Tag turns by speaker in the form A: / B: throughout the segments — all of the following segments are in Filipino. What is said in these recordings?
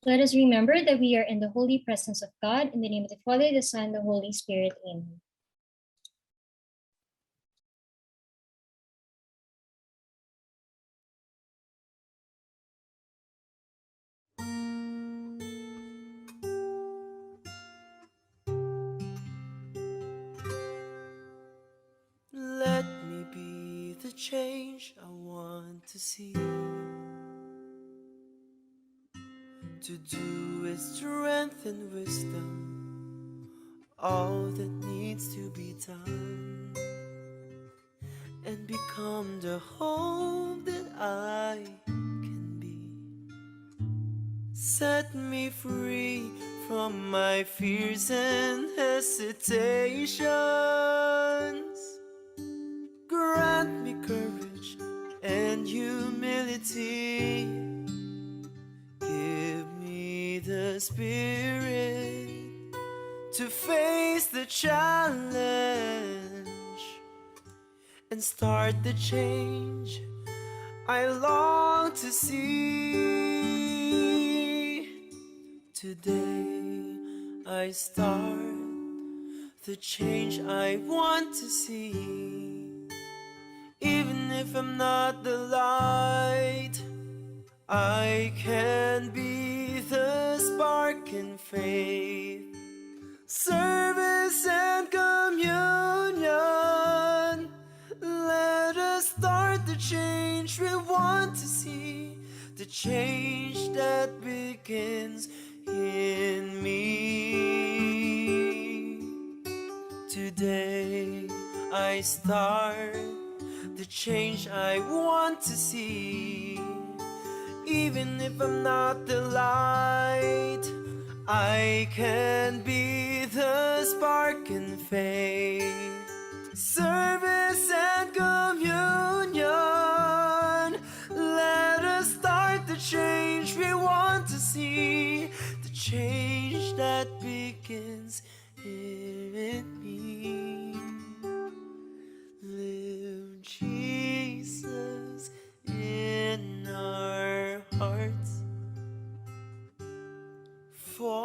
A: Let us remember that we are in the holy presence of God. In the name of the Father, the Son, and the Holy Spirit. Amen.
B: Let me be the change I want to see. To do with strength and wisdom all that needs to be done, and become the hope that I can be. Set me free from my fears and hesitations. Grant me courage and humility. Give me the spirit to face the challenge and start the change I long to see. Today I start the change I want to see. Even if I'm not the light, I can be the spark in faith, service and communion. Let us start the change we want to see, the change that begins in me. Today I start the change I want to see. Even if I'm not the light, I can be the spark in faith, service and communion. Let us start the change we want to see, the change that begins in me. Live Jesus in our hearts forever.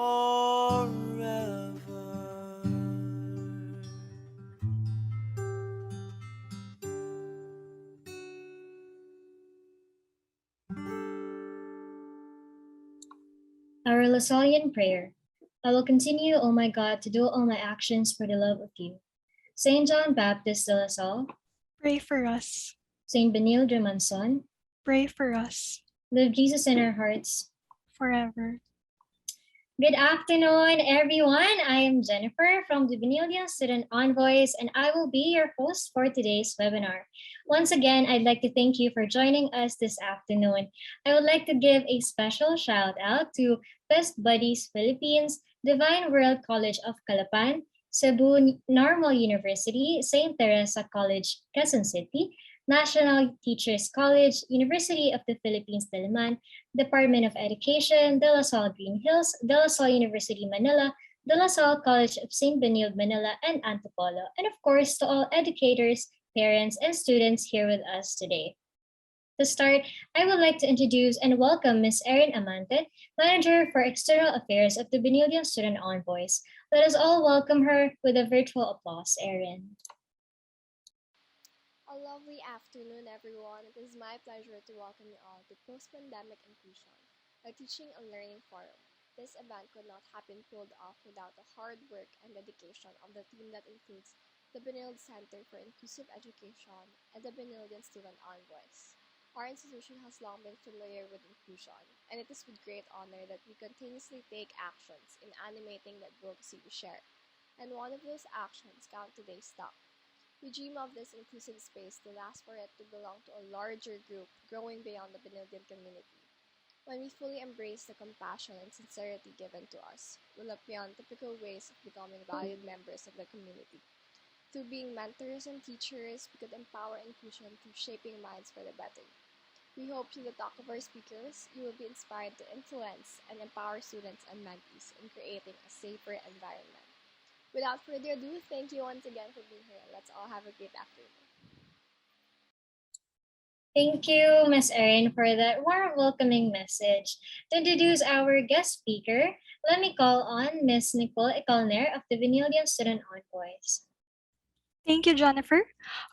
A: Our Lasallian prayer. I will continue, O my God, to do all my actions for the love of you. Saint John Baptist de La Salle,
C: Pray for us.
A: Saint Benilde de Manson,
C: Pray for us.
A: live Jesus in our hearts
C: forever.
A: Good afternoon, everyone. I am Jennifer from the Benilde Student Envoys, and I will be your host for today's webinar. Once again, I'd like to thank you for joining us this afternoon. I would like to give a special shout out to Best Buddies Philippines, Divine World College of Calapan, Cebu Normal University, St. Teresa College, Quezon City, National Teachers College, University of the Philippines, Diliman, Department of Education, De La Salle Green Hills, De La Salle University Manila, De La Salle College of St. Benilde Manila, and Antipolo, and of course to all educators, parents, and students here with us today. To start, I would like to introduce and welcome Ms. Erin Amante, Manager for External Affairs of the Benilde Student Envoys. Let us all welcome her with a virtual applause, Erin.
D: A lovely afternoon, everyone. It is my pleasure to welcome you all to Post-Pandemic Inclusion, a teaching and learning forum. This event could not have been pulled off without the hard work and dedication of the team that includes the Benilde Center for Inclusive Education and the Benilde Student Envoys. Our institution has long been familiar with inclusion, and it is with great honor that we continuously take actions in animating the advocacy we share. And one of those actions count today's talk. We dream of this inclusive space to last for it to belong to a larger group growing beyond the Benilde community. When we fully embrace the compassion and sincerity given to us, we look beyond typical ways of becoming valued members of the community. Through being mentors and teachers, we could empower inclusion through shaping minds for the better. We hope through the talk of our speakers, you will be inspired to influence and empower students and mentees in creating a safer environment. Without further ado, thank you once again for being here. Let's all have a great afternoon.
A: Thank you, Ms. Erin, for that warm welcoming message. To introduce our guest speaker, let me call on Ms. Nicole Ecolner of the Benilde Student Envoys.
C: Thank you, Jennifer.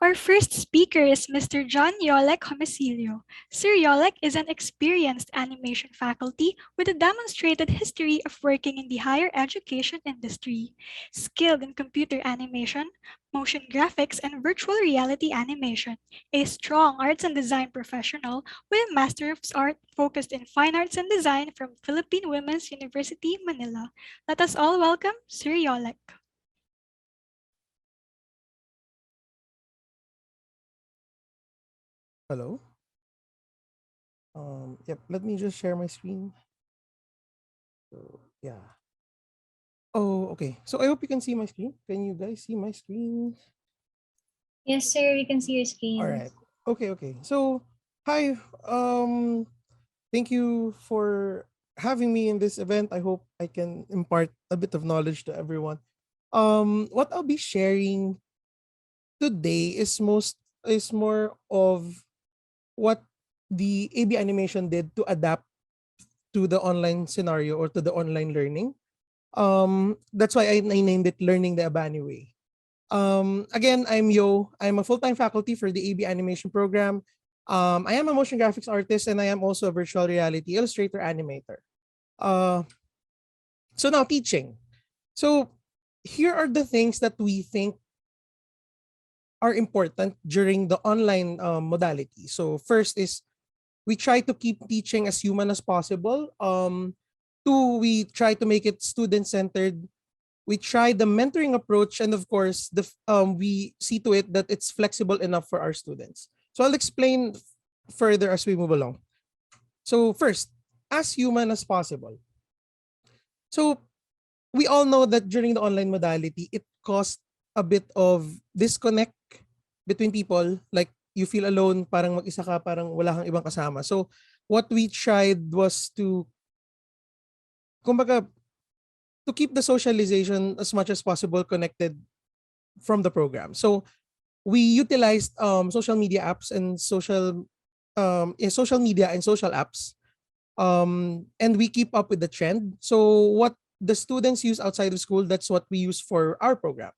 C: Our first speaker is Mr. John Yolek Homisilio. Sir Yolek is an experienced animation faculty with a demonstrated history of working in the higher education industry. Skilled in computer animation, motion graphics, and virtual reality animation. A strong arts and design professional with a Master of Art focused in fine arts and design from Philippine Women's University, Manila. Let us all welcome Sir Yolek.
E: Hello. Yep. Let me just share my screen. So yeah. Oh, okay. So I hope you can see my screen. Can you guys see my screen?
A: Yes, sir, we can see your
E: All
A: screen.
E: right. Okay. Okay. So hi. Thank you for having me in this event. I hope I can impart a bit of knowledge to everyone. What I'll be sharing today is more of what the AB animation did to adapt to the online scenario or to the online learning. That's why I named it Learning the Abani Way. Again, I'm Yo. I'm a full-time faculty for the AB animation program. I am a motion graphics artist and I am also a virtual reality illustrator animator. Uh, so now teaching. So here are the things that we think are important during the online modality. So first is we try to keep teaching as human as possible. Two, we try to make it student-centered. We try the mentoring approach, and of course, we see to it that it's flexible enough for our students. So I'll explain further as we move along. So first, as human as possible. So we all know that during the online modality, it caused a bit of disconnect between people. Like you feel alone, parang mag-isa ka, parang wala kang ibang kasama. So what we tried was to, kumbaga, to keep the socialization as much as possible connected from the program. So we utilized social media apps and social media and social apps, and we keep up with the trend. So what the students use outside of school, that's what we use for our program.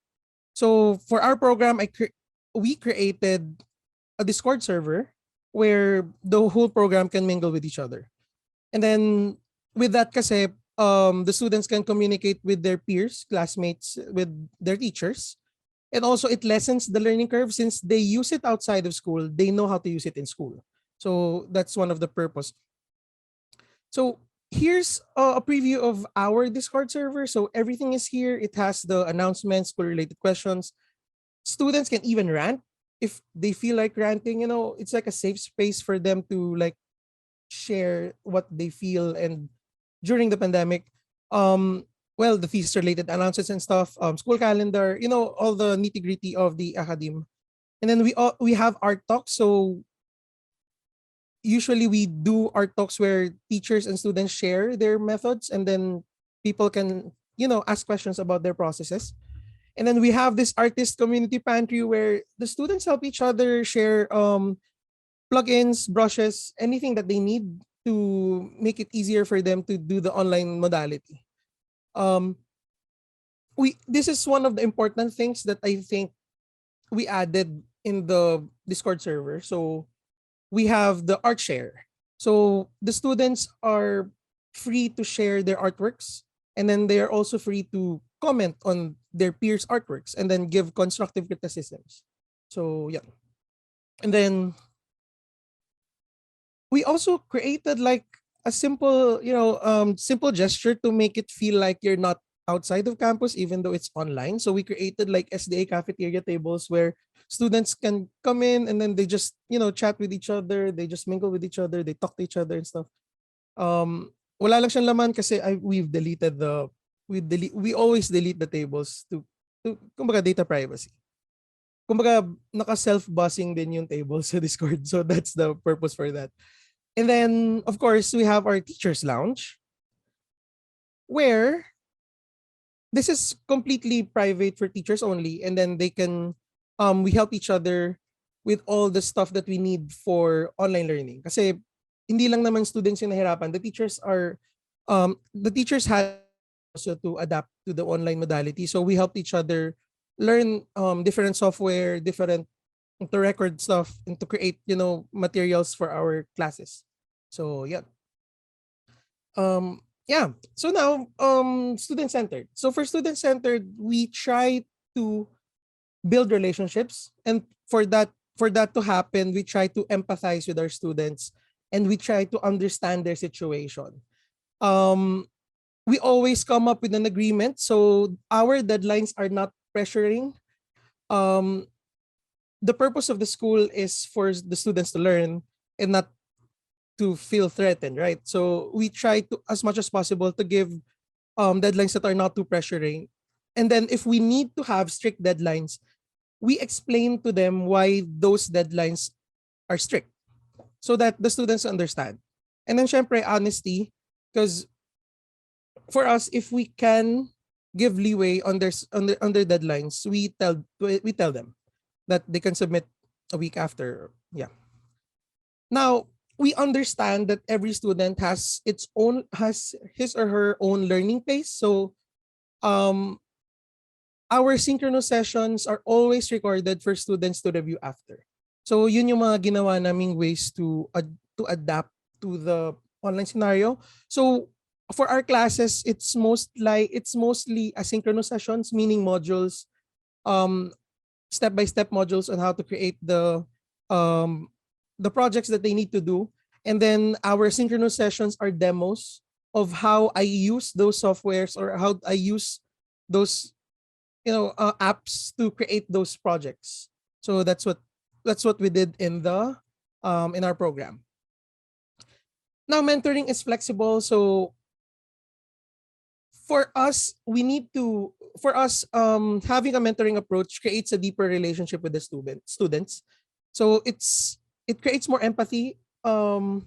E: So for our program, we created a Discord server where the whole program can mingle with each other. And then with that kasi, the students can communicate with their peers, classmates, with their teachers. And also it lessens the learning curve since they use it outside of school, they know how to use it in school. So that's one of the purpose. So here's a preview of our Discord server. So everything is here. It has the announcements, school related questions. Students can even rant if they feel like ranting. It's like a safe space for them to like share what they feel. And during the pandemic, well, the thesis related announcements and stuff, school calendar, all the nitty gritty of the academe. And then we have art talks. So usually we do art talks where teachers and students share their methods, and then people can ask questions about their processes. And then we have this artist community pantry where the students help each other share plugins, brushes, anything that they need to make it easier for them to do the online modality. um we This is one of the important things that I think we added in the Discord server. So we have the art share. So the students are free to share their artworks, and then they are also free to comment on their peers' artworks and then give constructive criticisms. So yeah. And then we also created like a simple gesture to make it feel like you're not outside of campus even though it's online. So we created like SDA cafeteria tables where students can come in and then they just chat with each other, they just mingle with each other, they talk to each other and stuff. Wala lang siyang laman kasi we always delete the tables to kumbaga data privacy. Kumbaga naka self-buzzing din yung table sa Discord, so that's the purpose for that. And then, of course, we have our teacher's lounge, where this is completely private for teachers only. And then we help each other with all the stuff that we need for online learning. Kasi hindi lang naman students yung nahirapan. The teachers had also to adapt to the online modality. So we helped each other learn different software, different to record stuff, and to create, materials for our classes. So yeah. Yeah. So now, student centered. So for student centered, we try to build relationships, and for that to happen, we try to empathize with our students, and we try to understand their situation. Um, we always come up with an agreement, so our deadlines are not pressuring. Um, the purpose of the school is for the students to learn and not to feel threatened, right? So we try to, as much as possible, to give deadlines that are not too pressuring. And then if we need to have strict deadlines, we explain to them why those deadlines are strict so that the students understand. And then syempre honesty, because for us, if we can give leeway on their deadlines, we tell them that they can submit a week after. Yeah. Now, we understand that every student has his or her own learning pace. So um our synchronous sessions are always recorded for students to review after. So yun yung mga ginawa naming ways to adapt to the online scenario. So for our classes, it's mostly asynchronous sessions, meaning modules, um step-by-step modules on how to create um the projects that they need to do. And then our synchronous sessions are demos of how I use those softwares, or how I use those apps to create those projects. So that's what we did in our program. Now mentoring is flexible, so for us we need to for us having a mentoring approach creates a deeper relationship with the students. So it creates more empathy, and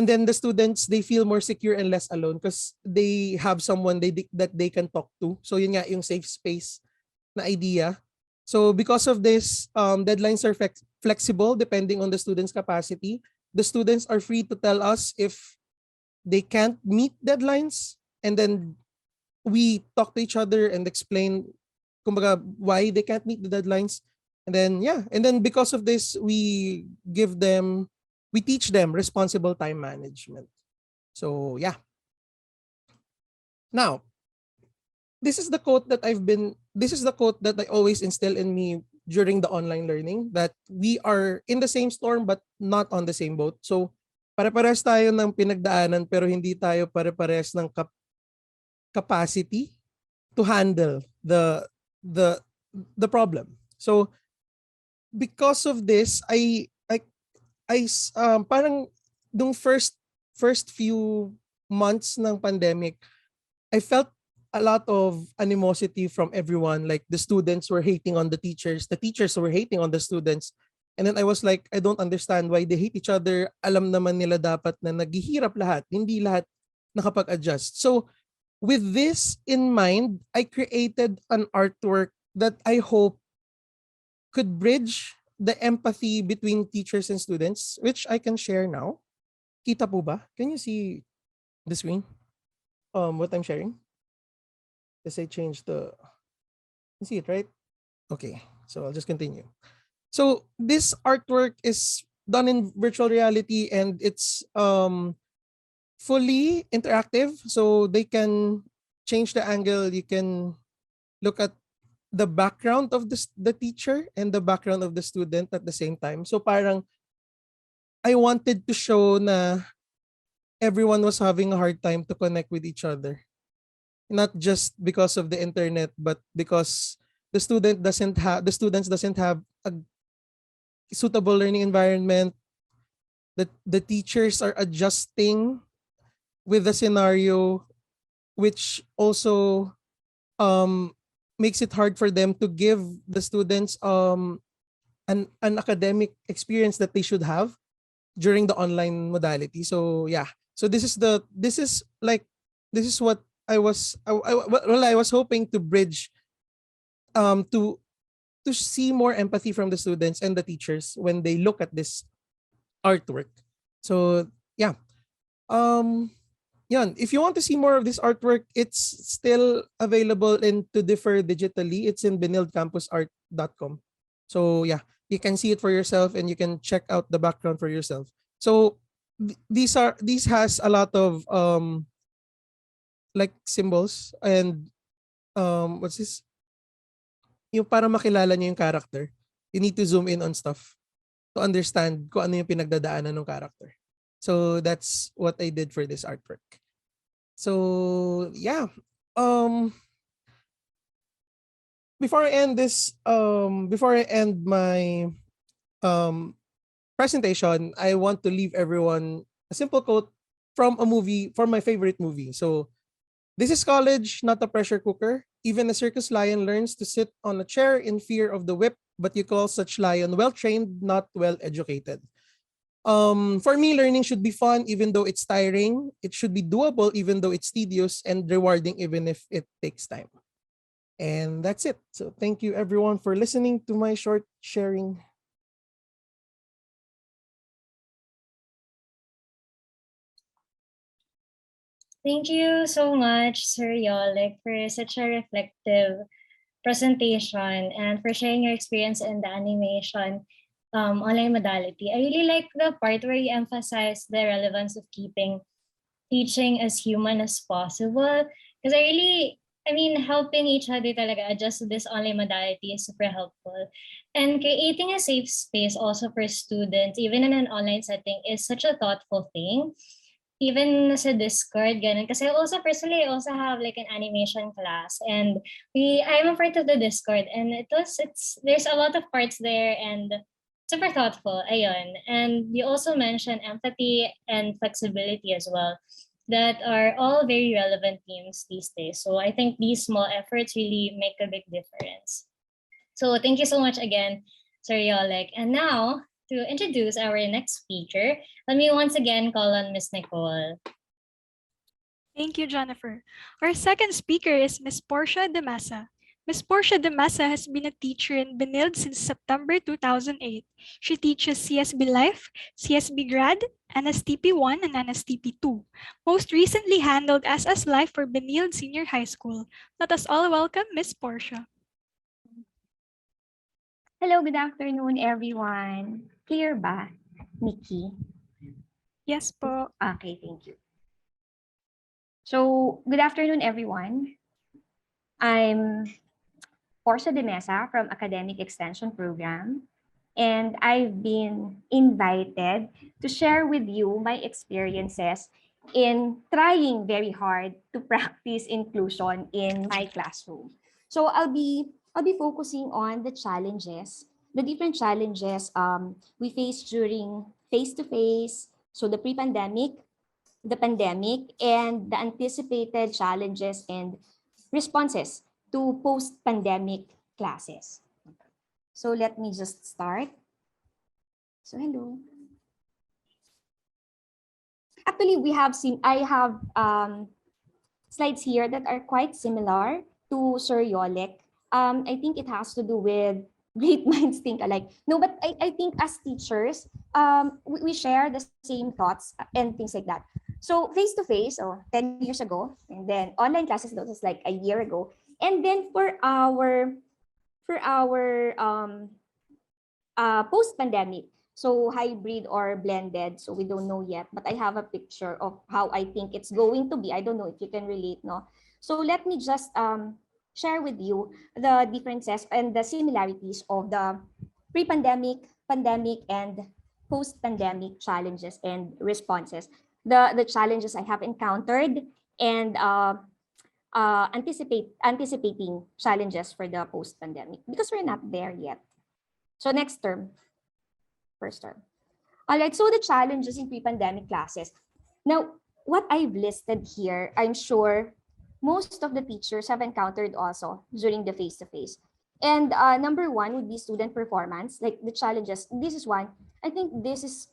E: then the students, they feel more secure and less alone because they have someone that they can talk to. So yun nga yung safe space na idea. So because of this, deadlines are flexible depending on the student's capacity. The students are free to tell us if they can't meet deadlines, and then we talk to each other and explain kumbaga why they can't meet the deadlines. And then because of this, we teach them responsible time management. So yeah. Now, this is the quote that I always instill in me during the online learning, that we are in the same storm but not on the same boat. So pare-parehas tayo ng pinagdaanan, pero hindi tayo pare-parehas ng capacity to handle the the problem. So because of this, parang nung first few months ng pandemic, I felt a lot of animosity from everyone. Like the students were hating on the teachers were hating on the students. And then I was like, I don't understand why they hate each other. Alam naman nila dapat na naghihirap lahat, hindi lahat nakapag-adjust. So with this in mind, I created an artwork that I hope could bridge the empathy between teachers and students, which I can share now. Kita po ba? Can you see the screen? What I'm sharing? As I change you see it, right? Okay, so I'll just continue. So this artwork is done in virtual reality, and it's fully interactive. So they can change the angle. You can look at the background of the teacher and the background of the student at the same time. So parang I wanted to show na everyone was having a hard time to connect with each other. Not just because of the internet, but because the students doesn't have a suitable learning environment. The teachers are adjusting with the scenario, which also makes it hard for them to give the students an academic experience that they should have during the online modality. So yeah. So this is what I was hoping to bridge to to see more empathy from the students and the teachers when they look at this artwork. So yeah, um, yeah. If you want to see more of this artwork, it's still available in to differ digitally. It's in benildcampusart.com. So yeah, you can see it for yourself and you can check out the background for yourself. So these has a lot of like symbols and what's this, yung para makilala niyo yung character, you need to zoom in on stuff to understand kung ano yung pinagdadaanan ng character. So that's what I did for this artwork. So yeah, um before I end my um presentation, I want to leave everyone a simple quote from a movie, from my favorite movie. So this is college, not a pressure cooker. Even a circus lion learns to sit on a chair in fear of the whip, but you call such lion well trained, not well educated. For me, learning should be fun even though it's tiring. It should be doable even though it's tedious, and rewarding even if it takes time. And that's it. So thank you everyone for listening to my short sharing.
A: Thank you so much, Sir Yolik, for such a reflective presentation and for sharing your experience in the animation online modality. I really like the part where you emphasize the relevance of keeping teaching as human as possible. Because I mean, helping each other talaga adjust to this online modality is super helpful. And creating a safe space also for students, even in an online setting, is such a thoughtful thing. Even sa Discord, ganun. Kasi also, personally, I also have like an animation class. And I'm a part of the Discord. And there's a lot of parts there and super thoughtful. Ayun. And you also mentioned empathy and flexibility as well that are all very relevant themes these days. So I think these small efforts really make a big difference. So thank you so much again, Sir Yolek. And now, to introduce our next speaker, let me once again call on Miss Nicole.
C: Thank you, Jennifer. Our second speaker is Ms. Portia De Massa. Ms. Portia De Massa has been a teacher in Benilde since September 2008. She teaches CSB Life, CSB Grad, NSTP 1, and NSTP 2. Most recently handled SS Life for Benilde Senior High School. Let us all welcome Ms. Portia.
F: Hello, good afternoon, everyone. Clear ba, Nikki?
C: Yes po.
F: Okay, thank you. So, good afternoon, everyone. I'm Portia De Mesa from Academic Extension Program, and I've been invited to share with you my experiences in trying very hard to practice inclusion in my classroom. So I'll be focusing on the challenges, the different challenges we face during face-to-face, so the pre-pandemic, the pandemic, and the anticipated challenges and responses to post-pandemic classes. So let me just start. So hello. Actually, I have slides here that are quite similar to Sir Yolek. I think it has to do with great minds think alike. No, but I think as teachers, we share the same thoughts and things like that. So face-to-face, 10 years ago, and then online classes, those was like a year ago. And then for our post-pandemic, so hybrid or blended, so we don't know yet, but I have a picture of how I think it's going to be. I don't know if you can relate, no? So let me just share with you the differences and the similarities of the pre-pandemic, pandemic, and post-pandemic challenges and responses. The challenges I have encountered and anticipating challenges for the post-pandemic because we're not there yet. So next term, first term. All right, so the challenges in pre-pandemic classes. Now, what I've listed here, I'm sure most of the teachers have encountered also during the face-to-face. And number one would be student performance, like the challenges. This is one. I think this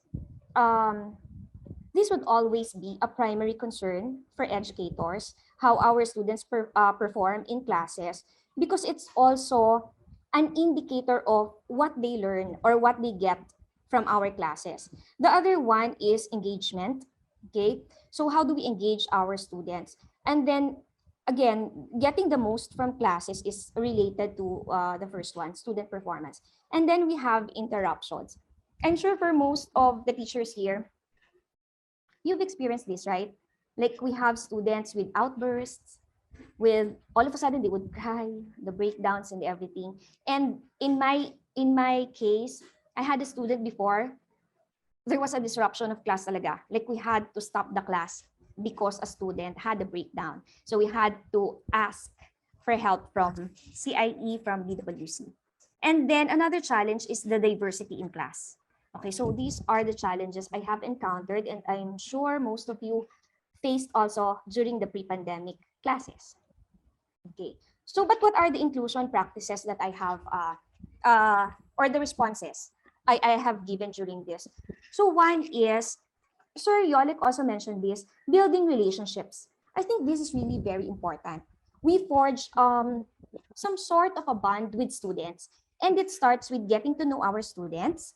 F: would always be a primary concern for educators, how our students perform in classes, because it's also an indicator of what they learn or what they get from our classes. The other one is engagement. Okay, so how do we engage our students? And then again, getting the most from classes is related to the first one, student performance. And then we have interruptions. I'm sure for most of the teachers here, you've experienced this, right? Like we have students with outbursts, with all of a sudden they would cry, the breakdowns and everything. And in my case, I had a student before, there was a disruption of class talaga. Like we had to stop the class because a student had a breakdown. So we had to ask for help from CIE, from BWC. And then another challenge is the diversity in class. Okay, so these are the challenges I have encountered, and I'm sure most of you faced also during the pre-pandemic classes. Okay, so but what are the inclusion practices that I have, or the responses I have given during this? So one is, Sir Yolik also mentioned this, building relationships. I think this is really very important. We forge some sort of a bond with students, and it starts with getting to know our students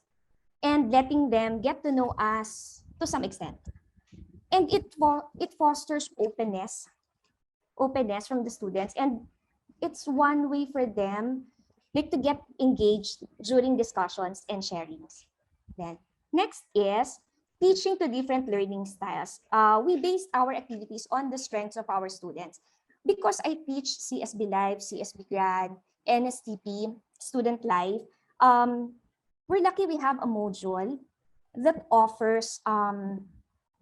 F: and letting them get to know us to some extent. And it fosters openness from the students, and it's one way for them like to get engaged during discussions and sharings. Then next is teaching to different learning styles. We based our activities on the strengths of our students. Because I teach CSB Life, CSB Grad, NSTP, Student Life, we're lucky we have a module that offers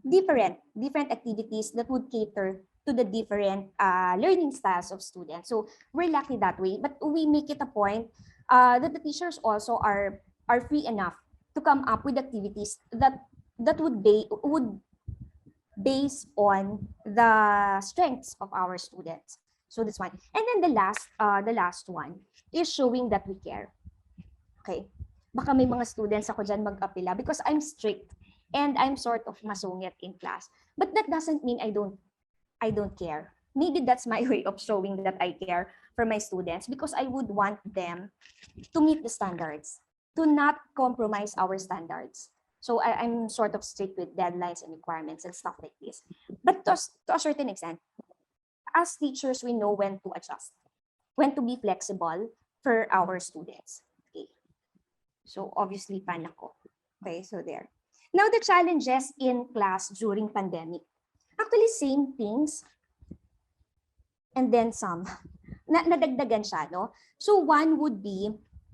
F: different activities that would cater to the different learning styles of students. So we're lucky that way, but we make it a point that the teachers also are free enough to come up with activities that would base on the strengths of our students. So this one, and then the last one is showing that we care. Okay, baka may mga students ako dyan mag-apila because I'm strict and I'm sort of masungit in class. But that doesn't mean I don't care. Maybe that's my way of showing that I care for my students, because I would want them to meet the standards, to not compromise our standards. So I'm sort of strict with deadlines and requirements and stuff like this. But to a certain extent, as teachers, we know when to adjust, when to be flexible for our students. Okay. So obviously, fan ako. Okay, so there. Now, the challenges in class during pandemic. Actually, same things and then some. Nadagdagan siya, no? So one would be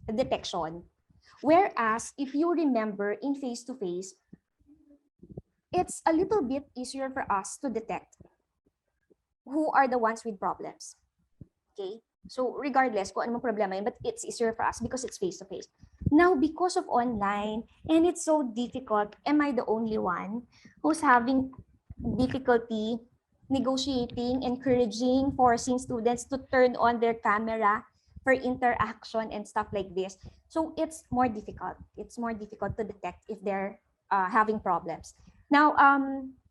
F: detection. Whereas, if you remember in face-to-face, it's a little bit easier for us to detect who are the ones with problems. Okay? So regardless kung ano problema yun, but it's easier for us because it's face-to-face. Now, because of online, and it's so difficult, am I the only one who's having difficulty negotiating, encouraging, forcing students to turn on their camera for interaction and stuff like this? So it's more difficult. It's more difficult to detect if they're having problems. Now,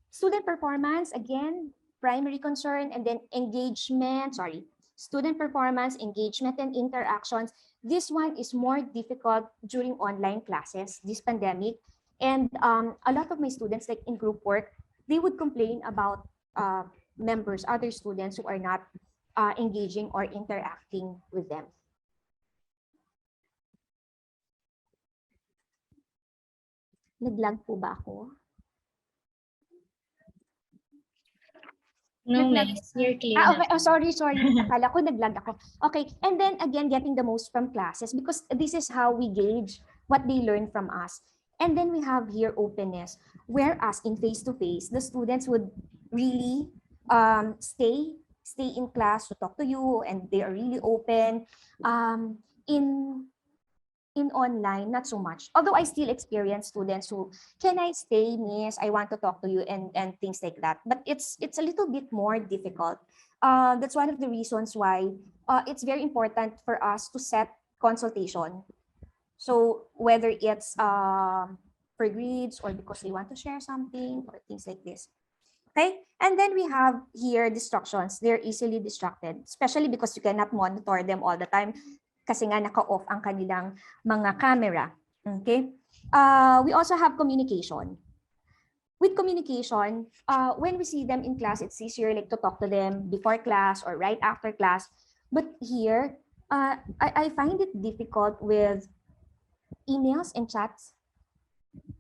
F: student performance, again, primary concern, and then student performance, engagement, and interactions. This one is more difficult during online classes, this pandemic. And a lot of my students, like in group work, they would complain about members, other students who are not engaging or interacting with them. Naglag po ba ako?
A: No,
F: Naglag.
A: miss. You're clear
F: Okay.
A: now.
F: Oh, sorry. Akala ko naglag ako. Okay. And then again, getting the most from classes, because this is how we gauge what they learn from us. And then we have here openness, whereas in face-to-face, the students would really stay in class to talk to you, and they are really open. In online, not so much. Although I still experience students who, can I stay, miss? I want to talk to you, and things like that. But it's a little bit more difficult. That's one of the reasons why it's very important for us to set consultation. So whether it's for grades or because they want to share something or things like this. Okay, and then we have here distractions. They're easily distracted, especially because you cannot monitor them all the time. kasi nga naka-off ang kanilang mga camera. Okay? We also have communication. With communication, when we see them in class, it's easier like to talk to them before class or right after class. But here, I find it difficult with emails and chats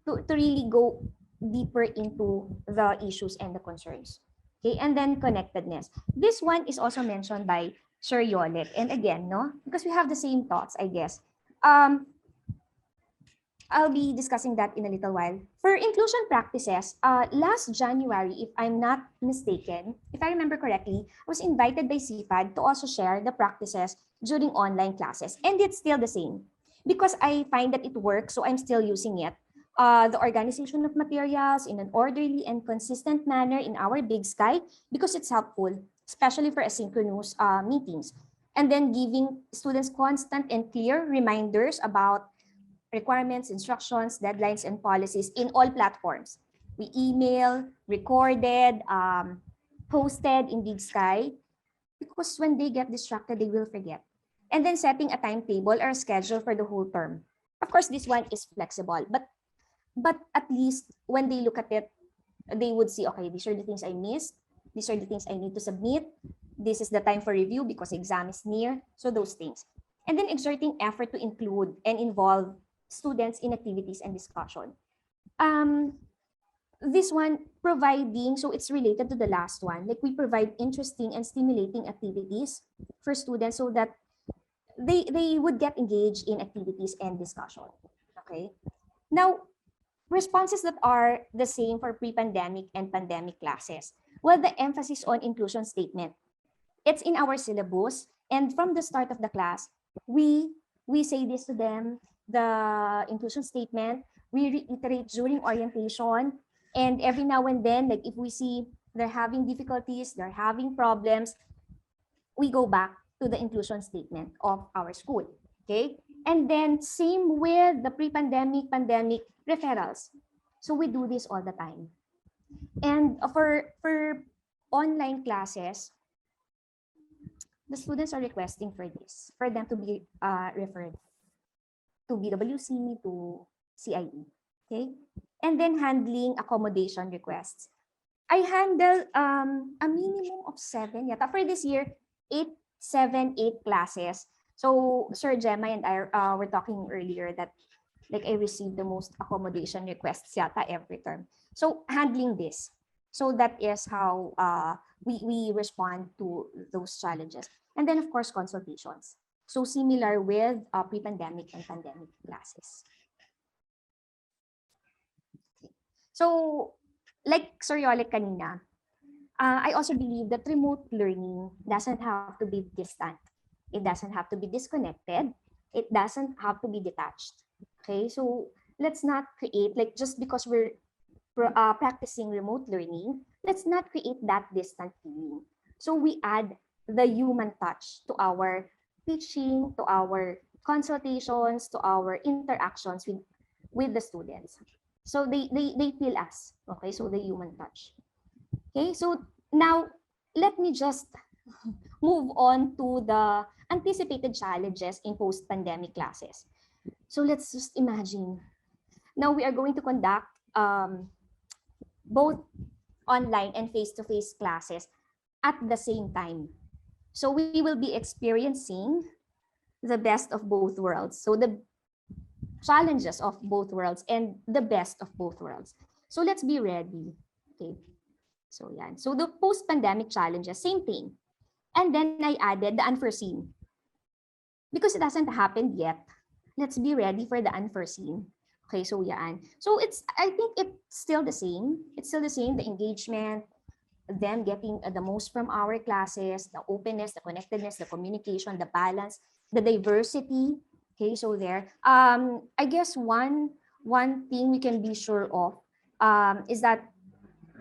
F: to really go deeper into the issues and the concerns. Okay, and then connectedness. This one is also mentioned by Sir Yolet. And again, no, because we have the same thoughts, I guess. Um, I'll be discussing that in a little while. For inclusion practices, last January, if I'm not mistaken, if I remember correctly, I was invited by CFAD to also share the practices during online classes. And it's still the same. Because I find that it works, so I'm still using it. The organization of materials in an orderly and consistent manner in our big sky, because it's helpful, especially for asynchronous meetings. And then giving students constant and clear reminders about requirements, instructions, deadlines, and policies in all platforms. We email, recorded, posted in Big Sky, because when they get distracted, they will forget. And then setting a timetable or a schedule for the whole term. Of course, this one is flexible, but at least when they look at it, they would see, okay, these are the things I missed. These are the things I need to submit. This is the time for review because exam is near. So those things. And then exerting effort to include and involve students in activities and discussion. Um, this one providing, so it's related to the last one, like we provide interesting and stimulating activities for students so that they would get engaged in activities and discussion. Okay. Now, responses that are the same for pre-pandemic and pandemic classes. Well, the emphasis on inclusion statement, it's in our syllabus, and from the start of the class, we say this to them, the inclusion statement, we reiterate during orientation, and every now and then, like if we see they're having difficulties, they're having problems, we go back to the inclusion statement of our school. Okay, and then same with the pre-pandemic, pandemic referrals. So we do this all the time. And for online classes, the students are requesting for this, for them to be referred to BWC, to CIE. Okay, and then handling accommodation requests. I handle a minimum of 7 yata. For this year, 8 classes. So Sir Gemma and I were talking earlier that like I received the most accommodation requests yata every term. So handling this. So that is how we respond to those challenges. And then of course, consultations. So similar with pre-pandemic and pandemic classes. So like Sir Yolik kanina, I also believe that remote learning doesn't have to be distant. It doesn't have to be disconnected. It doesn't have to be detached. Okay, so let's not create, like just because we're practicing remote learning, let's not create that distant feeling. So we add the human touch to our teaching, to our consultations, to our interactions with the students. So they feel us. Okay, so the human touch. Okay, so now let me just move on to the anticipated challenges in post-pandemic classes. So let's just imagine. Now we are going to conduct both online and face-to-face classes at the same time. So we will be experiencing the best of both worlds. So the challenges of both worlds and the best of both worlds. So let's be ready. Okay. So yan. So the post-pandemic challenges, same thing. And then I added the unforeseen. Because it hasn't happened yet, let's be ready for the unforeseen. Okay, so yan. So I think it's still the same. It's still the same, the engagement, them getting the most from our classes, the openness, the connectedness, the communication, the balance, the diversity. Okay, so there. I guess one thing we can be sure of is that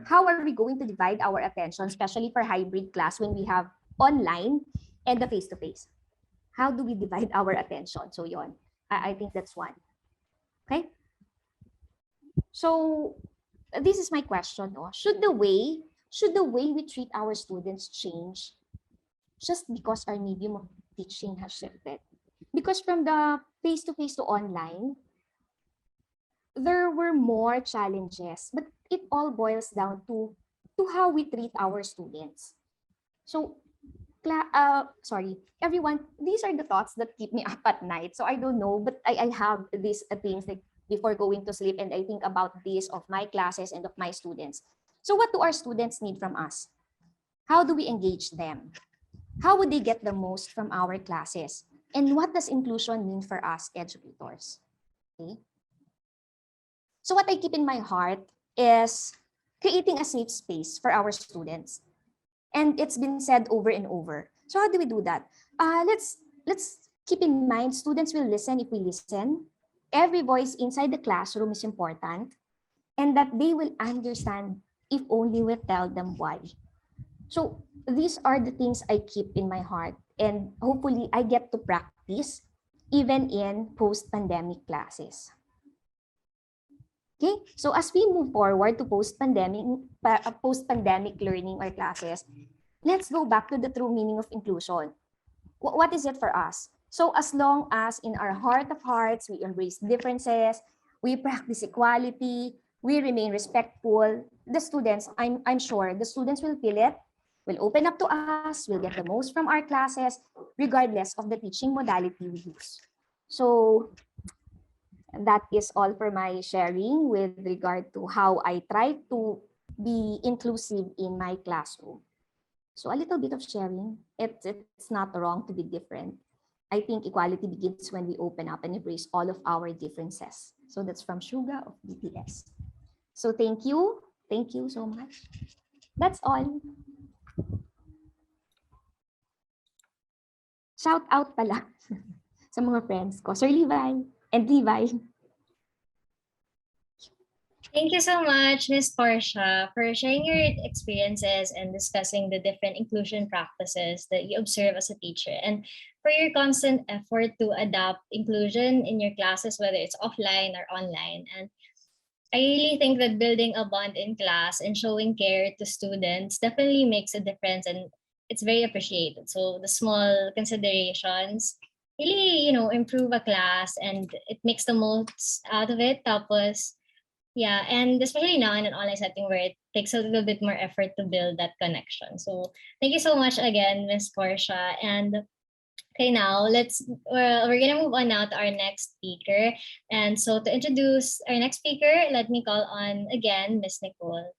F: how are we going to divide our attention, especially for hybrid class when we have online and the face-to-face? How do we divide our attention? So yon, I think that's one. Okay. So this is my question. No? Should the way we treat our students change just because our medium of teaching has shifted? Because from the face to online, there were more challenges, but it all boils down to how we treat our students. So, sorry, everyone, these are the thoughts that keep me up at night. So I don't know, but I have these things like before going to sleep, and I think about this of my classes and of my students. So what do our students need from us? How do we engage them? How would they get the most from our classes? And what does inclusion mean for us educators? Okay. So what I keep in my heart is creating a safe space for our students. And it's been said over and over. So how do we do that? Let's keep in mind students will listen if we listen. Every voice inside the classroom is important, and that they will understand if only we tell them why. So these are the things I keep in my heart, and hopefully I get to practice even in post-pandemic classes. Okay, so as we move forward to post-pandemic learning or classes, let's go back to the true meaning of inclusion. What is it for us? So as long as in our heart of hearts, we embrace differences, we practice equality, we remain respectful, the students, I'm sure the students will feel it, will open up to us, will get the most from our classes, regardless of the teaching modality we use. So that is all for my sharing with regard to how I try to be inclusive in my classroom. So a little bit of sharing. It's not wrong to be different. I think equality begins when we open up and embrace all of our differences. So that's from Suga of BTS. So thank you. Thank you so much. That's all. Shout out pala sa mga friends ko. Sir Levi and Levi.
A: Thank you so much, Miss Portia, for sharing your experiences and discussing the different inclusion practices that you observe as a teacher, and for your constant effort to adapt inclusion in your classes, whether it's offline or online. And I really think that building a bond in class and showing care to students definitely makes a difference, and it's very appreciated. So the small considerations really, improve a class and it makes the most out of it. Tapos, yeah, and especially now in an online setting where it takes a little bit more effort to build that connection. So thank you so much again, Miss Portia. And okay, now we're gonna move on now to our next speaker. And so to introduce our next speaker, let me call on again Miss Nicole.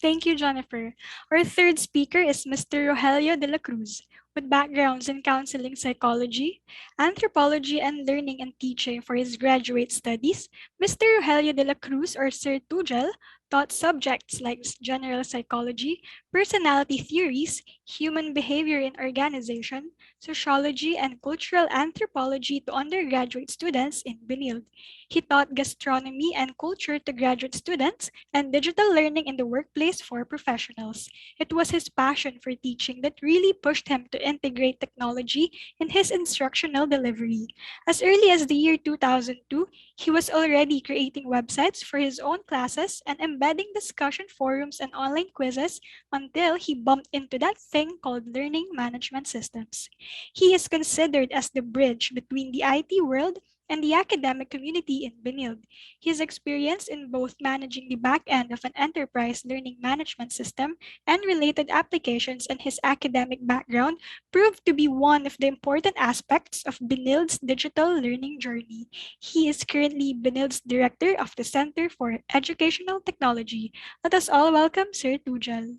C: Thank you, Jennifer. Our third speaker is Mr. Rogelio Dela Cruz, with backgrounds in counseling psychology, anthropology, and learning and teaching for his graduate studies. Mr. Rogelio Dela Cruz, or Sir Tugel, taught subjects like general psychology, personality theories, human behavior in organization, sociology, and cultural anthropology to undergraduate students in Benilde. He taught gastronomy and culture to graduate students and digital learning in the workplace for professionals. It was his passion for teaching that really pushed him to integrate technology in his instructional delivery. As early as the year 2002, he was already creating websites for his own classes and embedding discussion forums and online quizzes until he bumped into that thing called learning management systems. He is considered as the bridge between the IT world and the academic community in Benilde. His experience in both managing the back end of an enterprise learning management system and related applications and his academic background proved to be one of the important aspects of Benilde's digital learning journey. He is currently Benilde's Director of the Center for Educational Technology. Let us all welcome Sir Tujal.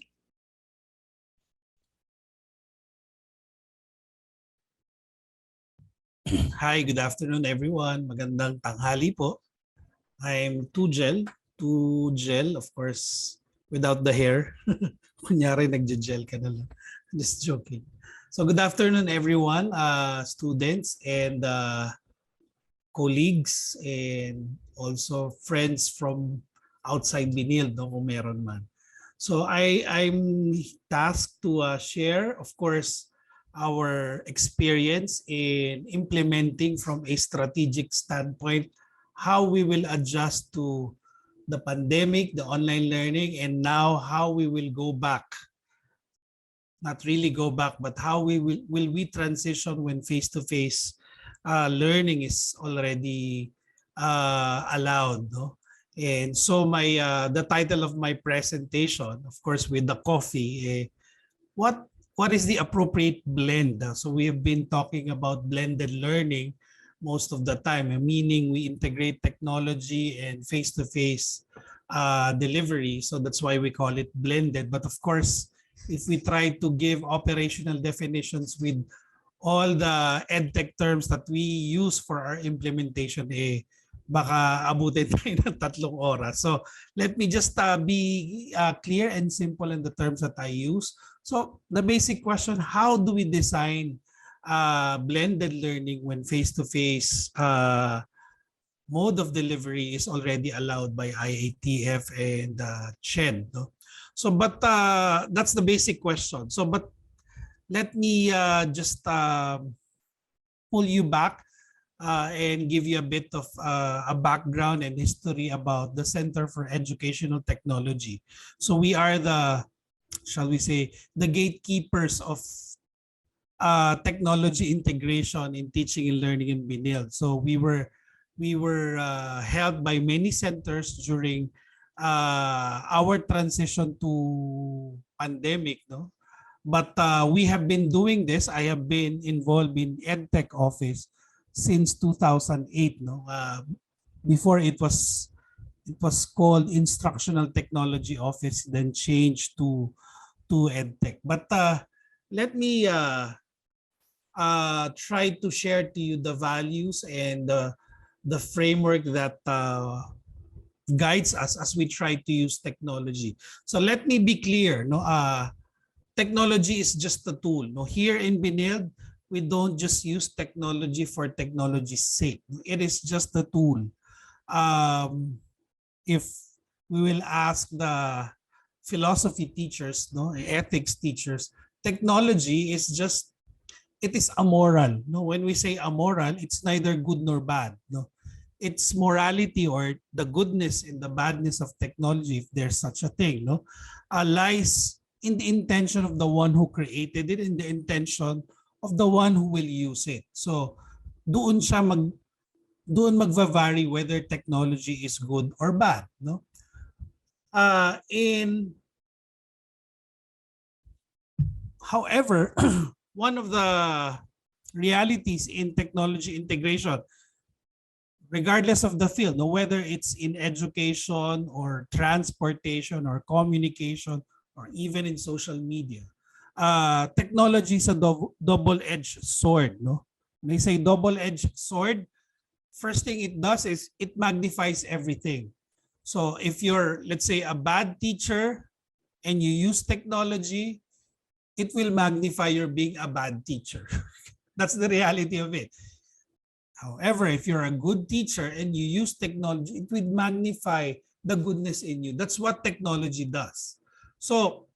G: Hi, good afternoon everyone. Magandang tanghali po. I'm Tugel, of course, without the hair. Kunyari nagje-gel ka na lang. Just joking. So good afternoon everyone, students and colleagues and also friends from outside Benilde, no, kung meron man. So I'm tasked to share, of course, our experience in implementing from a strategic standpoint how we will adjust to the pandemic, the online learning, and now how we will go back. Not really go back, but how we will we transition when face-to-face learning is already allowed, no? And so my the title of my presentation, of course, with the coffee, what what is the appropriate blend? So we have been talking about blended learning most of the time, meaning we integrate technology and face-to-face delivery. So that's why we call it blended. But of course, if we try to give operational definitions with all the edtech terms that we use for our implementation, baka abutin tayo ng 3 oras. So let me just be clear and simple in the terms that I use. So the basic question, how do we design blended learning when face-to-face mode of delivery is already allowed by IATF and CHED? No? So but that's the basic question. So but let me just pull you back and give you a bit of a background and history about the Center for Educational Technology. So we are the, shall we say, the gatekeepers of technology integration in teaching and learning in Benilde. So we were held by many centers during our transition to pandemic, no? But we have been doing this. I have been involved in EdTech office since 2008. No, before it was called Instructional Technology Office, then changed to EdTech. But let me try to share to you the values and the framework that guides us as we try to use technology. So let me be clear. No, technology is just a tool. No, here in Benilde, we don't just use technology for technology's sake. It is just a tool. If we will ask the philosophy teachers, no, ethics teachers, technology is just, it is amoral. No, when we say amoral, it's neither good nor bad. No, its morality or the goodness and the badness of technology, if there's such a thing, no, lies in the intention of the one who created it, in the intention of the one who will use it. So doon magva-vary whether technology is good or bad, no? However, one of the realities in technology integration, regardless of the field, no, whether it's in education or transportation or communication or even in social media, technology is a double-edged sword. No, when they say double-edged sword, first thing it does is it magnifies everything. So if you're, let's say, a bad teacher and you use technology, it will magnify your being a bad teacher. That's the reality of it. However, if you're a good teacher and you use technology, it will magnify the goodness in you. That's what technology does. So,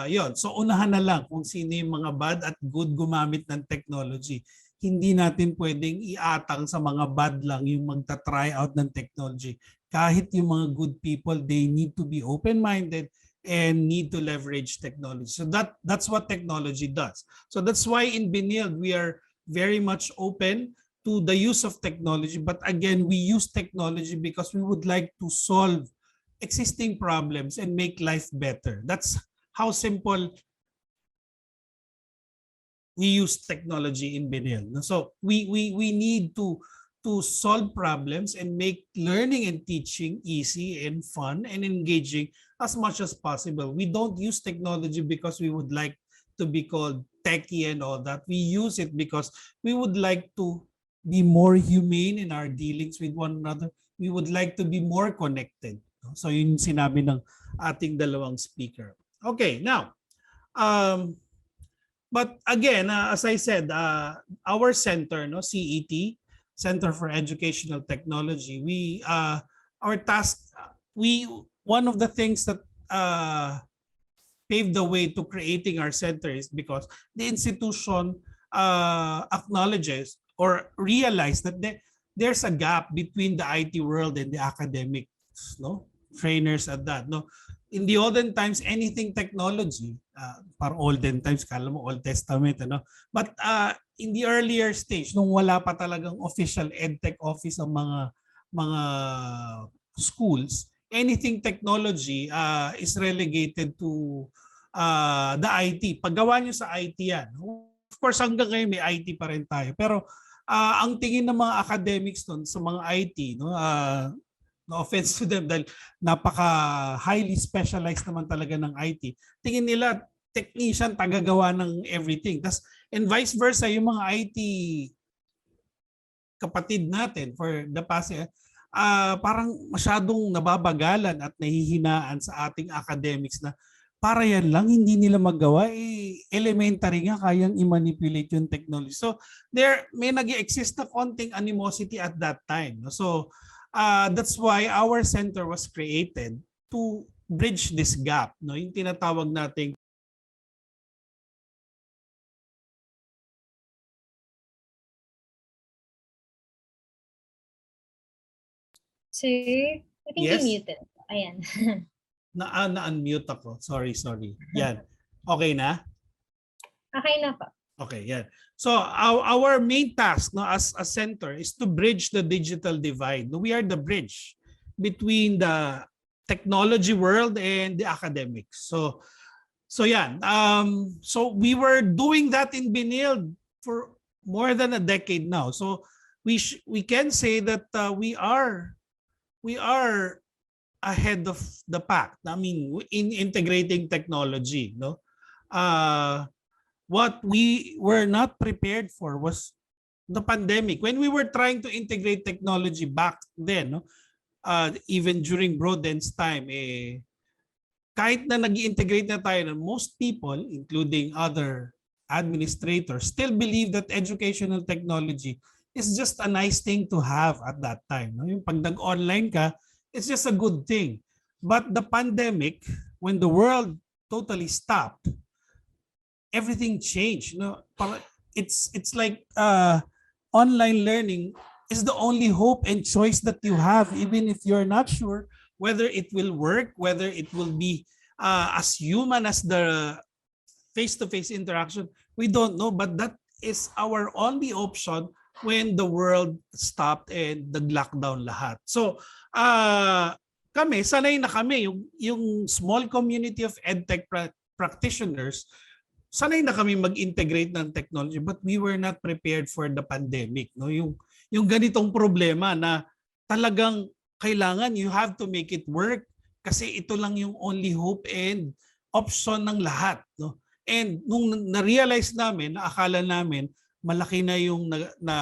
G: yon. So, unahan na lang kung sino yung mga bad at good gumamit ng technology. Hindi natin pwedeng iatang sa mga bad lang yung magta-try out ng technology. Kahit yung mga good people, they need to be open-minded and need to leverage technology. So that's what technology does. So that's why in Benilde, we are very much open to the use of technology. But again, we use technology because we would like to solve existing problems and make life better. That's how simple we use technology in Benilde. So we need to solve problems and make learning and teaching easy and fun and engaging as much as possible. We don't use technology because we would like to be called techie and all that. We use it because we would like to be more humane in our dealings with one another. We would like to be more connected. So yun sinabi ng ating dalawang speaker. Okay, now, but again, as I said, our center, no, CET, Center for Educational Technology, we our task, one of the things that paved the way to creating our center is because the institution acknowledges or realized that there's a gap between the IT world and the academics, no, trainers at that, no. In the olden times, anything technology, para olden times, kala mo Old Testament, ano? But in the earlier stage, nung wala pa talagang official EdTech office ang mga schools, anything technology is relegated to the IT. Paggawa nyo sa IT yan. Of course, hanggang ngayon may IT pa rin tayo. Pero ang tingin ng mga academics nun sa mga IT, no offense to them dahil napaka highly specialized naman talaga ng IT. Tingin nila technician tagagawa ng everything. And vice versa, yung mga IT kapatid natin for the past parang masyadong nababagalan at nahihinaan sa ating academics na para yan lang, hindi nila magawa, elementary nga kayang i-manipulate yung technology. So, there may nag-exist na konting animosity at that time. So, that's why our center was created to bridge this gap. No? Yung tinatawag nating
A: Sir, I think you
G: yes?
A: muted. Ayan.
G: Na-unmute ako. Sorry. Yan. Okay na?
A: Okay na po.
G: Okay, yan. So our main task no, as a center is to bridge the digital divide. We are the bridge between the technology world and the academics. So yan. So we were doing that in Benilde for more than a decade now. So we can say that we are ahead of the pack. I mean, in integrating technology, no. What we were not prepared for was the pandemic. When we were trying to integrate technology back then, no, even during Broden's time, kahit na nag-integrate na tayo, most people, including other administrators, still believe that educational technology is just a nice thing to have at that time. No? Yung pag nag-online ka, it's just a good thing. But the pandemic, when the world totally stopped, everything changed. No, it's like online learning is the only hope and choice that you have, even if you're not sure whether it will work, whether it will be as human as the face-to-face interaction. We don't know, but that is our only option when the world stopped and nag-lockdown lahat. So kami, sanay na kami, yung small community of EdTech practitioners, sanay na kami mag-integrate ng technology, but we were not prepared for the pandemic. No? Yung ganitong problema na talagang kailangan you have to make it work kasi ito lang yung only hope and option ng lahat. No? And nung na-realize namin, akala namin malaki na yung na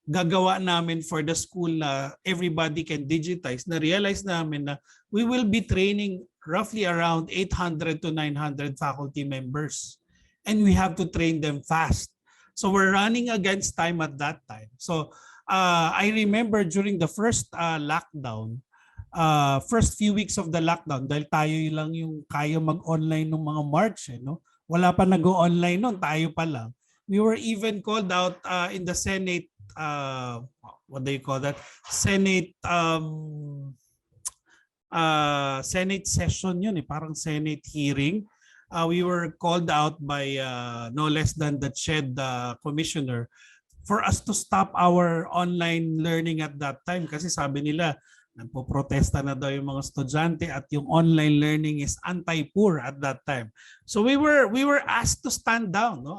G: gagawa namin for the school na everybody can digitize, na-realize namin na we will be training roughly around 800 to 900 faculty members. And we have to train them fast. So we're running against time at that time. So I remember during the first lockdown, first few weeks of the lockdown, dahil tayo lang yung kaya mag-online ng mga March, no? Wala pa nag-online noon, tayo pa lang. We were even called out in the Senate, what do you call that? Senate Senate session yun, parang Senate hearing. We were called out by no less than the CHED commissioner for us to stop our online learning at that time kasi sabi nila nagpo-protesta na daw yung mga estudyante at yung online learning is anti-poor at that time. So we were asked to stand down, no?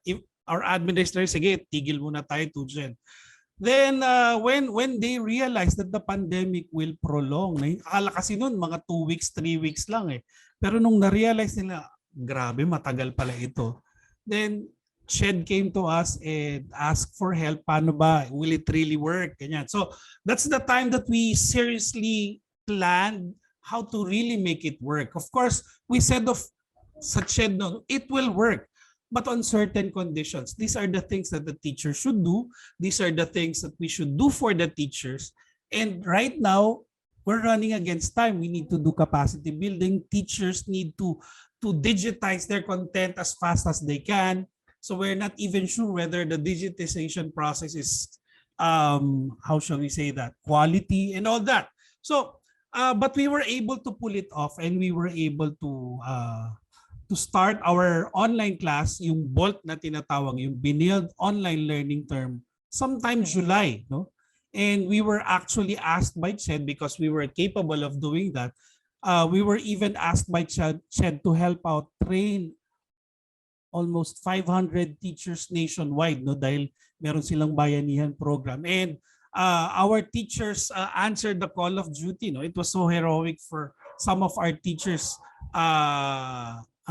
G: If our administrator, sige, tigil muna tayo, Tujen. Then when they realized that the pandemic will prolong, akala kasi noon mga 2 weeks, 3 weeks lang eh. Pero nung na-realize nila, grabe, matagal pala ito. Then Shed came to us and asked for help. Paano ba? Will it really work? Ganyan. So that's the time that we seriously planned how to really make it work. Of course, we said sa Shed, no, it will work. But on certain conditions. These are the things that the teacher should do. These are the things that we should do for the teachers. And right now, we're running against time. We need to do capacity building. Teachers need to digitize their content as fast as they can. So we're not even sure whether the digitization process is, how shall we say that, quality and all that. So, but we were able to pull it off and we were able to to start our online class, yung BOLT na tinatawag, yung Benilde Online Learning Term, sometime July, no? And we were actually asked by CHED, because we were capable of doing that, we were even asked by CHED to help out train almost 500 teachers nationwide, no, dahil meron silang bayanihan program. And our teachers answered the call of duty, no. It was so heroic for some of our teachers.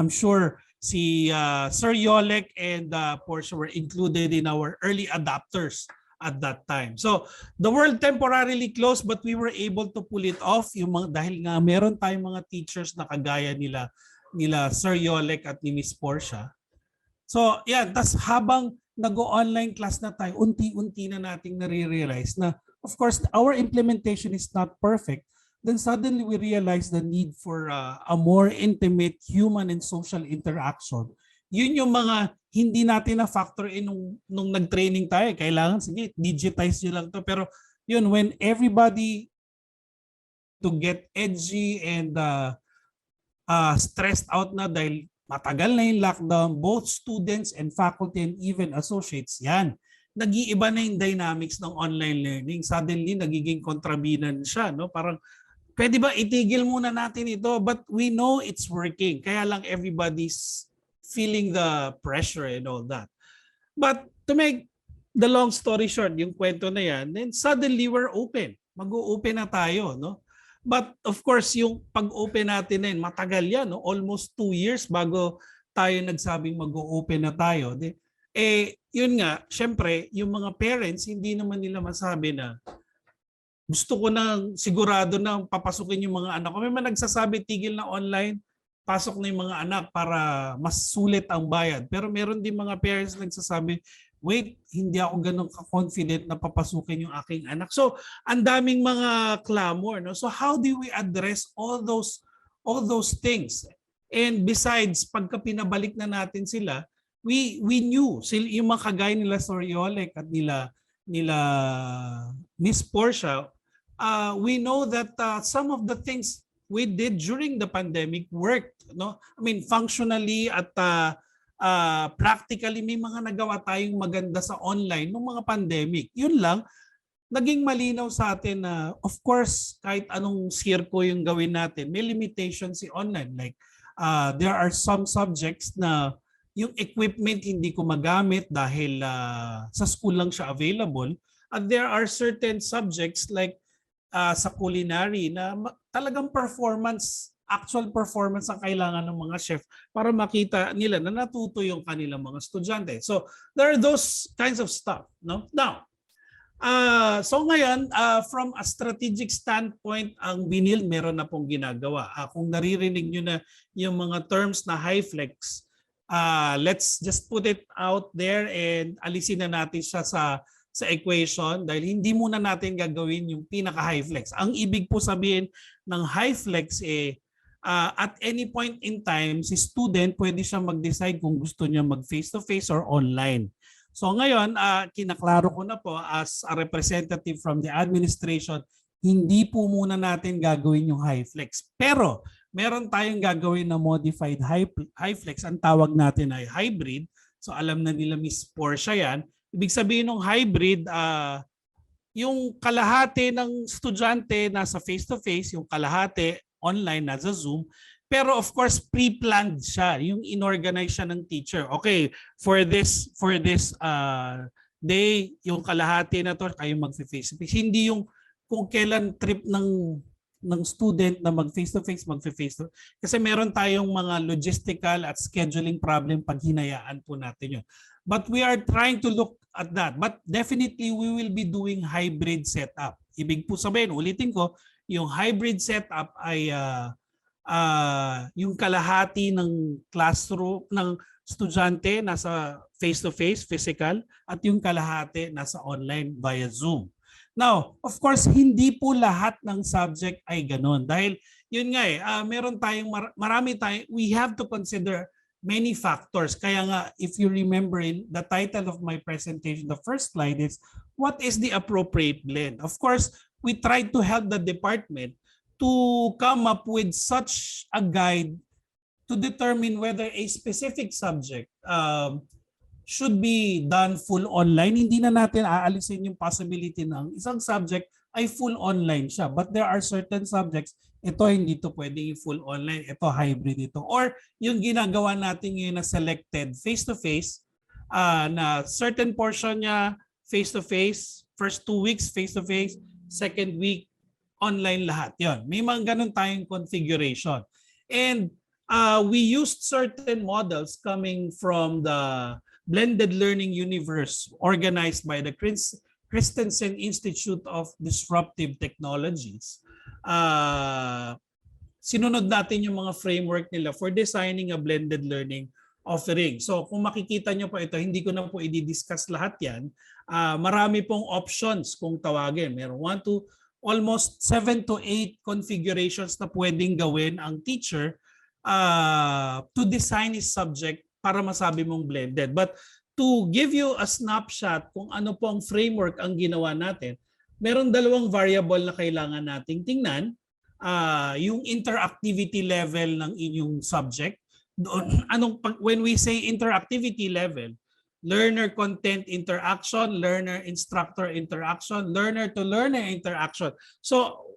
G: I'm sure si Sir Yolek and Portia were included in our early adopters at that time. So the world temporarily closed, but we were able to pull it off dahil nga meron tayong mga teachers na kagaya nila Sir Yolek at ni Miss Portia. So yan, tas habang nag-online class na tayo, unti-unti na nating nare-realize na of course our implementation is not perfect. Then suddenly we realize the need for a more intimate human and social interaction. Yun yung mga hindi natin na factor in nung nag-training tayo. Kailangan, sige, digitize nyo lang to. Pero yun, when everybody to get edgy and stressed out na dahil matagal na yung lockdown, both students and faculty and even associates, yan. Nag-iiba na yung dynamics ng online learning. Suddenly, nagiging kontrabinan siya. No? Parang, pwede ba itigil muna natin ito? But we know it's working. Kaya lang everybody's feeling the pressure and all that. But to make the long story short, yung kwento na yan, then suddenly we're open. Mag-o-open na tayo. No? But of course, yung pag-open natin na yun, matagal yan. No? Almost 2 years bago tayo nagsabing mag-o-open na tayo. Yun nga, syempre, yung mga parents, hindi naman nila masabi na gusto ko na sigurado na papasukin yung mga anak ko. May mga nagsasabi, tigil na online, pasok na yung mga anak para mas sulit ang bayad. Pero meron din mga parents nagsasabi, wait, hindi ako ganun ka-confident na papasukin yung aking anak. So, ang daming mga clamor. No? So, how do we address all those things? And besides, pagka pinabalik na natin sila, we knew, yung mga kagaya nila Sir Yolek at nila Miss Portia, we know that some of the things we did during the pandemic worked. No? I mean, functionally at practically may mga nagawa tayong maganda sa online nung mga pandemic. Yun lang, naging malinaw sa atin na of course, kahit anong circo yung gawin natin, may limitation si online. Like, there are some subjects na yung equipment hindi ko magamit dahil sa school lang siya available. At there are certain subjects like sa culinary na talagang actual performance ang kailangan ng mga chef para makita nila na natuto yung kanilang mga estudyante. So there are those kinds of stuff. No? Now, so ngayon, from a strategic standpoint, ang Benilde meron na pong ginagawa. Kung naririnig nyo na yung mga terms na high flex, let's just put it out there and alisin na natin siya sa equation dahil hindi muna natin gagawin yung pinaka-high flex. Ang ibig po sabihin ng high flex at any point in time, si student pwede siya mag-decide kung gusto niya mag face-to-face or online. So ngayon, kinaklaro ko na po as a representative from the administration, hindi po muna natin gagawin yung high flex. Pero meron tayong gagawin na modified high flex. Ang tawag natin ay hybrid. So alam na nila Miss Portia yan. Ibig sabihin ng hybrid, yung kalahati ng estudyante nasa face-to-face, yung kalahati online nasa Zoom. Pero of course, pre-planned siya. Yung inorganize siya ng teacher. Okay, for this day, yung kalahati na to, kayo mag-face-to-face. Hindi yung kung kailan trip ng student na mag-face-to-face, mag-face-to-face. Kasi meron tayong mga logistical at scheduling problem pag hinayaan po natin yun. But we are trying to look at that. But definitely, we will be doing hybrid setup. Ibig po sabihin, ulitin ko, yung hybrid setup ay yung kalahati ng classroom ng estudyante nasa face-to-face, physical, at yung kalahati nasa online via Zoom. Now, of course, hindi po lahat ng subject ay ganun. Dahil yun nga meron tayong we have to consider many factors. Kaya nga, if you remember in the title of my presentation, the first slide is, what is the appropriate blend? Of course, we tried to help the department to come up with such a guide to determine whether a specific subject should be done full online. Hindi na natin aalisin yung possibility ng isang subject ay full online siya. But there are certain subjects, ito hindi to pwedeng full online, ito hybrid ito. Or yung ginagawa natin ngayon na selected face-to-face, na certain portion niya face-to-face, first 2 weeks face-to-face, second week online lahat. Yon. May mga ganun tayong configuration. And we used certain models coming from the blended learning universe organized by the Christensen Institute of Disruptive Technologies. Sinunod natin yung mga framework nila for designing a blended learning offering. So kung makikita nyo po ito, hindi ko na po i-discuss lahat yan. Marami pong options kung tawagin. Meron 1 to almost 7 to 8 configurations na pwedeng gawin ang teacher to design his subject para masabi mong blended. But to give you a snapshot kung ano po ang framework ang ginawa natin, meron 2 variable na kailangan nating tingnan. Yung interactivity level ng inyong subject. When we say interactivity level, learner content interaction, learner instructor interaction, learner to learner interaction. So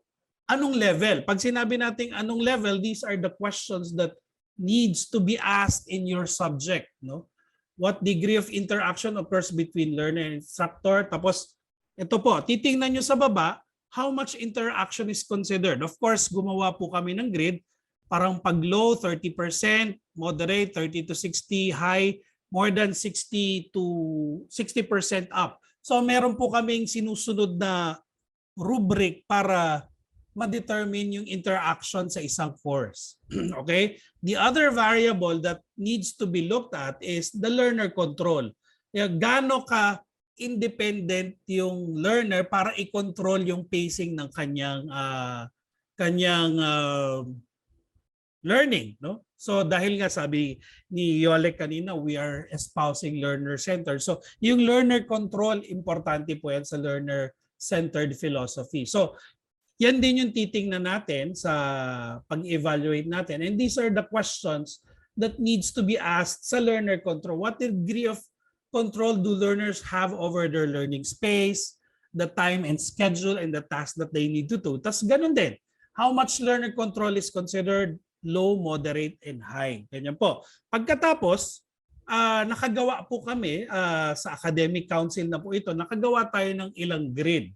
G: anong level? Pag sinabi natin anong level, these are the questions that needs to be asked in your subject, no? What degree of interaction occurs between learner and instructor? Tapos ito po, titingnan nyo sa baba, how much interaction is considered. Of course, gumawa po kami ng grid. Parang pag low, 30%, moderate, 30 to 60, high, more than 60 to 60% up. So meron po kaming sinusunod na rubric para ma-determine yung interaction sa isang course. Okay? The other variable that needs to be looked at is the learner control. Gaano ka independent yung learner para i-control yung pacing ng kanyang learning, no? So dahil nga sabi ni Yolek kanina, we are espousing learner-centered. So yung learner control, importante po yan sa learner-centered philosophy. So yan din yung titingnan natin sa pag-evaluate natin. And these are the questions that needs to be asked sa learner control. What degree of control do learners have over their learning space, the time and schedule, and the tasks that they need to do? Tas ganun din. How much learner control is considered low, moderate, and high? Ganyan po. Pagkatapos, nakagawa po kami sa academic council na po ito, nakagawa tayo ng ilang grid.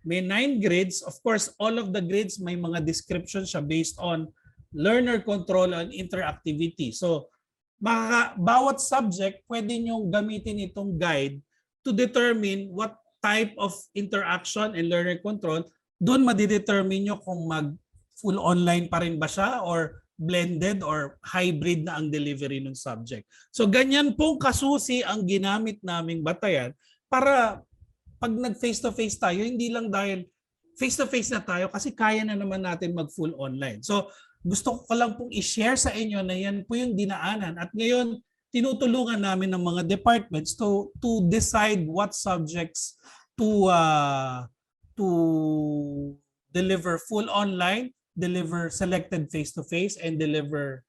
G: May 9 grids. Of course, all of the grids may mga descriptions siya based on learner control and interactivity. So, bawat subject, pwede nyo gamitin itong guide to determine what type of interaction and learner control. Doon madidetermine nyo kung full online pa rin ba siya or blended or hybrid na ang delivery ng subject. So ganyan pong kasusi ang ginamit naming batayan para pag nag-face-to-face tayo, hindi lang dahil face-to-face na tayo kasi kaya na naman natin mag-full online. So gusto ko lang pong i-share sa inyo na yan po yung dinaanan. At ngayon, tinutulungan namin ng mga departments to decide what subjects to deliver full online, deliver selected face-to-face, and deliver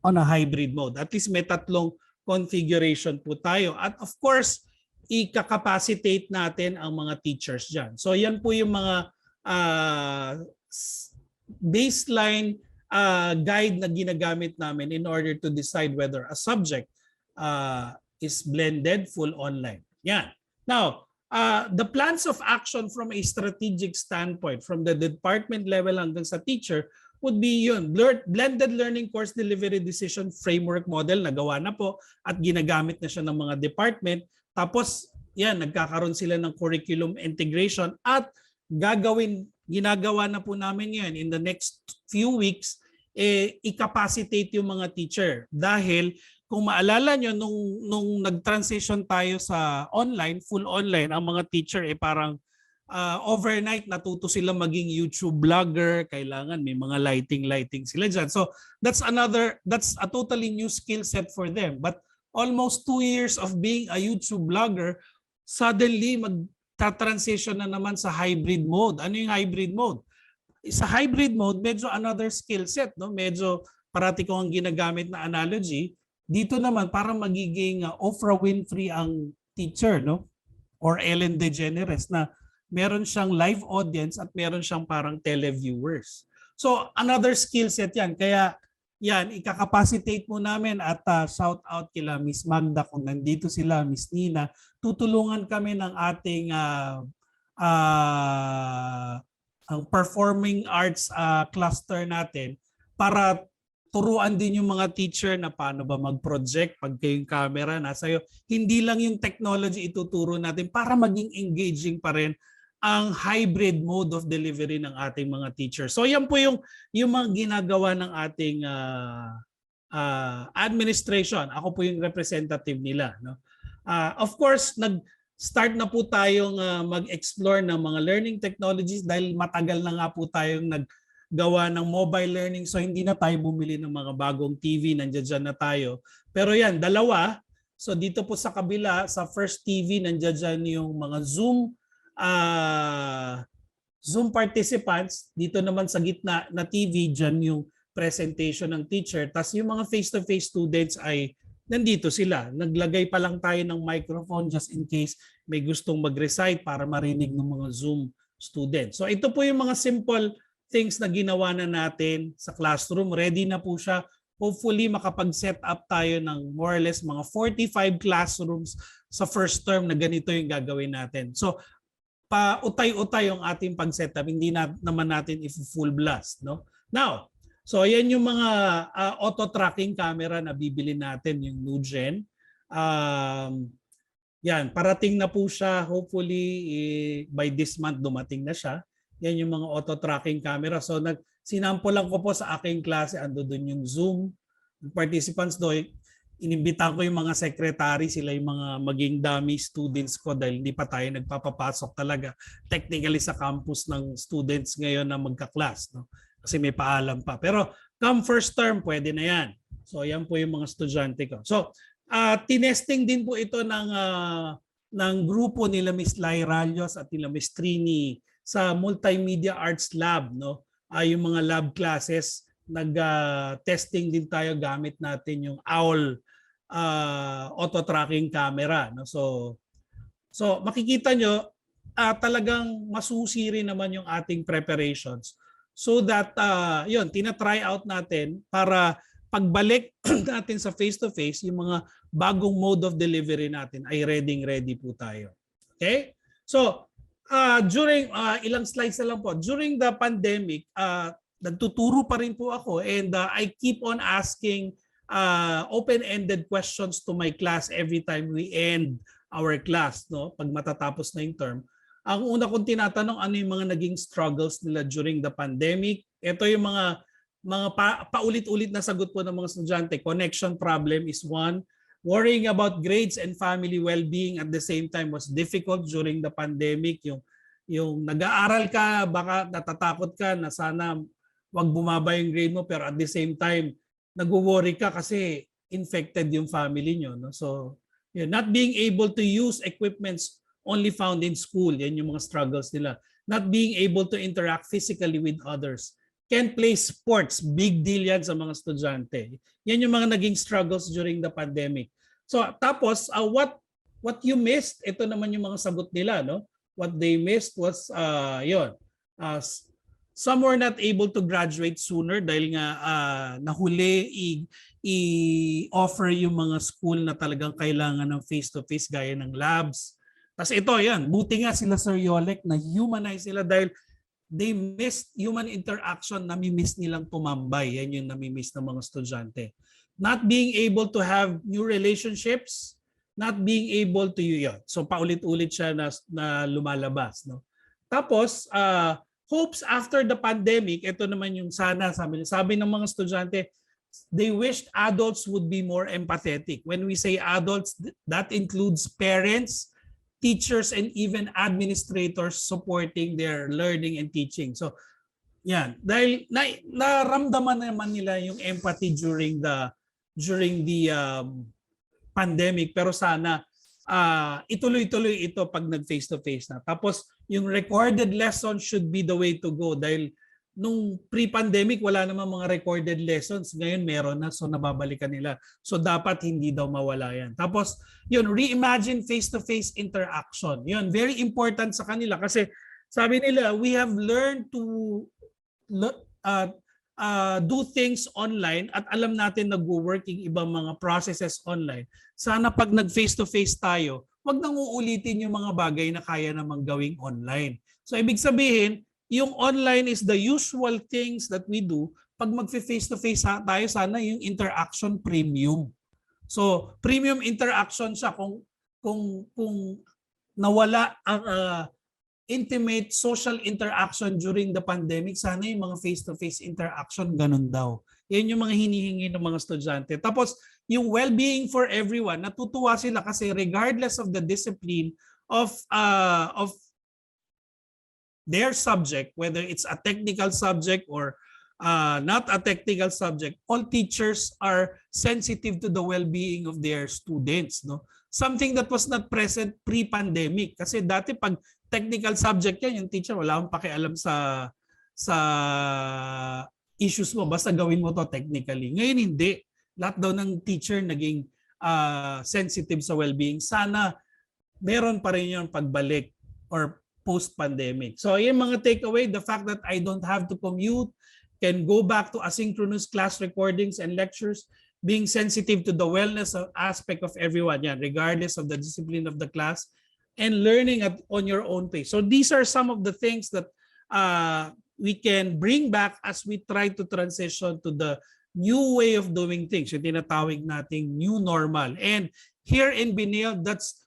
G: on a hybrid mode. At least may 3 configuration po tayo. At of course, i-capacitate natin ang mga teachers dyan. So yan po yung mga baseline guide na ginagamit namin in order to decide whether a subject is blended, full online. Yan. Now, the plans of action from a strategic standpoint, from the department level hanggang sa teacher, would be yun. Blended learning course delivery decision framework model, nagawa na po at ginagamit na siya ng mga department. Tapos, yan, nagkakaroon sila ng curriculum integration at ginagawa na po namin yan in the next few weeks, i-capacitate yung mga teacher. Dahil kung maalala nyo, nung nag-transition tayo sa online, full online, ang mga teacher parang overnight natuto sila maging YouTube vlogger, kailangan may mga lighting sila dyan. So that's a totally new skill set for them. But almost 2 years of being a YouTube vlogger, suddenly magta-transition na naman sa hybrid mode. Ano yung hybrid mode? Sa hybrid mode, medyo another skill set, no? Medyo parati ko ang ginagamit na analogy, dito naman parang magiging Oprah Winfrey ang teacher, no? Or Ellen DeGeneres na meron siyang live audience at meron siyang parang televiewers. So another skill set yan. Kaya yan, ikakapacitate mo namin at shout out kila Miss Magda kung nandito sila, Miss Nina. Tutulungan kami ng ating ang performing arts cluster natin para turuan din yung mga teacher na paano ba mag-project pag yung camera nasa iyo. Hindi lang yung technology ituturo natin para maging engaging pa rin ang hybrid mode of delivery ng ating mga teachers. So yan po yung mga ginagawa ng ating administration. Ako po yung representative nila. No? Of course, nag-start na po tayong mag-explore ng mga learning technologies dahil matagal na nga po tayong gawa ng mobile learning, so hindi na tayo bumili ng mga bagong TV, nandiyan na tayo. Pero yan, dalawa. So dito po sa kabila, sa first TV, nandiyan yung mga Zoom participants. Dito naman sa gitna na TV, dyan yung presentation ng teacher. Tapos yung mga face-to-face students ay nandito sila. Naglagay pa lang tayo ng microphone just in case may gustong mag-recite para marinig ng mga Zoom students. So ito po yung mga simple things na ginawa na natin sa classroom. Ready na po siya. Hopefully makapag-set up tayo ng more or less mga 45 classrooms sa first term na ganito yung gagawin natin. So pa-utay-utay yung ating pag-set up. Hindi naman natin i-full blast. No? Now, so yan yung mga auto-tracking camera na bibili natin, yung new gen. Yan, parating na po siya. Hopefully by this month dumating na siya. Yan yung mga auto-tracking camera. So sinample lang ko po sa aking klase, ando doon yung Zoom. Participants doon, inimbitan ko yung mga secretary, sila yung mga maging dummy students ko dahil hindi pa tayo nagpapapasok talaga technically sa campus ng students ngayon na magka-class. No? Kasi may paalam pa. Pero come first term, pwede na yan. So yan po yung mga estudyante ko. So tinesting din po ito ng grupo nila Miss Lai Ralios at nila Miss Trini sa Multimedia Arts Lab, no? Yung mga lab classes, nag-testing din tayo gamit natin yung OWL auto-tracking camera, no? So makikita nyo, talagang masusi rin naman yung ating preparations. So that, yun, tina-try out natin para pagbalik natin sa face-to-face, yung mga bagong mode of delivery natin ay ready po tayo. Okay? So, during ilang slides na lang po. During the pandemic, nagtuturo pa rin po ako and I keep on asking open-ended questions to my class every time we end our class, no? Pag matatapos na yung term. Ang una kong tinatanong, ano yung mga naging struggles nila during the pandemic? Ito yung mga paulit-ulit na sagot po ng mga estudyante. Connection problem is one. Worrying about grades and family well-being at the same time was difficult during the pandemic. Yung nag-aaral ka, baka natatakot ka na sana wag bumaba yung grade mo, pero at the same time, nag-worry ka kasi infected yung family nyo. No? So, not being able to use equipments only found in school, yan yung mga struggles nila. Not being able to interact physically with others. Can't play sports, big deal yan sa mga estudyante. Yan yung mga naging struggles during the pandemic. So tapos what you missed, ito naman yung mga sagot nila, no? What they missed was some were not able to graduate sooner dahil nga nahuli i-offer yung mga school na talagang kailangan ng face-to-face gaya ng labs. Tapos ito, yan, buti nga sila Sir Yolek na humanize sila dahil they missed human interaction, nami-miss nilang tumambay. Yan yung nami-miss ng mga estudyante. Not being able to have new relationships, not being able to yun. So paulit-ulit siya na lumalabas. No? Tapos, hopes after the pandemic, ito naman yung sana, sabi ng mga estudyante, they wished adults would be more empathetic. When we say adults, that includes parents, teachers, and even administrators supporting their learning and teaching. So, yan. Dahil naramdaman naman nila yung empathy during the pandemic, pero sana ituloy-tuloy ito pag nag face-to-face na. Tapos yung recorded lesson should be the way to go dahil nung pre-pandemic wala namang mga recorded lessons, ngayon meron na, so nababalikan nila. So dapat hindi daw mawala yan. Tapos yun, reimagine face-to-face interaction. Yun, very important sa kanila kasi sabi nila, we have learned to uh, do things online at alam natin nag-working ibang mga processes online. Sana pag nag-face-to-face tayo, wag nang uulitin yung mga bagay na kaya namang gawing online. So ibig sabihin, yung online is the usual things that we do. Pag mag-face-to-face tayo, sana yung interaction premium. So premium interaction siya kung nawala ang intimate social interaction during the pandemic, sana yung mga face-to-face interaction ganun daw. Yan yung mga hinihingi ng mga estudyante. Tapos yung well-being for everyone, natutuwa sila kasi regardless of the discipline of their subject, whether it's a technical subject or not a technical subject, all teachers are sensitive to the well-being of their students. No? Something that was not present pre-pandemic. Kasi dati pag technical subject yan, yung teacher wala akong pakialam sa issues mo, basta gawin mo to technically. Ngayon hindi. Lahat daw ng teacher naging sensitive sa well-being. Sana meron pa rin yung pagbalik or post-pandemic. So yung mga takeaway, the fact that I don't have to commute, can go back to asynchronous class recordings and lectures, being sensitive to the wellness aspect of everyone, yan, regardless of the discipline of the class, and learning on your own pace. So these are some of the things that we can bring back as we try to transition to the new way of doing things, yung tinatawag nating new normal. And here in Benilde,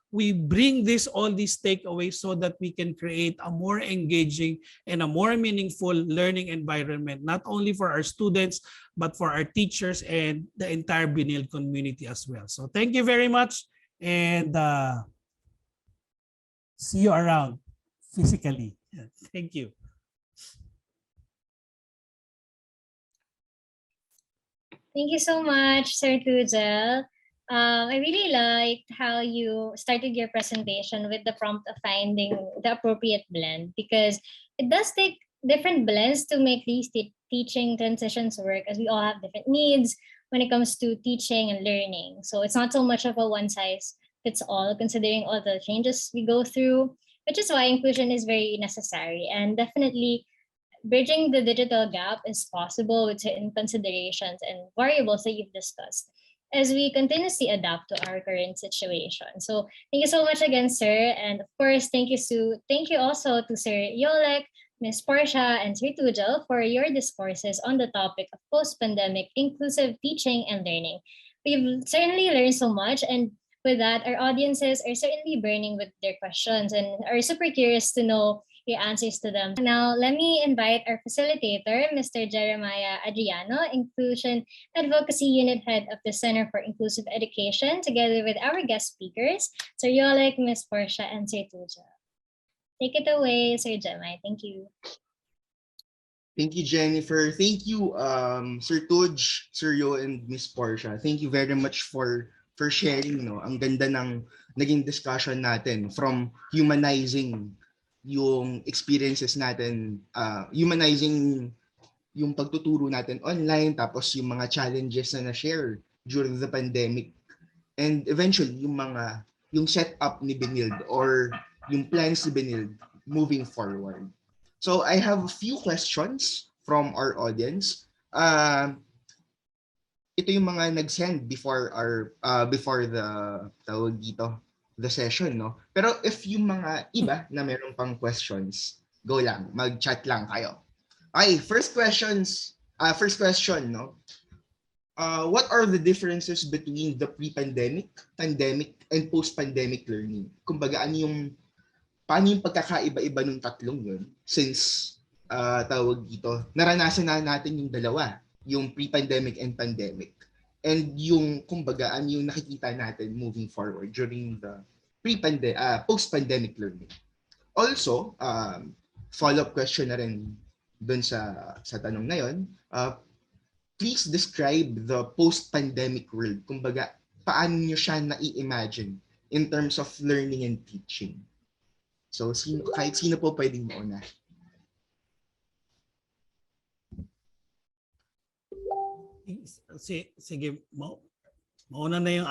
G: we bring all these takeaways so that we can create a more engaging and a more meaningful learning environment, not only for our students, but for our teachers and the entire Benilde community as well. So thank you very much, and see you around physically. Thank you.
A: Thank you so much, Sir Kujel. I really liked how you started your presentation with the prompt of finding the appropriate blend, because it does take different blends to make these teaching transitions work, as we all have different needs when it comes to teaching and learning. So it's not so much of a one size fits all, considering all the changes we go through, which is why inclusion is very necessary. And definitely bridging the digital gap is possible with certain considerations and variables that you've discussed as we continuously adapt to our current situation. So thank you so much again, sir. And of course, thank you also to Sir Yolek, Ms. Portia, and Sir Tujel for your discourses on the topic of post-pandemic inclusive teaching and learning. We've certainly learned so much, and with that, our audiences are certainly burning with their questions and are super curious to know your answers to them. Now, let me invite our facilitator, Mr. Jeremiah Adriano, Inclusion Advocacy Unit Head of the Center for Inclusive Education, together with our guest speakers, Sir Yolek, Ms. Portia, and Sir Tuja. Take it away, Sir Jeremiah. Thank you.
H: Thank you, Jennifer. Thank you, Sir Tuj, Sir Yo, and Miss Portia. Thank you very much for sharing. No? Ang ganda ng naging discussion natin, from humanizing yung experiences natin, humanizing yung pagtuturo natin online, tapos yung mga challenges na na-share during the pandemic, and eventually yung setup ni Benilde or yung plans ni Benilde moving forward. So I have a few questions from our audience. Ito yung mga nag-send before the session, no? Pero if yung mga iba na meron pang questions, go lang, mag-chat lang kayo. Okay, first question, no? What are the differences between the pre-pandemic, pandemic, and post-pandemic learning? Kumbaga, paano yung pagkakaiba-iba nung tatlong yun? Since, naranasan na natin yung dalawa, yung pre-pandemic and pandemic. And yung, kumbaga, yung nakikita natin moving forward during the post-pandemic learning. Also, follow-up question na rin dun sa tanong na yun, please describe the post-pandemic world. Kumbaga, paano nyo siya na-i-imagine in terms of learning and teaching? So, kahit sino po pwedeng mauna.
G: Sige, mauna na yung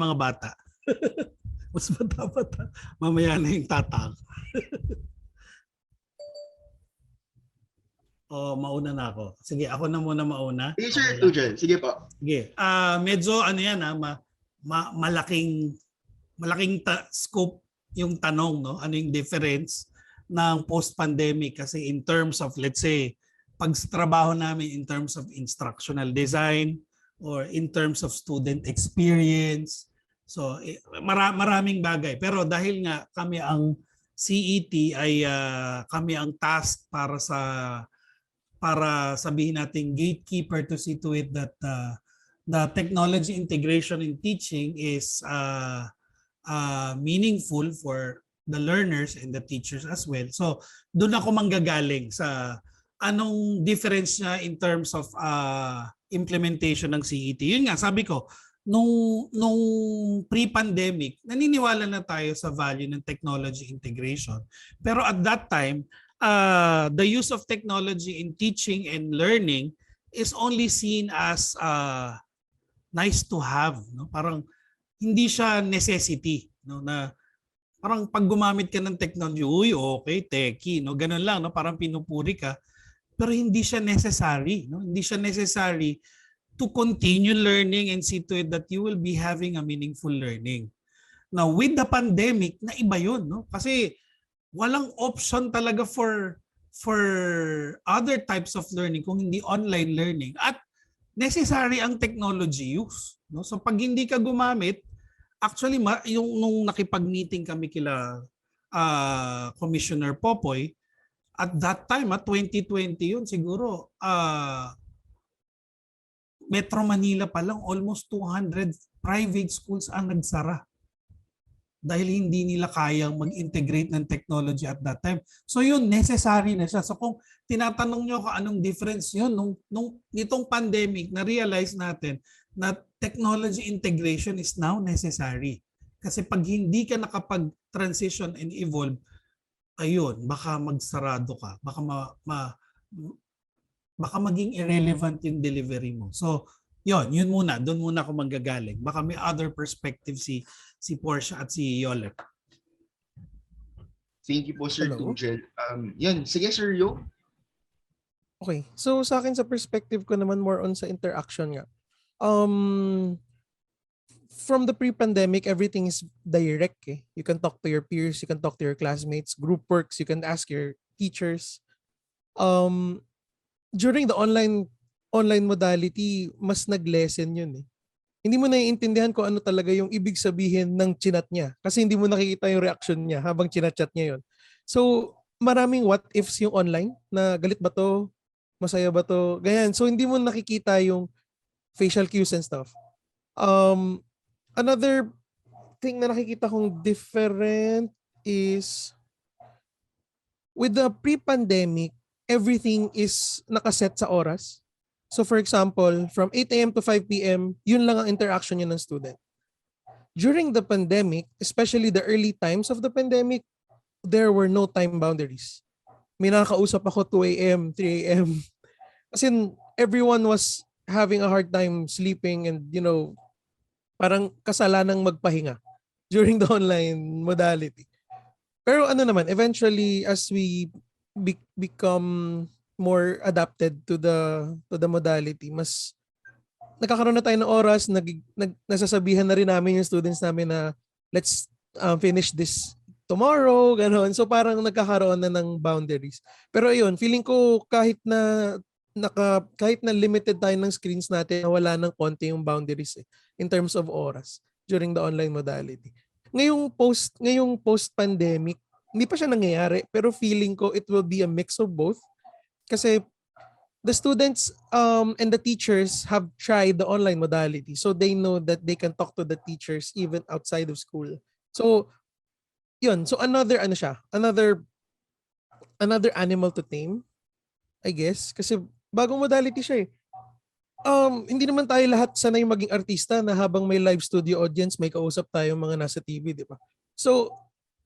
G: mga bata. Mas bata-bata. Mamaya na yung tatang. O, mauna na ako. Sige, ako na muna mauna.
H: Sige, Sir
G: Okay lang.
H: Tujel. Sige po.
G: Sige. Medyo ano yan malaking scope yung tanong, no? Ano yung difference ng post-pandemic kasi in terms of, let's say, pag sa trabaho namin in terms of instructional design or in terms of student experience. So, maraming bagay. Pero dahil nga kami ang CET ay kami ang task para sabihin natin gatekeeper to see to it that the technology integration in teaching is meaningful for the learners and the teachers as well. So doon ako manggagaling sa anong difference niya in terms of implementation ng CET. Yun nga, sabi ko, nung pre-pandemic, naniniwala na tayo sa value ng technology integration. Pero at that time, the use of technology in teaching and learning is only seen as nice to have, no? Parang hindi siya necessity, no? Na parang pag gumamit ka ng technology, uy, okay, techie, no? Ganun lang, no? Parang pinupuri ka. Pero hindi siya necessary, no? Hindi siya necessary to continue learning and see to it that you will be having a meaningful learning. Now, with the pandemic, naiba yun, no? Kasi walang option talaga for other types of learning kung hindi online learning. At necessary ang technology use, no? So pag hindi ka gumamit, actually yung nung nakipag-meeting kami kila Commissioner Popoy, at that time 2020 yun siguro, Metro Manila pa lang almost 200 private schools ang nagsara dahil hindi nila kayang mag-integrate ng technology at that time. So yun, necessary na siya. So kung tinatanong nyo kung anong difference yun, nitong pandemic, na-realize natin na technology integration is now necessary. Kasi pag hindi ka nakapag-transition and evolve, ayun, baka magsarado ka. Baka maging irrelevant yung delivery mo. So yun muna. Doon muna ako manggagaling. Baka may other perspective si Portia at si Yolek.
H: Thank you po, Sir
E: Hello?
H: Tujel. Yan. Sige, Sir Yo.
E: Okay. So sa akin sa perspective ko naman more on sa interaction nga. From the pre-pandemic, everything is direct. Eh. You can talk to your peers, you can talk to your classmates, group works, you can ask your teachers. During the online modality, mas nag-lessen yun eh. Hindi mo naiintindihan kung ano talaga yung ibig sabihin ng chinat niya. Kasi hindi mo nakikita yung reaction niya habang chinat-chat niya yun. So, maraming what ifs yung online na galit ba to? Masaya ba to? Ganyan. So, hindi mo nakikita yung facial cues and stuff. Another thing na nakikita kong different is with the pre-pandemic, everything is nakaset sa oras. So for example, from 8 a.m. to 5 p.m., yun lang ang interaction niya ng student. During the pandemic, especially the early times of the pandemic, there were no time boundaries. May nakakausap ako 2 a.m., 3 a.m. Kasi everyone was having a hard time sleeping and, parang kasalanang magpahinga during the online modality. Pero ano naman, eventually, as we become more adapted to the modality, mas nagkakaroon na tayo ng oras, nasasabihan na rin namin yung students namin na let's finish this tomorrow, gano'n. So parang nagkakaroon na ng boundaries. Pero ayun, feeling ko kahit na limited tayo ng screens natin, wala ng konti yung boundaries in terms of oras during the online modality. Ngayong post-pandemic, hindi pa siya nangyayari, pero feeling ko it will be a mix of both. Kasi the students and the teachers have tried the online modality, so they know that they can talk to the teachers even outside of school. So yun, so another animal to tame, I guess, kasi bagong modality siya eh. Hindi naman tayo lahat sanay maging artista na habang may live studio audience may kausap tayong mga nasa TV, di ba? So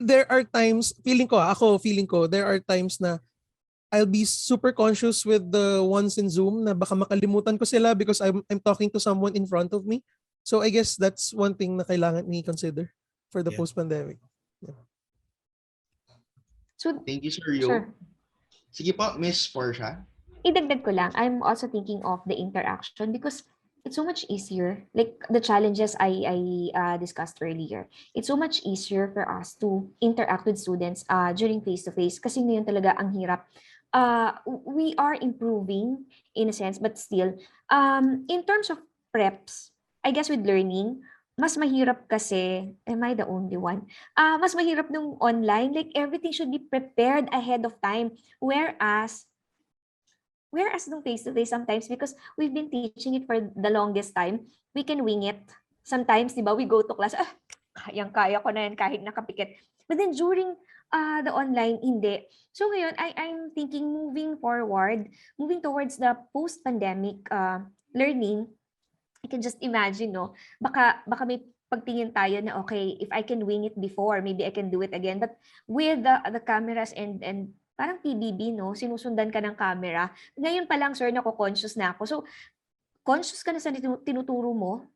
E: there are times, feeling ko there are times na I'll be super conscious with the ones in Zoom na baka makalimutan ko sila because I'm talking to someone in front of me. So I guess that's one thing na kailangan i-consider for the
G: Yeah.
E: post-pandemic. Yeah.
F: So,
H: Thank you, Sir
F: sure.
H: Yo. Sige po, Miss Portia.
F: Idagdag ko lang, I'm also thinking of the interaction because it's so much easier. Like the challenges I discussed earlier, it's so much easier for us to interact with students during face-to-face kasi ngayon talaga ang hirap. We are improving in a sense, but still, in terms of preps, I guess with learning, mas mahirap kasi, am I the only one? Mas mahirap nung online, like everything should be prepared ahead of time. Whereas nung face-to-face sometimes, because we've been teaching it for the longest time, we can wing it. Sometimes, di ba, we go to class, kayang-kaya ko na yan kahit nakapikit. But then during the online, hindi. So ngayon, I'm thinking moving forward, moving towards the post-pandemic learning, I can just imagine, no? Baka may pagtingin tayo na, okay, if I can wing it before, maybe I can do it again. But with the cameras and parang PBB, no? Sinusundan ka ng camera. Ngayon pa lang, sir, nako-conscious na ako. So, conscious ka na sa tinuturo mo,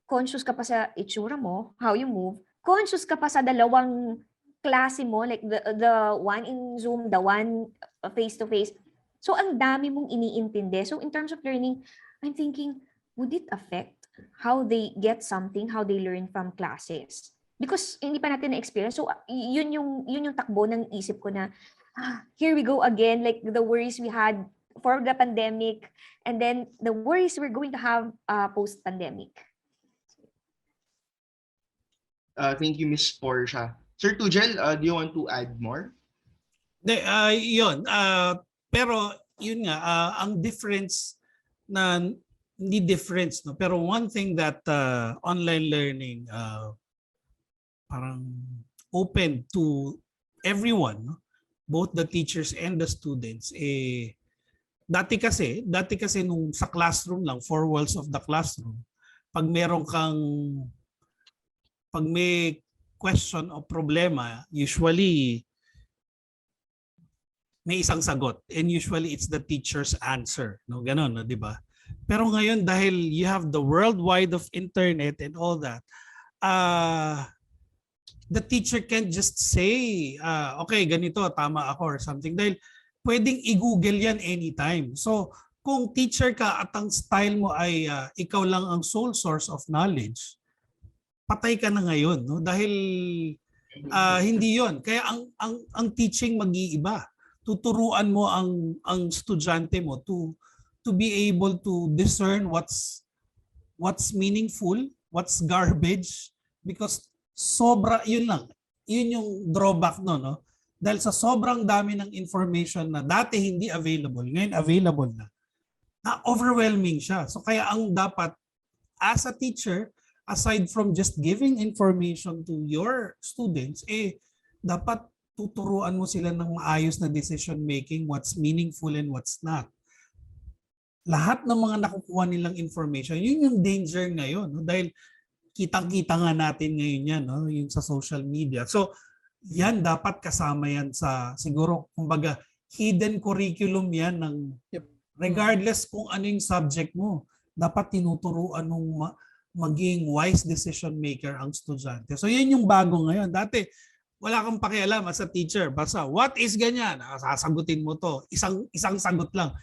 F: conscious ka pa sa itsura mo, how you move, conscious ka pa sa dalawang klase mo, like the one in Zoom, the one face-to-face. So, ang dami mong iniintindi. So, in terms of learning, I'm thinking, would it affect how they get something, how they learn from classes? Because hindi pa natin na-experience. So, yun yung takbo ng isip ko na, here we go again, like the worries we had for the pandemic, and then the worries we're going to have post-pandemic.
H: Thank you, Miss Portia. Sir Tujel, do you want to add more?
G: Yun. Pero yun nga, ang difference na hindi difference, no? Pero one thing that online learning parang open to everyone, no? Both the teachers and the students, dati kasi nung sa classroom lang, four walls of the classroom, pag may question o problema, usually may isang sagot, and usually it's the teacher's answer, no? Ganon, no? Di ba? Pero ngayon, dahil you have the worldwide of internet and all that, the teacher can't just say, okay, ganito, tama ako or something. Dahil pwedeng i-google yan anytime. So, kung teacher ka at ang style mo ay ikaw lang ang sole source of knowledge, patay ka na ngayon, no? Dahil hindi yon. Kaya ang teaching mag-iiba. Tuturuan mo ang estudyante mo to be able to discern what's meaningful, what's garbage, because sobra, yun lang. Yun yung drawback no? Dahil sa sobrang dami ng information na dati hindi available, ngayon available na overwhelming siya. So kaya ang dapat as a teacher, aside from just giving information to your students, dapat tuturuan mo sila ng maayos na decision making, what's meaningful and what's not. Lahat ng mga nakukuha nilang information, yun yung danger ngayon. No? Dahil kitang-kita nga natin ngayon yan, no? Yung sa social media. So, yan dapat kasama yan sa, siguro, kumbaga, hidden curriculum yan ng, regardless kung ano yung subject mo, dapat tinuturuan ng maging wise decision maker ang estudyante. So, yun yung bago ngayon. Dati, wala kang pakialam as a teacher. Basta, what is ganyan? Sasagutin mo to. Isang sagot lang.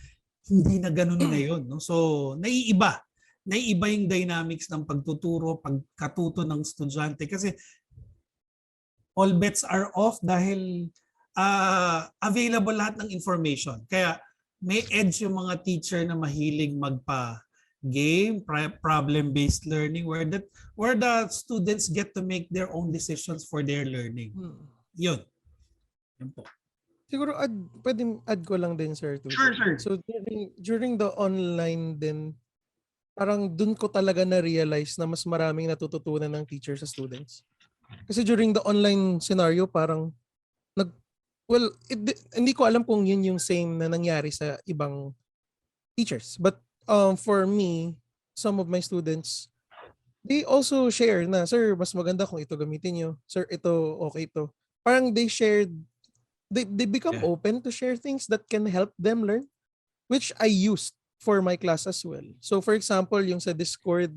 G: Hindi na ganun ngayon. No? So, naiiba yung dynamics ng pagtuturo, pagkatuto ng estudyante. Kasi all bets are off dahil available lahat ng information. Kaya may edge yung mga teacher na mahilig magpa-game, problem-based learning where the students get to make their own decisions for their learning. Yun. Yun po.
E: Siguro pwedeng add ko lang din, sir.
H: Sure, sir.
E: So during the online din, parang dun ko talaga na-realize na mas maraming natututunan ng teacher sa students. Kasi during the online scenario, parang hindi ko alam kung yun yung same na nangyari sa ibang teachers. But for me, some of my students, they also share na, sir, mas maganda kung ito gamitin nyo. Sir, ito, okay ito. Parang they shared they become
G: Yeah.
E: open to share things that can help them learn, which I used for my class as well. So for example, yung sa Discord,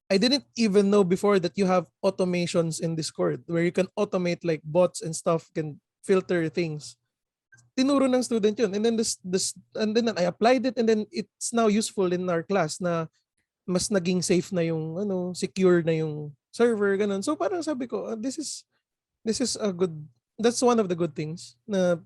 E: I didn't even know before that you have automations in Discord where you can automate like bots and stuff, can filter things. Tinuro ng student yun. And then and then I applied it, and then it's now useful in our class na mas naging safe na yung secure na yung server, ganun. So parang sabi ko, this is a good, that's one of the good things na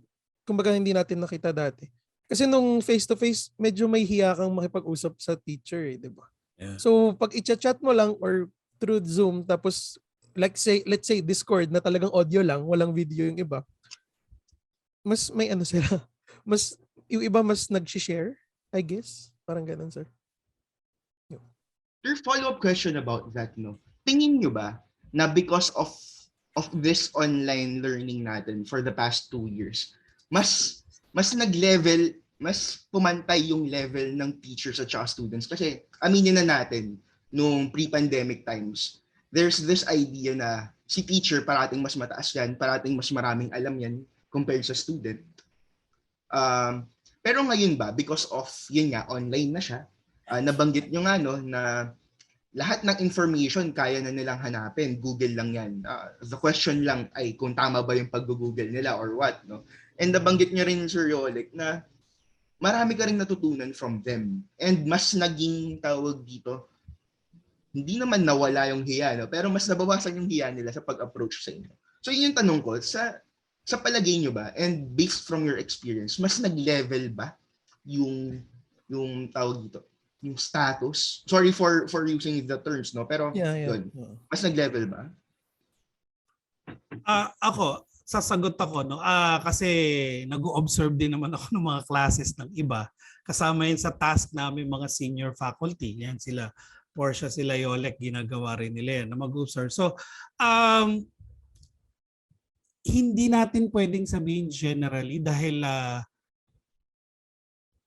E: kumbaga hindi natin nakita dati. Kasi nung face to face, medyo may hiya kang makipag-usap sa teacher, eh, 'di ba?
G: Yeah.
E: So pag i-chat mo lang or through Zoom, tapos let's say Discord na talagang audio lang, walang video yung iba, mas may ano sila, mas yung iba mas nag-share, I guess. Parang ganun, sir.
H: Your follow-up question about that, no? Tingin nyo ba na because of this online learning natin for the past 2 years, mas nag-level, mas pumantay yung level ng teachers at saka students? Kasi aminin na natin, nung pre-pandemic times, there's this idea na si teacher parating mas mataas yan, parating mas maraming alam yan compared sa student. Pero ngayon ba, because of, yun nga, online na siya, nabanggit nyo nga, no, na lahat ng information kaya na nilang hanapin. Google lang yan. The question lang ay kung tama ba yung pag-google nila or what, no? And nabanggit nyo rin, Sir Yolek, na marami ka rin natutunan from them. And mas naging tawag dito, hindi naman nawala yung hiya, no? Pero mas nabawasan yung hiya nila sa pag-approach sa inyo. So yun yung tanong ko, sa palagay nyo ba, and based from your experience, mas nag-level ba yung tawag dito, yung status? Sorry for using the terms, no? Pero
E: Yeah.
H: yun, mas nag-level ba?
G: Ako, sasagot ako, no? Kasi nag-observe din naman ako ng mga classes ng iba. Kasama yun sa task namin mga senior faculty. Yan sila, Portia, sila Yolek, ginagawa rin nila yan na mag-observe. So, hindi natin pwedeng sabihin generally dahil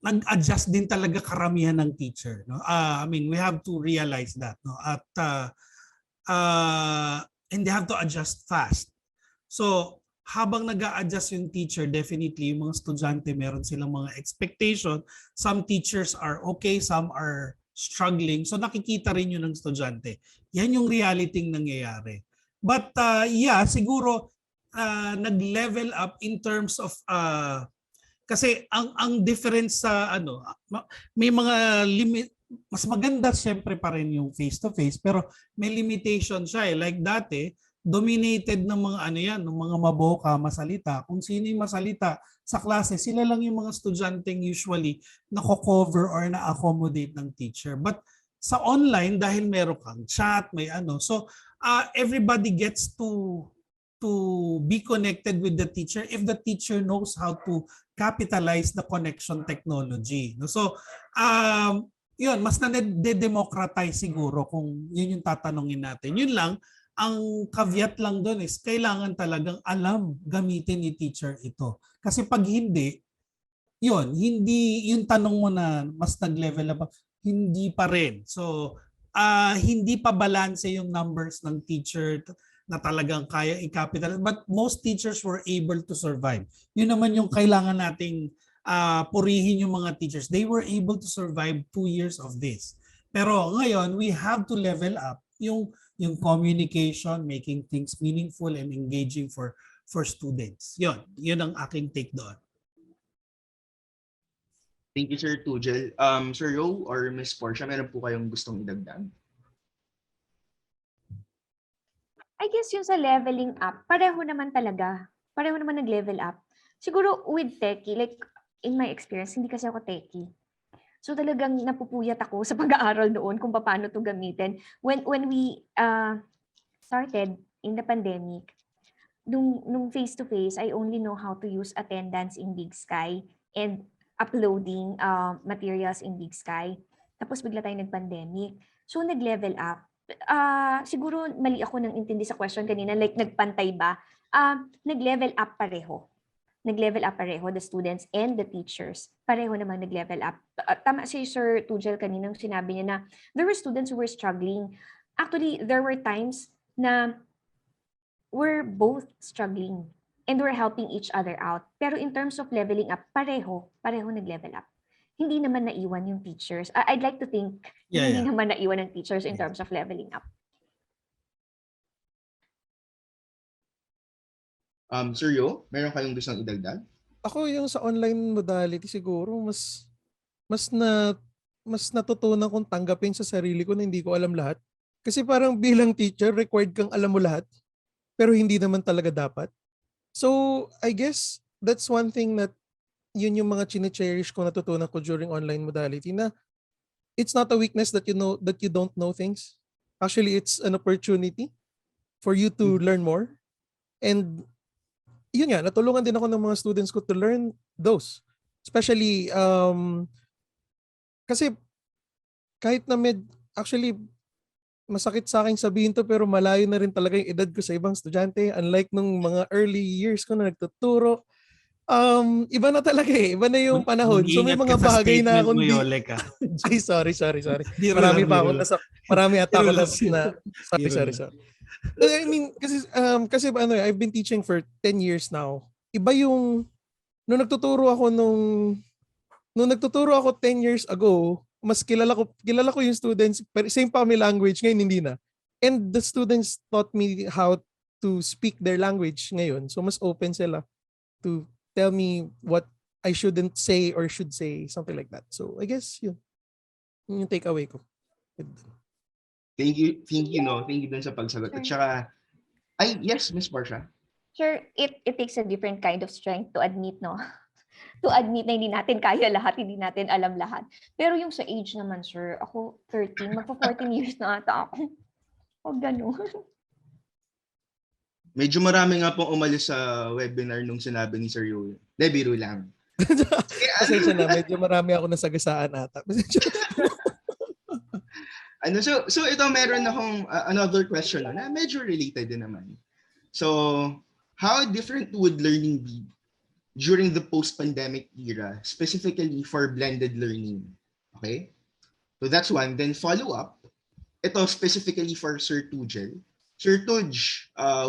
G: nag-adjust din talaga karamihan ng teacher, no? I mean, we have to realize that, no? At and they have to adjust fast. So, habang nag-a-adjust yung teacher, definitely yung mga estudyante meron silang mga expectation. Some teachers are okay, some are struggling. So nakikita rin yun ng estudyante. Yan yung reality nangyayari. But yeah, siguro nag-level up in terms of kasi ang difference sa may mga limit. Mas maganda syempre pa rin yung face to face, pero may limitation siya eh. Like dati, dominated ng mga ng mga maboka, masalita. Kung sino yung masalita sa klase, sila lang yung mga estudyanteng usually nako-cover or na-accommodate ng teacher. But sa online, dahil meron kang chat, may so everybody gets to be connected with the teacher if the teacher knows how to capitalize the connection technology. So, yun, mas na-democratize siguro kung yun yung tatanungin natin. Yun lang, ang caveat lang doon is kailangan talagang alam gamitin ni teacher ito. Kasi pag hindi hindi yung tanong mo na mas nag-level up, hindi pa rin. So, hindi pa balance yung numbers ng teacher na talagang kaya i-capital. But most teachers were able to survive. Yun naman yung kailangan nating purihin yung mga teachers. They were able to survive 2 years of this. Pero ngayon, we have to level up yung communication, making things meaningful and engaging for students. Yun ang aking take doon.
H: Thank you, Sir Tujel. Sir Yo or Miss Portia, meron po kayong gustong idagdag?
F: I guess yung sa leveling up, pareho naman talaga. Pareho naman nag-level up. Siguro with techie, like in my experience, hindi kasi ako techie. So talagang napupuyat ako sa pag-aaral noon kung paano to gamitin. When we started in the pandemic, nung face-to-face, I only know how to use attendance in Big Sky and uploading materials in Big Sky. Tapos bigla tayo nag-pandemic. So nag-level up. Siguro mali ako nang intindi sa question kanina, like nagpantay ba? Nag-level up pareho. Nag-level up pareho, the students and the teachers. Pareho naman nag-level up. Tama si Sir Tujel kaninang sinabi niya na there were students who were struggling. Actually, there were times na we're both struggling. and we're helping each other out. Pero in terms of leveling up, pareho nag-level up. Hindi naman naiwan yung teachers. I'd like to think na hindi naman naiwan ng teachers in terms of leveling up.
H: Sir Yo, meron kayong gustong idagdag?
E: Ako yung sa online modality siguro mas natutunan kong tanggapin sa sarili ko na hindi ko alam lahat. Kasi parang bilang teacher, required kang alam mo lahat, pero hindi naman talaga dapat. So, I guess that's one thing that yun yung mga chine-cherish ko natutunan ko during online modality na it's not a weakness that you don't know things. Actually, it's an opportunity for you to learn more. And yun nga, natulungan din ako ng mga students ko to learn those. Especially, kasi kahit na actually, masakit sa akin sabihin to pero malayo na rin talaga yung edad ko sa ibang estudyante. Unlike nung mga early years ko na nagtuturo, iba na talaga eh. Iba na yung panahon. So may mga bagay na akong Ay, sorry. Marami pa ako marami ata ako na sorry. I mean, kasi I've been teaching for 10 years now. Iba yung nung nagtuturo ako 10 years ago, mas kilala ko yung students, pero same pa kami language, ngayon hindi na. And the students taught me how to speak their language ngayon. So mas open sila to tell me what I shouldn't say or should say, something like that. So I guess yun yung takeaway ko.
H: Thank you dun sa pagsagot. At saka, yes, Miss Portia.
F: Sure, it takes a different kind of strength to admit, no? To admit na hindi natin kaya lahat, hindi natin alam lahat. Pero yung sa age naman, sir, ako 13, magpa-14 years na ata ako. Huwag ganun.
H: Medyo marami nga pong umalis sa webinar nung sinabi ni Sir Yo. Biro lang.
E: Pasensya na, medyo marami ako nasagasaan ata.
H: So ito meron akong another question na medyo related din naman. So, how different would learning be during the post-pandemic era, specifically for blended learning? Okay? So that's one. Then follow up, ito specifically for Sir Tujel. Sir Tuj,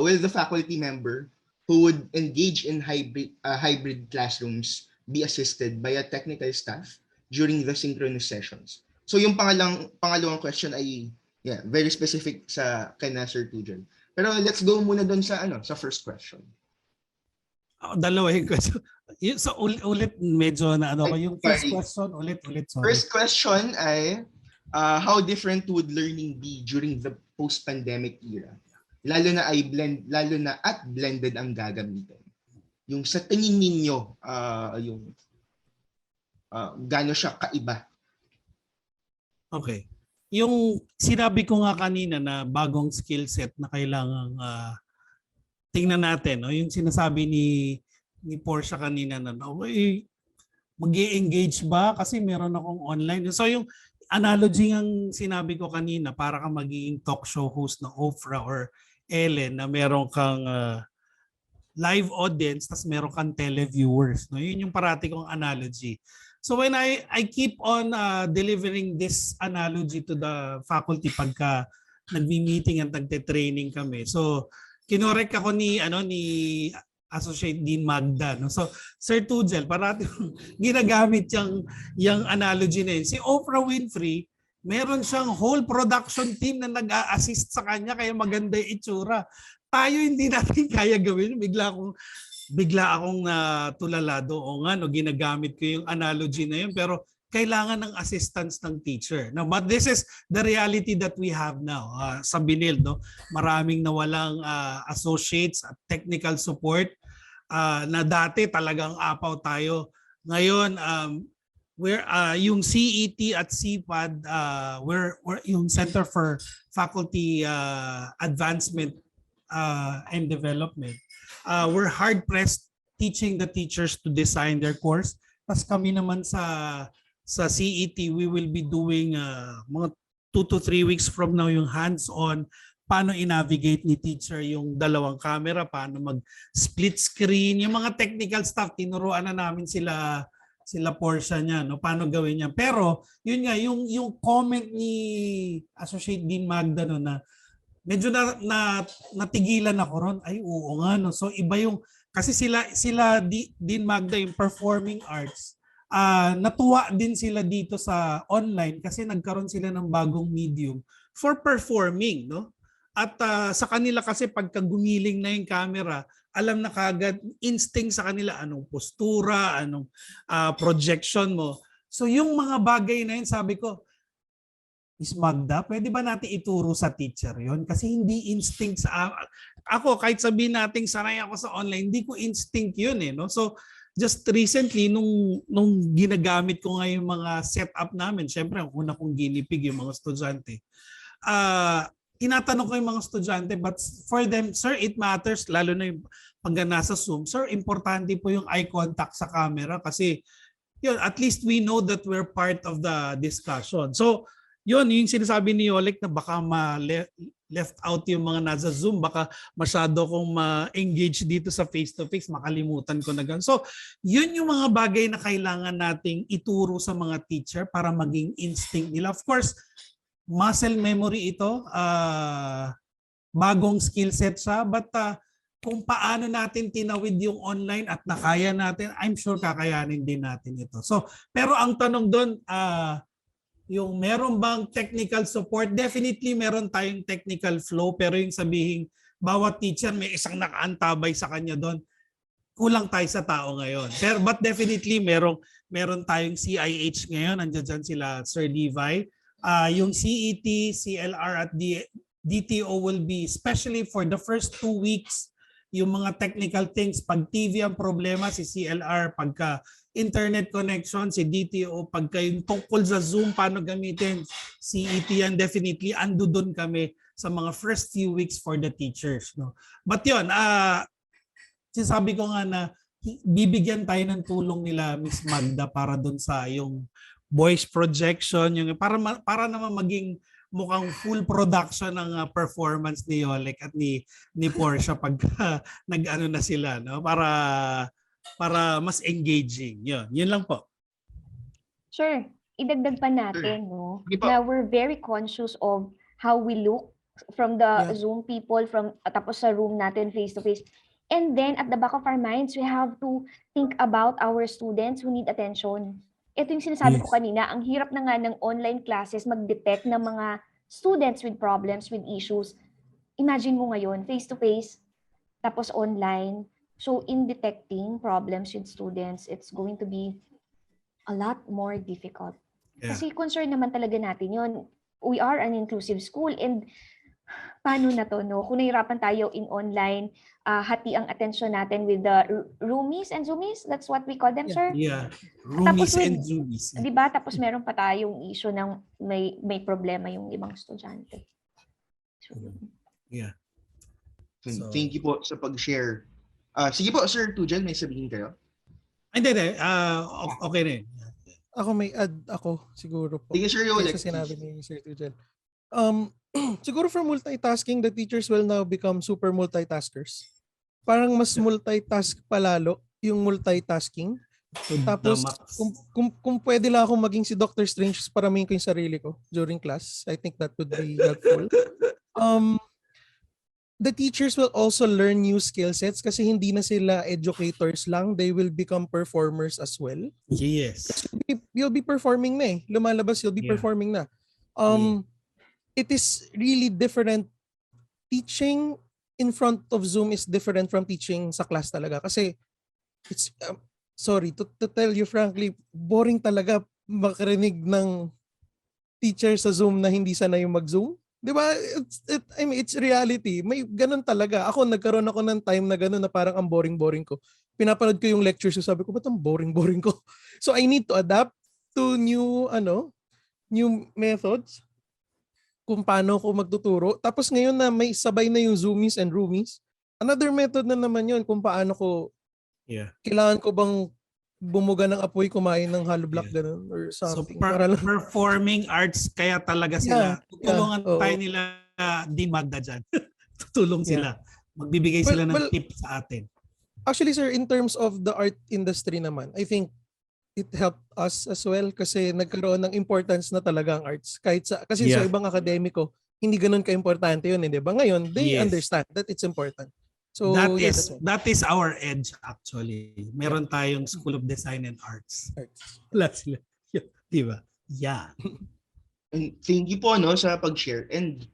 H: will the faculty member who would engage in hybrid classrooms be assisted by a technical staff during the synchronous sessions? So yung pangalawang question ay very specific sa kina Sir Tujel. Pero let's go muna doon sa sa first question.
G: Dalawa yung question. So ulit medyo na ko yung first question ulit sorry.
H: First question ay how different would learning be during the post-pandemic era? Lalo na at blended ang gagamitin. Yung sa tingin ninyo yung gaano siya kaiba?
G: Okay. Yung sinabi ko nga kanina na bagong skill set na kailangang tingnan natin, no? Yung sinasabi ni Portia kanina na mag-i-engage ba kasi meron akong online. So yung analogy ng sinabi ko kanina, para kang magiging talk show host na Oprah or Ellen na meron kang live audience tas meron kang televiewers, no? Yun yung parati kong analogy. So when I keep on delivering this analogy to the faculty pagka nagmi-meeting at nagte-training kami. So kinorek ako ni Associate Dean Magda, no? So Sir Tujel, parati ginagamit yung analogy na yun. Si Oprah Winfrey, meron siyang whole production team na nag-a-assist sa kanya kaya maganda yung itsura. Tayo hindi natin kaya gawin. Bigla akong natulalado o nga no, ginagamit ko yung analogy na yun pero kailangan ng assistance ng teacher. No, but this is the reality that we have now sa Benilde, no. Maraming nawalang associates at technical support na dati talagang apaw tayo. Ngayon yung CET at CPAD we're yung Center for Faculty Advancement and Development. We're hard-pressed teaching the teachers to design their course. Tapos kami naman sa CET, we will be doing mga 2 to 3 weeks from now yung hands-on, paano i-navigate ni teacher yung dalawang camera, paano mag-split screen, yung mga technical stuff, tinuruan na namin sila Portia niya, no? Paano gawin niya. Pero yun nga, yung comment ni Associate Dean Magda no, na medyo natigilan ako ron. Ay, oo nga. No? So iba yung kasi sila din Magda yung performing arts. Natuwa din sila dito sa online kasi nagkaroon sila ng bagong medium for performing, no? At sa kanila kasi pagka gumiling na yung camera, alam na kagad, instinct sa kanila anong postura, anong projection mo. So yung mga bagay na yun, sabi ko, Miss Magda, pwede ba natin ituro sa teacher yon? Kasi hindi instinct sa ako, kahit sabihin natin sanay ako sa online, hindi ko instinct yun eh. No? So just recently, nung ginagamit ko nga yung mga setup namin, syempre ang una kong ginipig yung mga estudyante, tinatanong ko yung mga estudyante, but for them, sir, it matters, lalo na yung pag nasa Zoom, sir, importante po yung eye contact sa camera kasi yun, at least we know that we're part of the discussion. So, yun, yung sinasabi ni Yolek na baka left out yung mga nasa Zoom, baka masyado kong ma-engage dito sa face-to-face, makalimutan ko na gan. So, yun yung mga bagay na kailangan nating ituro sa mga teacher para maging instinct nila. Of course, muscle memory ito, bagong skill set siya, but kung paano natin tinawid yung online at nakaya natin, I'm sure kakayanin din natin ito. So, pero ang tanong doon, yung meron bang technical support? Definitely meron tayong technical flow, pero yung sabihin, bawat teacher may isang nakaantabay sa kanya doon, kulang tayo sa tao ngayon. But definitely meron tayong CIH ngayon, nandiyan dyan sila Sir Levi. Yung CET, CLR at DTO will be, especially for the first 2 weeks, yung mga technical things. Pag TV ang problema, si CLR. Pagka internet connection, si DTO. Pagka yung tungkol sa Zoom, paano gamitin, CET yan, definitely. Ando doon kami sa mga first few weeks for the teachers. No? But yun, sinasabi ko nga na bibigyan tayo ng tulong nila, Miss Magda, para doon sa yung voice projection, yung para naman maging mukhang full production ng performance ni Yolek at ni Portia pag nag-ano na sila, no? Para mas engaging. Yun lang po.
F: Sure. Idagdag pa natin, no? Na we're very conscious of how we look from the Zoom people, tapos sa room natin face-to-face. And then, at the back of our minds, we have to think about our students who need attention. Ito yung sinasabi ko kanina, ang hirap na nga ng online classes mag-detect ng mga students with problems, with issues. Imagine mo ngayon, face-to-face, tapos online. So, in detecting problems with students, it's going to be a lot more difficult.
G: Yeah.
F: Kasi concern naman talaga natin yun. We are an inclusive school and paano na to, no? Kung nahirapan tayo in online, hati ang attention natin with the roomies and zoomies, that's what we call them, sir?
G: Yeah, roomies and zoomies.
F: Di ba? Tapos meron pa tayong issue ng may problema yung ibang estudyante. So,
G: yeah.
H: So, thank you po sa pag-share. Sige po, Sir Tujan, may sabihin kayo?
G: Hindi. Okay na yun.
E: Ako may add ako siguro po.
H: Sige, Sir Yolek.
E: Sa sinabi ni Sir Tujan. Siguro for multitasking, the teachers will now become super multitaskers. Parang mas multitask palalo yung multitasking. Tapos kung pwede lang ako maging si Dr. Strange, paramihin ko yung sarili ko during class. I think that would be helpful. The teachers will also learn new skill sets kasi hindi na sila educators lang. They will become performers as well.
G: Yes.
E: You'll be performing na eh. Lumalabas, you'll be performing na. It is really different. Teaching in front of Zoom is different from teaching sa class talaga. Kasi, it's, sorry, to tell you frankly, boring talaga makarinig ng teacher sa Zoom na hindi sanay yung mag-Zoom. Di ba? I mean, it's reality. May ganun talaga. Nagkaroon ako ng time na ganun na parang ang boring-boring ko. Pinapanood ko yung lectures, so sabi ko, ba't ang boring-boring ko? So I need to adapt to new methods kung paano ko magtuturo. Tapos ngayon na may sabay na yung zoomies and roomies, another method na naman yun kung paano ko, kailangan ko bang bumuga ng apoy, kumain ng hollow block, ganun, or something.
G: So performing arts, kaya talaga sila. Tutulungan tayo nila di Magda dyan. Tutulong sila. Magbibigay sila ng tip sa atin.
E: Actually, sir, in terms of the art industry naman, I think it helped us as well kasi nagkaroon ng importance na talaga ang arts. Kasi sa ibang akademiko, hindi ganun ka-importante yun, di ba? Ngayon, they understand that it's important. So yeah, that's it.
G: That is our edge actually. Meron tayong School of Design and Arts.
E: Arts.
G: Wala sila. Di ba? Yeah.
H: And thank you po no sa pag-share. And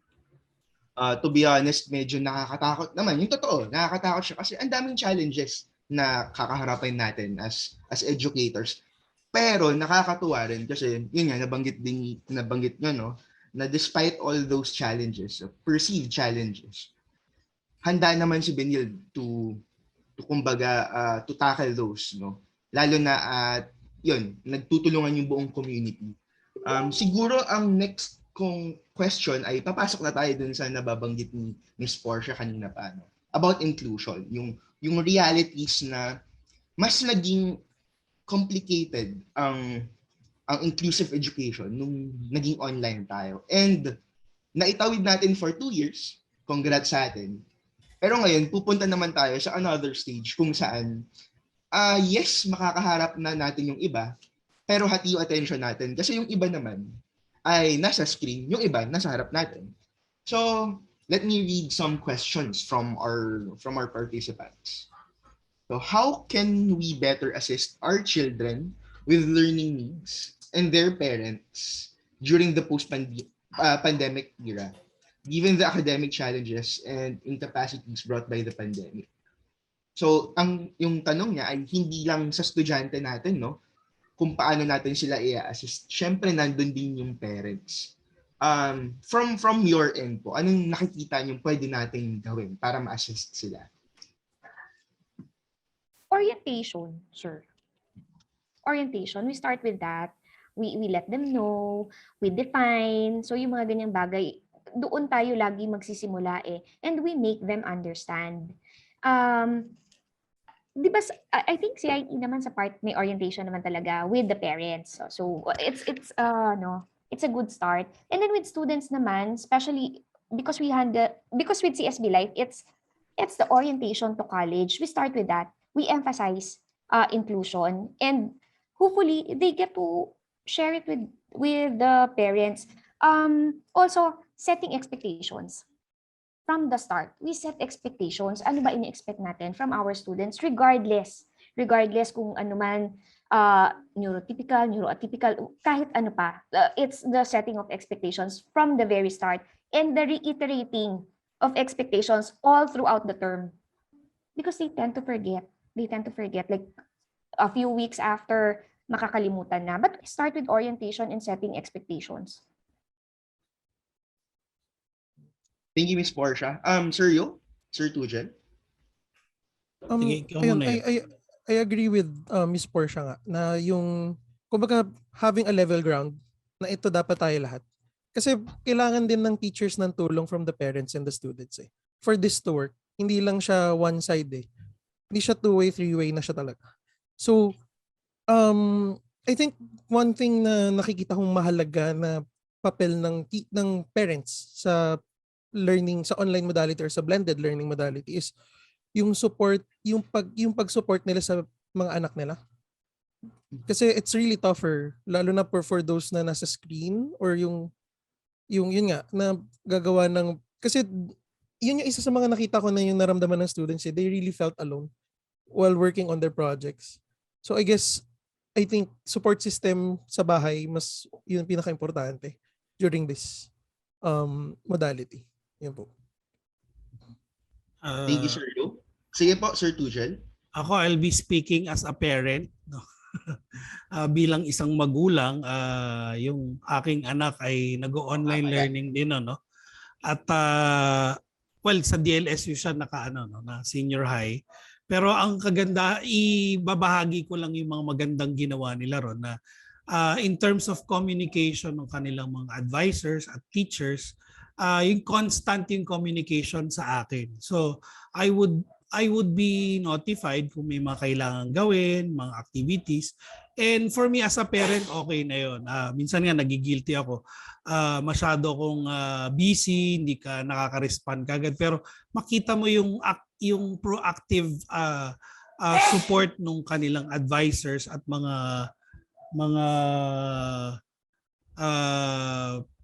H: to be honest, medyo nakakatakot naman. Yung totoo, nakakatakot siya kasi ang daming challenges na kakaharapin natin as educators. Pero nakakatuwa rin kasi yun nga nabanggit nyo no na despite all those challenges, perceived challenges, handa naman si Benilde to kumbaga to tackle those no. Lalo na at yun, nagtutulungan yung buong community. Siguro ang next kong question ay papasok na tayo dun sa nababanggit ni Miss Portia kanina pa no, about inclusion, yung realities na mas naging complicated ang inclusive education nung naging online tayo. And naitawid natin for 2 years. Congrats sa atin. Pero ngayon, pupunta naman tayo sa another stage kung saan, yes, makakaharap na natin yung iba, pero hati yung attention natin. Kasi yung iba naman ay nasa screen, yung iba nasa harap natin. So, let me read some questions from our participants. So, how can we better assist our children with learning needs and their parents during the post-pandemic era, given the academic challenges and incapacities brought by the pandemic? So, yung tanong niya ay hindi lang sa estudyante natin, no? Kung paano natin sila i-assist. Siyempre, nandun din yung parents. From your end po, anong nakikita niyo pwede natin gawin para ma-assist sila?
F: Orientation, sir. Orientation, we start with that. We let them know, we define. So yung mga ganyang bagay, doon tayo lagi magsisimula eh. And we make them understand. Di ba, I think CIE naman sa part may orientation naman talaga with the parents. So it's it's a good start. And then with students naman, especially because with CSB Life, it's the orientation to college. We start with that. We emphasize inclusion, and hopefully they get to share it with the parents. Also setting expectations from the start. We set expectations. Ano ba ini-expect natin from our students regardless kung ano man, neurotypical, neuroatypical, kahit ano pa. It's the setting of expectations from the very start and the reiterating of expectations all throughout the term, because they tend to forget like a few weeks after, makakalimutan na. But we start with orientation and setting expectations.
H: Thank you, Miss Portia. Sir Tujel?
G: Sige, ikaw
E: Ayun,
G: muna yun.
E: I agree with Miss Portia nga na yung kumbaga having a level ground na ito dapat tayo lahat. Kasi kailangan din ng teachers ng tulong from the parents and the students eh. For this to work, hindi lang siya one side eh. Hindi siya two-way, three-way na siya talaga. So, I think one thing na nakikita kong mahalaga na papel ng parents sa learning sa online modality or sa blended learning modality is yung support, yung pag-support nila sa mga anak nila. Kasi it's really tougher lalo na for those na nasa screen or yung yun nga na gagawa ng, kasi yun yung isa sa mga nakita ko na yung naramdaman ng students eh, they really felt alone while working on their projects. So I think support system sa bahay mas yun pinaka-importante during this modality. Yan po.
H: Thank you, Sir Yo. Sige po, Sir Tujel.
G: Ako, I'll be speaking as a parent. No? Bilang isang magulang, yung aking anak ay nag-online learning din. No? At well, sa DLSU siya na senior high. Pero ang kaganda, ibabahagi ko lang yung mga magandang ginawa nila ron na in terms of communication ng kanilang mga advisors at teachers, yung constant yung communication sa akin. So I would be notified kung may mga kailangan gawin, mga activities. And for me as a parent, okay na yun. Minsan nga nagigilty ako. Masyado akong busy, hindi ka nakaka-respond kagad. Pero makita mo yung proactive support ng kanilang advisors at mga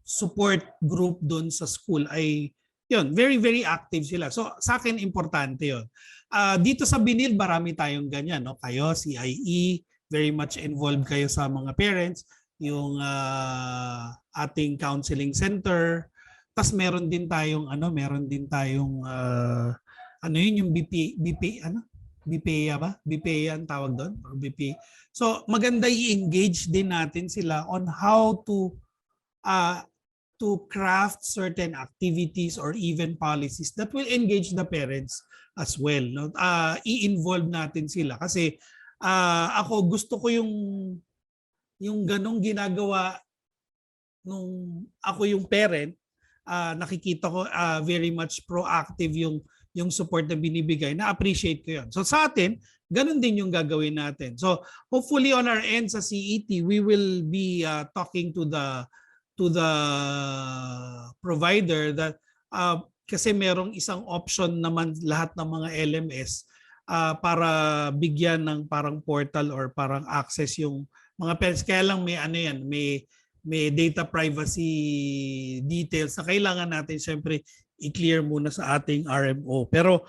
G: support group doon sa school ay Yun, very, very active sila. So sa akin, importante yun. Dito sa Benilde, marami tayong ganyan. No? Kayo, CIE, very much involved kayo sa mga parents. Yung ating counseling center. Tapos meron din tayong ano yun yung BPA ba? BPA ang tawag doon? Or BPA. So maganda i-engage din natin sila on how uh, to craft certain activities or even policies that will engage the parents as well. No? I-involve natin sila kasi ako gusto ko yung ganong ginagawa nung ako yung parent. Nakikita ko very much proactive yung support na binibigay. Na-appreciate ko yun. So sa atin, ganun din yung gagawin natin. So hopefully on our end sa CET, we will be talking to the provider that kasi merong isang option naman lahat ng mga LMS para bigyan ng parang portal or parang access yung mga parents. Kaya lang may ano yan, may data privacy details na kailangan natin siyempre i-clear muna sa ating RMO. Pero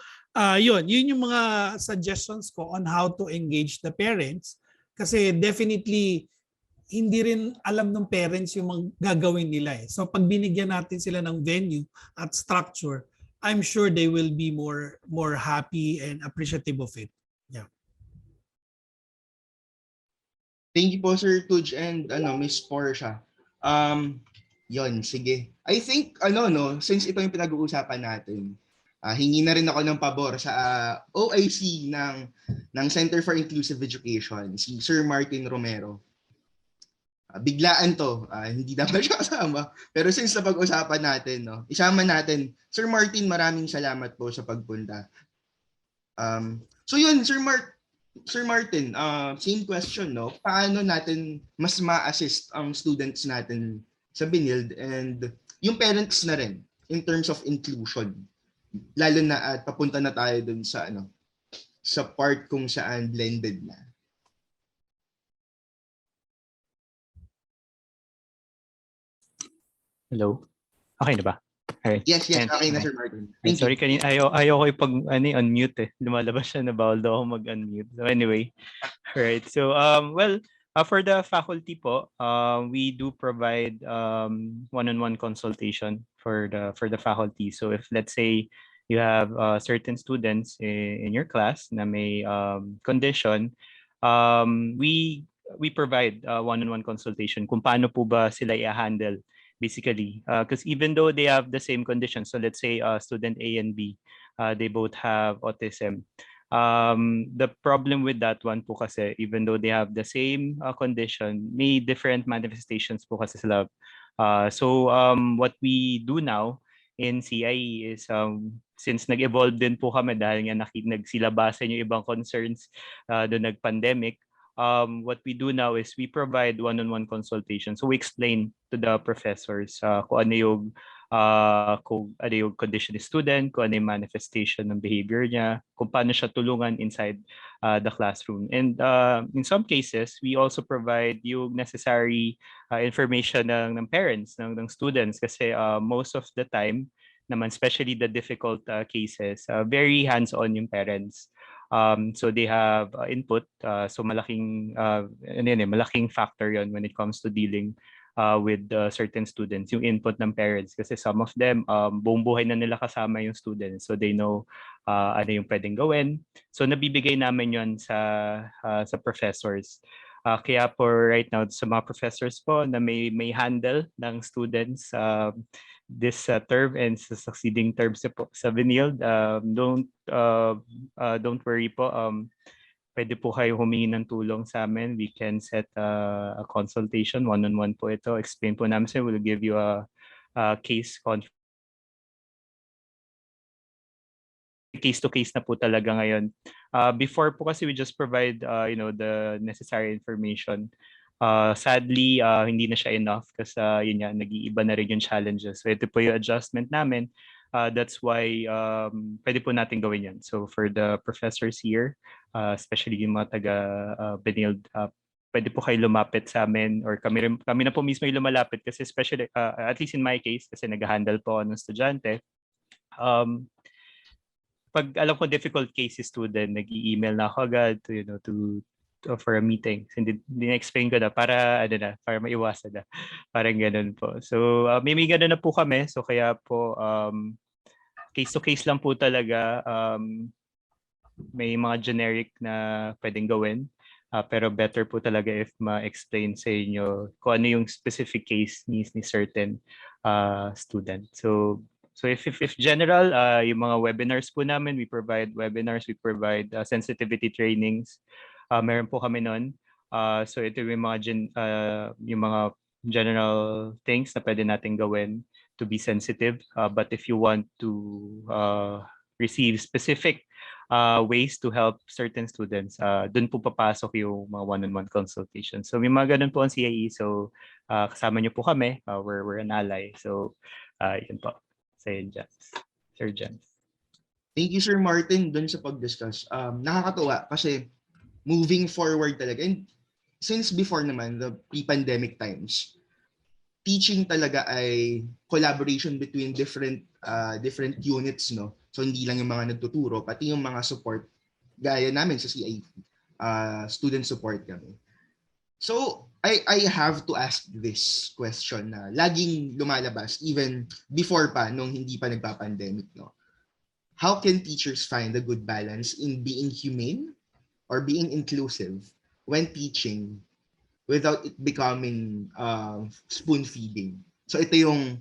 G: yun yung mga suggestions ko on how to engage the parents kasi definitely hindi rin alam ng parents yung gagawin nila eh. So pag binigyan natin sila ng venue at structure, I'm sure they will be more happy and appreciative of it. Yeah.
H: Thank you po, Sir Tudj and Miss Portia. Yon, sige. I think since ito yung pinag-uusapan natin, hingi na rin ako ng pabor sa OIC ng Center for Inclusive Education, si Sir Martin Romero. Biglaan to, hindi dapat siya kasama. Pero since na pag-usapan natin, isama natin. Sir Martin, maraming salamat po sa pagpunta. So yun, Sir Martin, same question, paano natin mas ma-assist ang students natin sa Benilde and yung parents na rin in terms of inclusion? Lalo na at papunta na tayo dun sa sa part kung saan blended na.
I: Hello? Okay na ba? Alright.
H: Yes, okay na, Sir Martin. Thank
I: Sorry,
H: you.
I: kanina ayaw ko unmute eh. Lumalabas siya na bawal daw ako mag-unmute. So anyway, alright. So for the faculty po, we do provide one-on-one consultation for the faculty. So if let's say you have certain students in your class na may condition, we provide one-on-one consultation kung paano po ba sila i-handle basically, because even though they have the same conditions, so let's say student A and B, they both have autism. The problem with that one po kasi, even though they have the same condition, may different manifestations po kasi sila. So what we do now in CIE is since nag-evolve din po kami dahil nga nagsilabasan yung ibang concerns doon nag-pandemic, what we do now is we provide one-on-one consultation. So we explain to the professors kung ano yung condition ni student, kung ano yung manifestation ng behavior niya, kung paano siya tulungan inside the classroom. And in some cases, we also provide yung necessary information ng parents, ng students, kasi most of the time naman, especially the difficult cases, very hands-on yung parents. So they have input. So malaking factor yon when it comes to dealing with certain students, yung input ng parents. Kasi some of them, buong buhay na nila kasama yung students. So they know ano yung pwedeng gawin. So nabibigay namin yon sa professors. Kaya for right now, sa mga professors po na may handle ng students this term and sa succeeding terms sa Benilde, don't worry po. Pwede po kayo humingi ng tulong sa amin. We can set a consultation, one-on-one po ito. Explain po namin sa'yo. We'll give you a case case-to-case na po talaga ngayon. Before po kasi we just provide the necessary information. Sadly, hindi na siya enough kasi yun nga, nag-iiba na rin yung challenges. So ito po yung adjustment namin. That's why pwede po natin gawin yan. So for the professors here, especially yung mga taga Benilde, pwede po kayo lumapit sa amin or kami na po mismo yung lumalapit kasi especially, at least in my case, kasi nag-handle po ako ng estudyante. Pag alam ko difficult case si student, nag-i-email na ako agad for a meeting. Hindi explain ko na para para maiwasan na. Parang ganun po. So may ganun na po kami. So kaya po case to case lang po talaga. May mga generic na pwedeng gawin. Pero better po talaga if ma-explain sa inyo kung ano yung specific case needs ni certain student. So if general, yung mga webinars po namin, we provide webinars, we provide sensitivity trainings. Meron po kami nun. So ito yung mga yung mga general things na pwede natin gawin to be sensitive. But if you want to receive specific ways to help certain students, dun po papasok yung mga one-on-one consultation. So may mga ganun po ang CIE. So kasama niyo po kami. We're an ally. So yun po. Sir Jens.
H: Thank you, Sir Martin, dun sa pag-discuss. Nakakatuwa kasi moving forward talaga. And since before naman, the pre-pandemic times, teaching talaga ay collaboration between different units, no? So hindi lang yung mga nagtuturo, pati yung mga support, gaya namin sa CIP, student support kami. So, I have to ask this question na laging lumalabas even before pa nung hindi pa nagpa-pandemic, no? How can teachers find a good balance in being humane or being inclusive when teaching without it becoming spoon feeding? So ito yung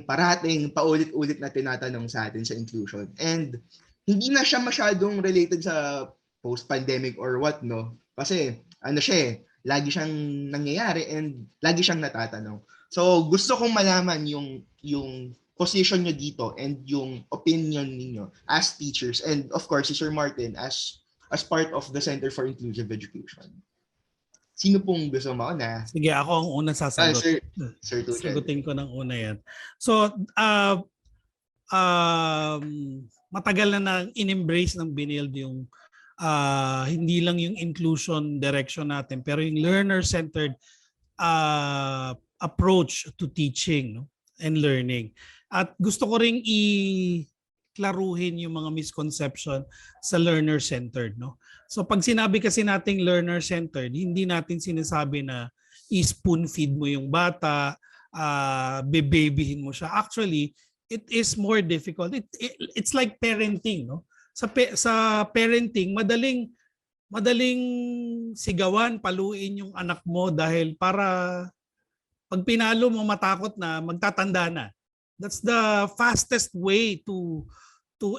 H: parating paulit-ulit na tinatanong sa atin sa inclusion. And hindi na siya masyadong related sa post-pandemic or what, no? Kasi ano siya lagi siyang nangyayari and lagi siyang natatanong. So gusto kong malaman yung position nyo dito and yung opinion niyo as teachers, and of course si Sir Martin as part of the Center for Inclusive Education. Sino pong gusto mauna?
G: Sige, ako ang una sasagot.
H: Sir Tujan.
G: Sagutin ko ng una yan. So, matagal na nang in-embrace ng Benilde yung hindi lang yung inclusion direction natin, pero yung learner-centered approach to teaching, no? And learning. At gusto ko ring klaruhin yung mga misconception sa learner-centered, no? So pag sinabi kasi nating learner-centered, hindi natin sinasabi na i-spoon feed mo yung bata, bebabyhin mo siya. Actually, it is more difficult. It's like parenting, no? Sa parenting, madaling sigawan, paluin yung anak mo dahil para pag pinalo mo matakot na, magtatanda na. That's the fastest way to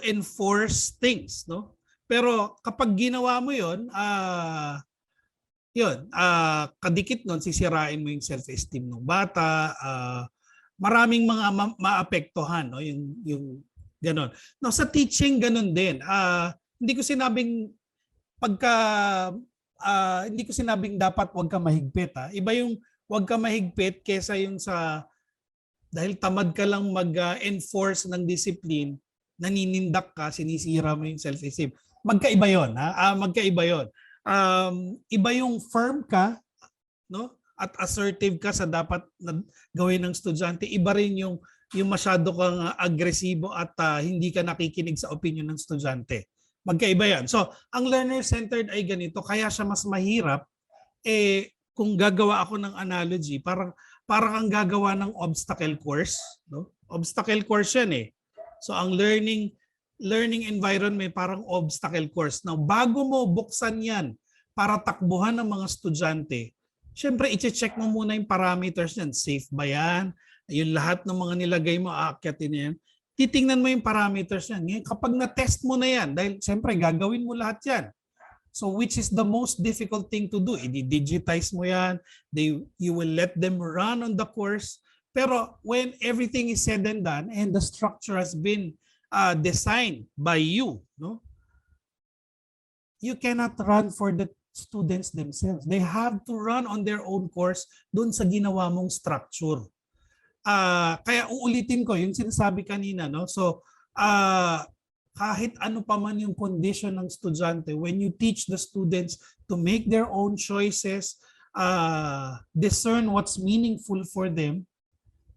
G: enforce things, no? Pero kapag ginawa mo 'yon, kadikit nun sisirain mo yung self-esteem ng bata, maraming mga maapektuhan, no? Yung ganon. Now sa teaching ganon din. Hindi ko sinabing dapat wag ka mahigpit, ha. Iba yung wag ka mahigpit kaysa yung sa dahil tamad ka lang mag-enforce ng discipline, naninindak ka, sinisira mo yung self-esteem. Magkaiba 'yon, ha? Magkaiba 'yon. Iba yung firm ka, no? At assertive ka sa dapat gawin ng estudyante. Iba rin yung masyado kang agresibo at hindi ka nakikinig sa opinion ng estudyante. Magkaiba yan. So, ang learner-centered ay ganito. Kaya siya mas mahirap. Kung gagawa ako ng analogy, parang kang gagawa ng obstacle course. No? Obstacle course yan eh. So, ang learning environment parang obstacle course. Now, bago mo buksan yan para takbuhan ng mga estudyante, syempre, i-check mo muna yung parameters yan. Safe ba yan? Yung lahat ng mga nilagay mo, aakyatin yan. Titingnan mo yung parameters yan. Ngayon, kapag na-test mo na yan, dahil syempre, gagawin mo lahat yan. So, which is the most difficult thing to do? I-digitize mo yan. You will let them run on the course. Pero when everything is said and done, and the structure has been designed by you, no? You cannot run for the students themselves. They have to run on their own course doon sa ginawa mong structure. Kaya uulitin ko yung sinasabi kanina, no? So kahit ano pa man yung condition ng estudyante, when you teach the students to make their own choices, discern what's meaningful for them,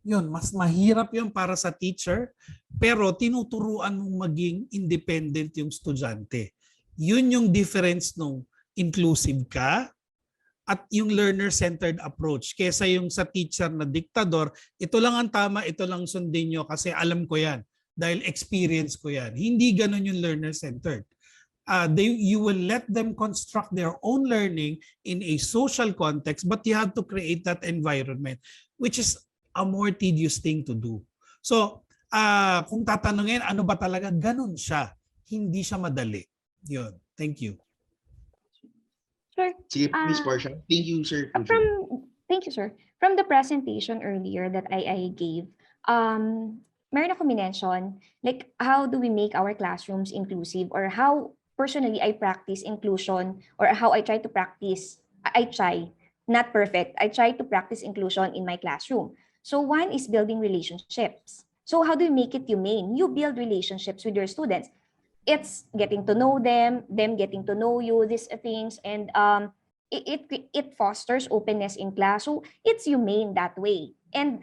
G: Yun, mas mahirap yun para sa teacher, pero tinuturuan mong maging independent yung estudyante. Yun yung difference nung inclusive ka at yung learner-centered approach. Kesa yung sa teacher na diktador, ito lang ang tama, ito lang sundin nyo kasi alam ko yan. Dahil experience ko yan. Hindi ganun yung learner-centered. You will let them construct their own learning in a social context, but you have to create that environment, which is a more tedious thing to do. So, kung tatanungin, ano ba talaga? Ganun siya. Hindi siya madali. Yun. Thank you.
F: Sure.
H: Sige, Miss Portia. Thank you, Sir Tujo.
F: Thank you, sir. From the presentation earlier that I gave, meron ako minention, like, how do we make our classrooms inclusive, or how personally I practice inclusion, or how I try to practice, I try, not perfect, I try to practice inclusion in my classroom. So one is building relationships. So how do you make it humane? You build relationships with your students. It's getting to know them getting to know you, these things, and it fosters openness in class. So it's humane that way, and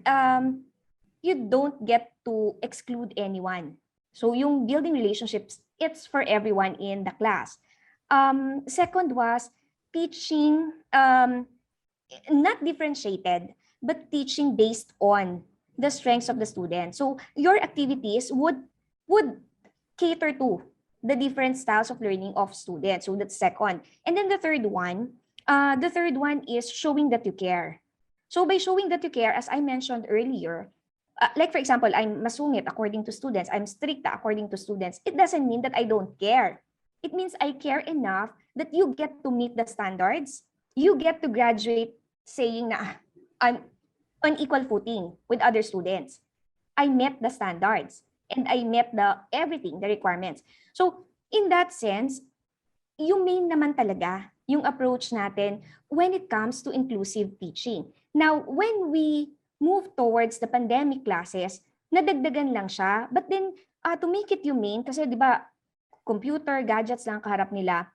F: you don't get to exclude anyone. So yung building relationships, it's for everyone in the class. Second was teaching, not differentiated, but teaching based on the strengths of the student. So your activities would cater to the different styles of learning of students. So that's second. And then the third one is showing that you care. So by showing that you care, as I mentioned earlier, like for example, I'm masungit according to students, I'm strict according to students. It doesn't mean that I don't care. It means I care enough that you get to meet the standards. You get to graduate saying na I'm on equal footing with other students. I met the standards and I met everything, the requirements. So in that sense, humane naman talaga yung approach natin when it comes to inclusive teaching. Now, when we move towards the pandemic classes, nadagdagan lang siya. But then, to make it humane, kasi di ba, computer, gadgets lang kaharap nila,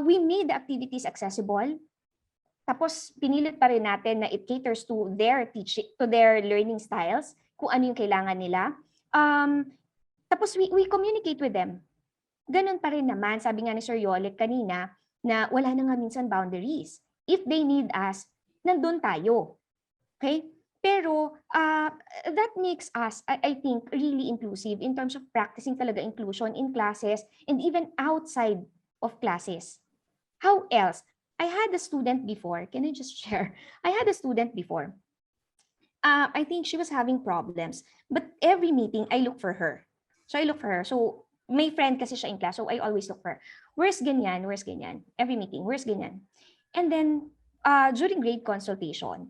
F: we made the activities accessible. Tapos, pinilit pa rin natin na it caters to their teaching, to their learning styles, kung ano yung kailangan nila. Tapos, we communicate with them. Ganun pa rin naman, sabi nga ni Sir Yolek kanina, na wala na nga minsan boundaries. If they need us, nandun tayo. Okay? Pero that makes us, I think, really inclusive in terms of practicing talaga inclusion in classes and even outside of classes. How else? I had a student before. Can I just share? I had a student before. I think she was having problems. But every meeting, I look for her. So I look for her. So may friend kasi siya in class, so I always look for her. Where's ganyan? Where's ganyan? Every meeting, where's ganyan? And then, during grade consultation,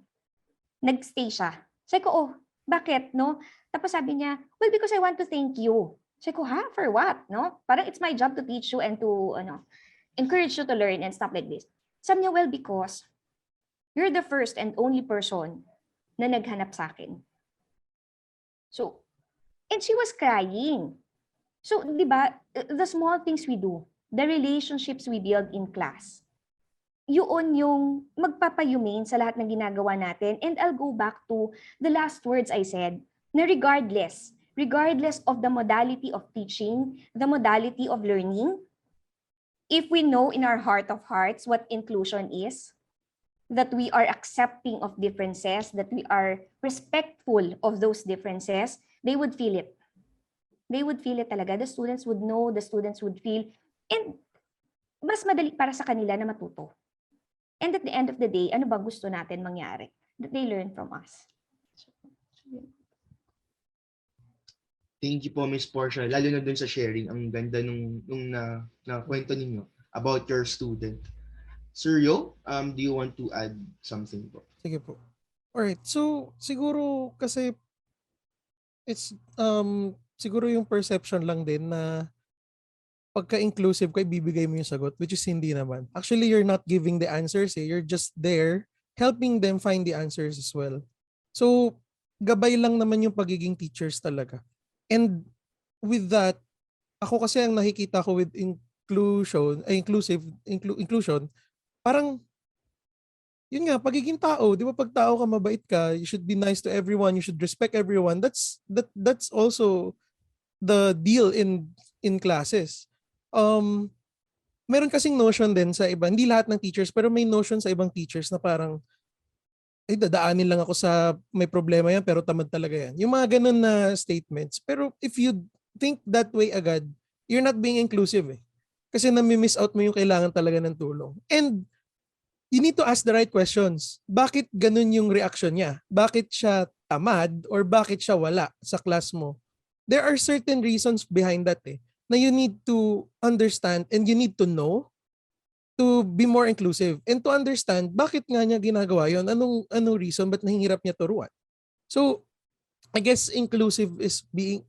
F: nagstay siya. Sabi ko, oh, bakit, no? Tapos sabi niya, well, because I want to thank you. Sabi ko, ha? For what, no? Parang it's my job to teach you and to, encourage you to learn and stuff like this. Sabi niya, well, because you're the first and only person na naghanap sa akin. So, and she was crying. So, di ba, the small things we do, the relationships we build in class, yun yung magpapahumane sa lahat ng ginagawa natin. And I'll go back to the last words I said, na regardless of the modality of teaching, the modality of learning, if we know in our heart of hearts what inclusion is, that we are accepting of differences, that we are respectful of those differences, they would feel it. They would feel it talaga. The students would know, the students would feel, and mas madali para sa kanila na matuto. And at the end of the day, ano ba gusto natin mangyari? That they learn from us.
H: Thank you po, Miss Portia. Lalo na dun sa sharing. Ang ganda nung na kwento ninyo about your student. Sir Yo, do you want to add something po?
E: Sige po. Alright, so siguro kasi it's siguro yung perception lang din na pagka-inclusive ka, ibibigay mo yung sagot, which is hindi naman. Actually, you're not giving the answers eh. You're just there helping them find the answers as well. So, gabay lang naman yung pagiging teachers talaga. And with that, ako kasi ang nakikita ko with inclusion, parang yun nga, pagiging tao, di ba pag tao ka, mabait ka, you should be nice to everyone, you should respect everyone. That's also the deal in classes. Um, Meron kasing notion din sa iba, hindi lahat ng teachers, pero may notion sa ibang teachers na parang, ay dadaanin lang ako sa may problema yan pero tamad talaga yan. Yung mga ganun na statements. Pero if you think that way agad, you're not being inclusive eh. Kasi nami-miss out mo yung kailangan talaga ng tulong. And you need to ask the right questions. Bakit ganun yung reaction niya? Bakit siya tamad or bakit siya wala sa class mo? There are certain reasons behind that eh, na you need to understand and you need to know to be more inclusive and to understand bakit nga niya ginagawa yon, anong reason, ba't nahihirap niya turuan. So I guess inclusive is being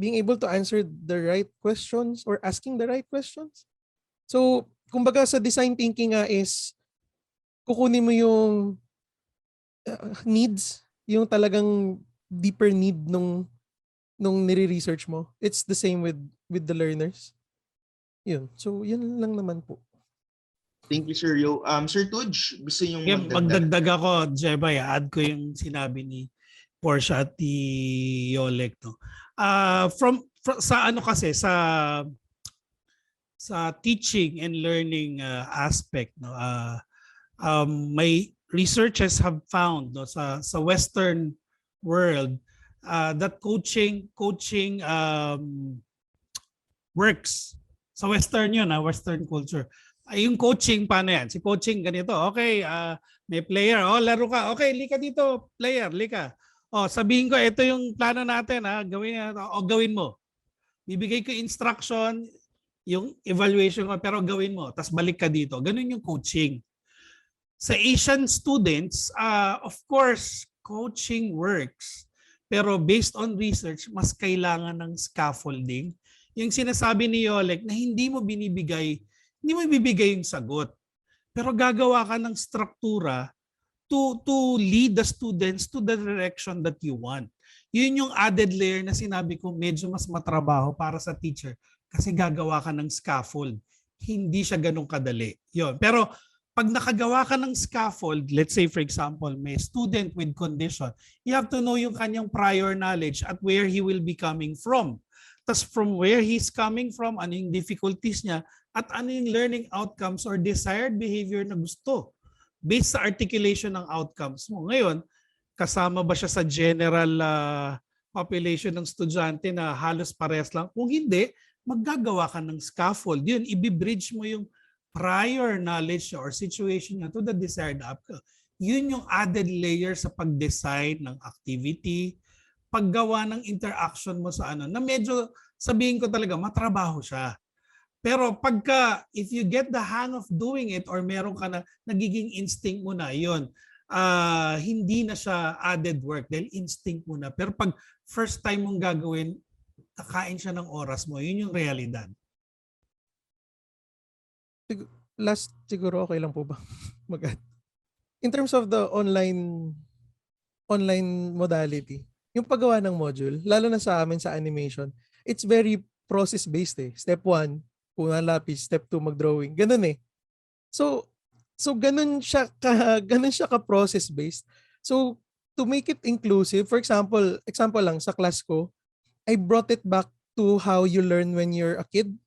E: able to answer the right questions or asking the right questions. So kumbaga sa design thinking nga is kukunin mo yung needs, yung talagang deeper need nung nire-research mo. It's the same with the learners. Yun. So yun lang naman po.
H: Thank you, Sir Yo. Sir Tudj, gusto niyong
G: Yeah,
H: magdagdag?
G: magdagdag ako, Jebay, add ko yung sinabi ni Portia at ni Yolek. No? Sa ano kasi, sa teaching and learning aspect, no? May researchers have found no, sa Western world that coaching works. Sa Western yun, Western culture. Yung coaching, paano yan? Si coaching ganito, okay, may player, laro ka, okay, lika dito, player, lika. Sabihin ko, ito yung plano natin, gawin mo. Bibigay ko instruction, yung evaluation ko, pero gawin mo, tapos balik ka dito. Ganun yung coaching. Sa Asian students, of course, coaching works. Pero based on research, mas kailangan ng scaffolding. Yung sinasabi ni Yolek na hindi mo bibigay yung sagot. Pero gagawa ka ng struktura to lead the students to the direction that you want. Yun yung added layer na sinabi ko medyo mas matrabaho para sa teacher kasi gagawa ka ng scaffold. Hindi siya ganun kadali. Yun. Pero pag nakagawa ka ng scaffold, let's say for example, may student with condition, you have to know yung kanyang prior knowledge at where he will be coming from. Tapos from where he's coming from, ano yung difficulties niya, at ano yung learning outcomes or desired behavior na gusto based sa articulation ng outcomes mo. Ngayon, kasama ba siya sa general population ng estudyante na halos parehas lang? Kung hindi, maggagawa ka ng scaffold. Yun, ibibridge mo yung prior knowledge or situation niya to the desired outcome. Yun yung added layer sa pag-design ng activity, paggawa ng interaction mo sa ano, na medyo sabihin ko talaga, matrabaho siya. Pero pagka, if you get the hang of doing it or meron ka na, nagiging instinct mo na, yun, hindi na siya added work dahil instinct mo na. Pero pag first time mong gagawin, kakain siya ng oras mo, yun yung realidad.
E: Last, siguro okay lang po ba mag-add? In terms of the online modality, yung paggawa ng module, lalo na sa amin sa animation, it's very process-based eh. Step 1, punang lapis. Step 2, mag-drawing. Ganun eh. So ganun siya ka process-based. So to make it inclusive, for example lang sa class ko, I brought it back to how you learn when you're a kid.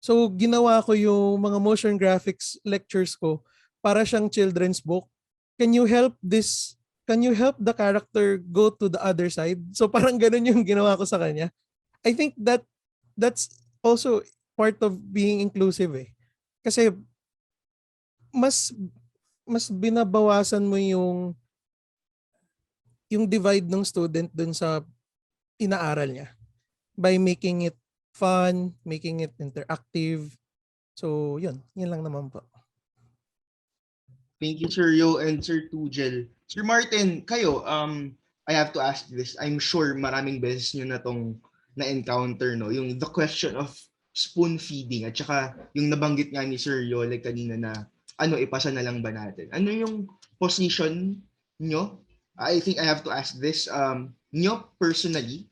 E: So ginawa ko yung mga motion graphics lectures ko para siyang children's book. Can you help the character go to the other side? So parang ganun yung ginawa ko sa kanya. I think that's also part of being inclusive eh. Kasi mas binabawasan mo yung divide ng student dun sa inaaral niya by making it fun, making it interactive. So yun lang naman po.
H: Thank you, Sir Yo and Sir Tujel. Sir Martin, kayo, I have to ask this. I'm sure maraming beses nyo na tong na-encounter, no? Yung the question of spoon feeding at saka yung nabanggit nga ni Sir Yo like kanina na ipasa na lang ba natin? Ano yung position nyo? I think I have to ask this nyo personally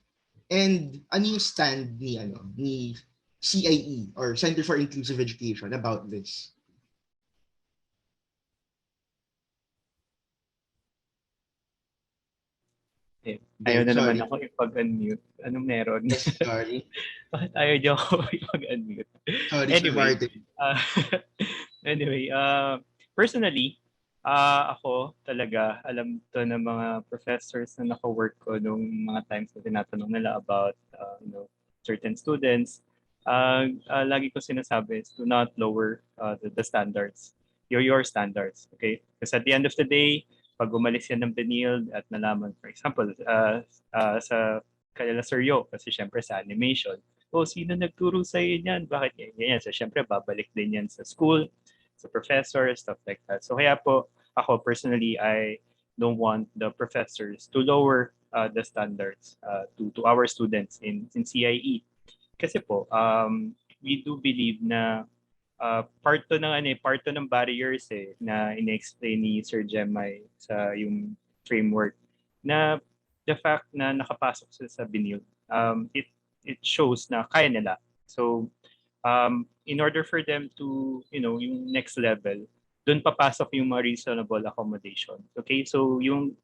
H: and ano yung stand ni CIE, or Center for Inclusive Education, about this?
D: Yes,
H: Center for Inclusive Education.
D: Yes,
H: About this?
I: Ayaw
H: Then,
I: na naman
H: sorry.
I: ako ipag-unmute. Anong meron?
H: Yes, sorry.
I: Bakit ayaw niyo ako ipag-unmute?
H: Sorry, Sir
I: Anyway,
H: Martin.
I: uh, anyway, personally, ako talaga, alam to ng mga professors na naka-work ko nung mga times na tinatanong nila about certain students. Lagi ko sinasabi is do not lower the standards. Your standards, okay? Because at the end of the day, pag umalis yan ng Benilde at nalaman, for example, sa kanila Sir Yo, kasi syempre sa animation, sino nagturo sa iyo niyan? Bakit ganyan? So syempre, babalik din yan sa school, sa professor, stuff like that. So kaya po, ako personally, I don't want the professors to lower the standards to our students in CIE. Kasi po, we do believe na part to ng barriers na ina-explain ni Sir Gemay sa yung framework na the fact na nakapasok sila sa Benilde, it shows na kaya nila. So in order for them to, yung next level, doon papasok yung mga reasonable accommodation. Okay? So yung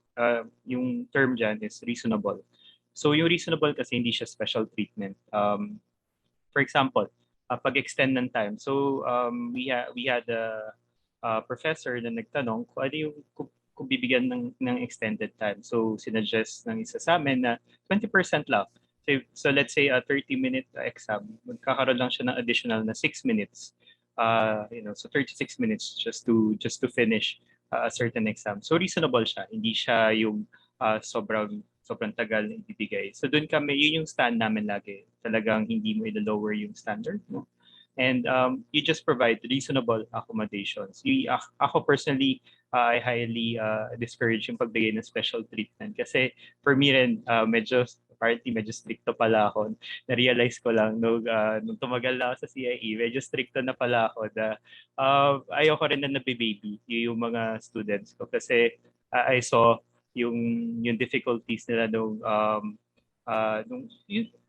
I: term dyan is reasonable. So yung reasonable kasi hindi siya special treatment. For example, pag-extend ng time. So we had a professor na nagtanong kung ano yung kung bibigyan ng extended time. So sinuggest ng isa sa amin na 20% lang. So let's say a 30-minute exam, magkakaroon lang siya ng additional na 6 minutes. So 36 minutes just to finish a certain exam. So reasonable siya. Hindi siya yung sobrang tagal na ibibigay. So doon kami, yun yung stand namin lagi. Talagang hindi mo i-lower yung standard mo. And you just provide reasonable accommodations. Ako personally, I highly discourage yung pagbigay ng special treatment. Kasi for me rin, medyo stricto pala ako. Na-realize ko lang nung tumagal na ako sa CIE, medyo stricto na pala ako na ayoko rin na nabibaby yung mga students ko. Kasi I saw yung difficulties nila nung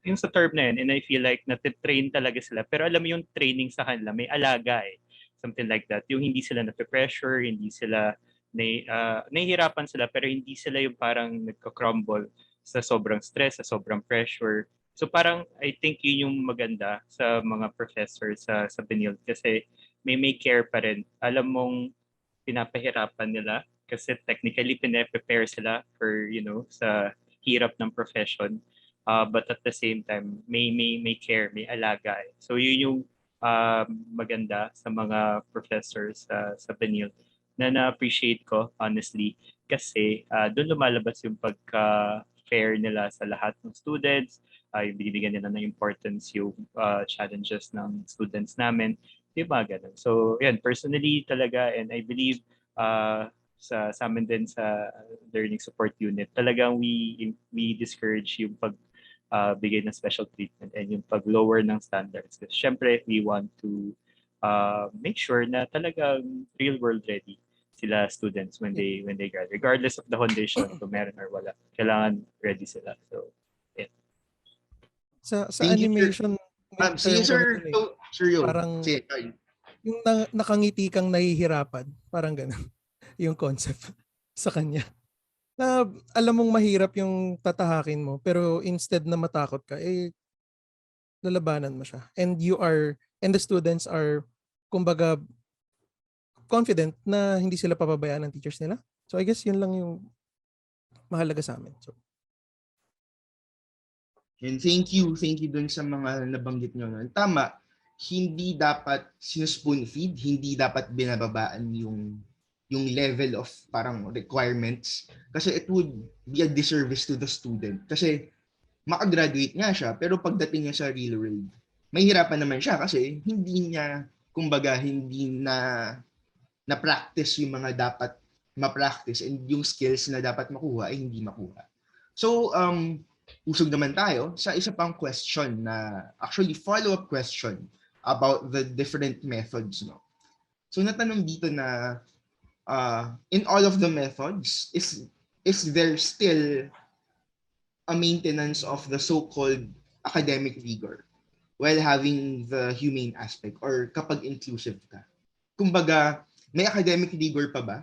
I: yung sa term na yun, and I feel like natitrain talaga sila. Pero alam mo yung training sa kanila, may alaga something like that. Yung hindi sila na-pressure, hindi sila nahihirapan sila, pero hindi sila yung parang nagka-crumble sa sobrang stress, sa sobrang pressure. So parang I think yun yung maganda sa mga professors sa Benilde kasi may care pa rin. Alam mong pinapahirapan nila kasi technically pine-prepare sila for sa hirap ng profession, but at the same time may care, may alaga so yun yung maganda sa mga professors sa Benilde na na-appreciate ko honestly kasi doon lumalabas yung pagka-fair nila sa lahat ng students, yung binibigyan nila ng importance yung challenges ng students namin, yung mga ganun. So yan, personally talaga, and I believe sa amin din sa learning support unit, talagang we discourage yung bigay ng special treatment and yung pag-lower ng standards. Kasi syempre, we want to make sure na talagang real world ready sila students when they graduate. Regardless of the condition, kung meron or wala. Kailangan ready sila. So, yeah.
E: Sa
H: Thank you, sir.
E: animation, may
H: Sige,
E: term kami
H: sir.
E: dun eh.
H: Sir Yo.
E: Parang
H: Sige, sorry.
E: yung nakangiti kang nahihirapan, parang ganun yung concept sa kanya. Na alam mong mahirap yung tatahakin mo, pero instead na matakot ka, lalabanan mo siya. And the students are, kumbaga, confident na hindi sila papabayaan ng teachers nila. So I guess yun lang yung mahalaga sa amin. So,
H: And thank you dun sa mga nabanggit nyo. Tama, hindi dapat sinuspoon feed, hindi dapat binababaan yung level of parang requirements kasi it would be a disservice to the student. Kasi makagraduate nga siya pero pagdating niya sa real world, mahirapan naman siya kasi hindi niya, kumbaga, hindi na practice yung mga dapat ma-practice and yung skills na dapat makuha ay hindi makuha. So, usog naman tayo sa isa pang question na actually follow-up question about the different methods. No? So, natanong dito na in all of the methods, is there still a maintenance of the so-called academic rigor while having the humane aspect or kapag inclusive ka? Kumbaga, may academic rigor pa ba?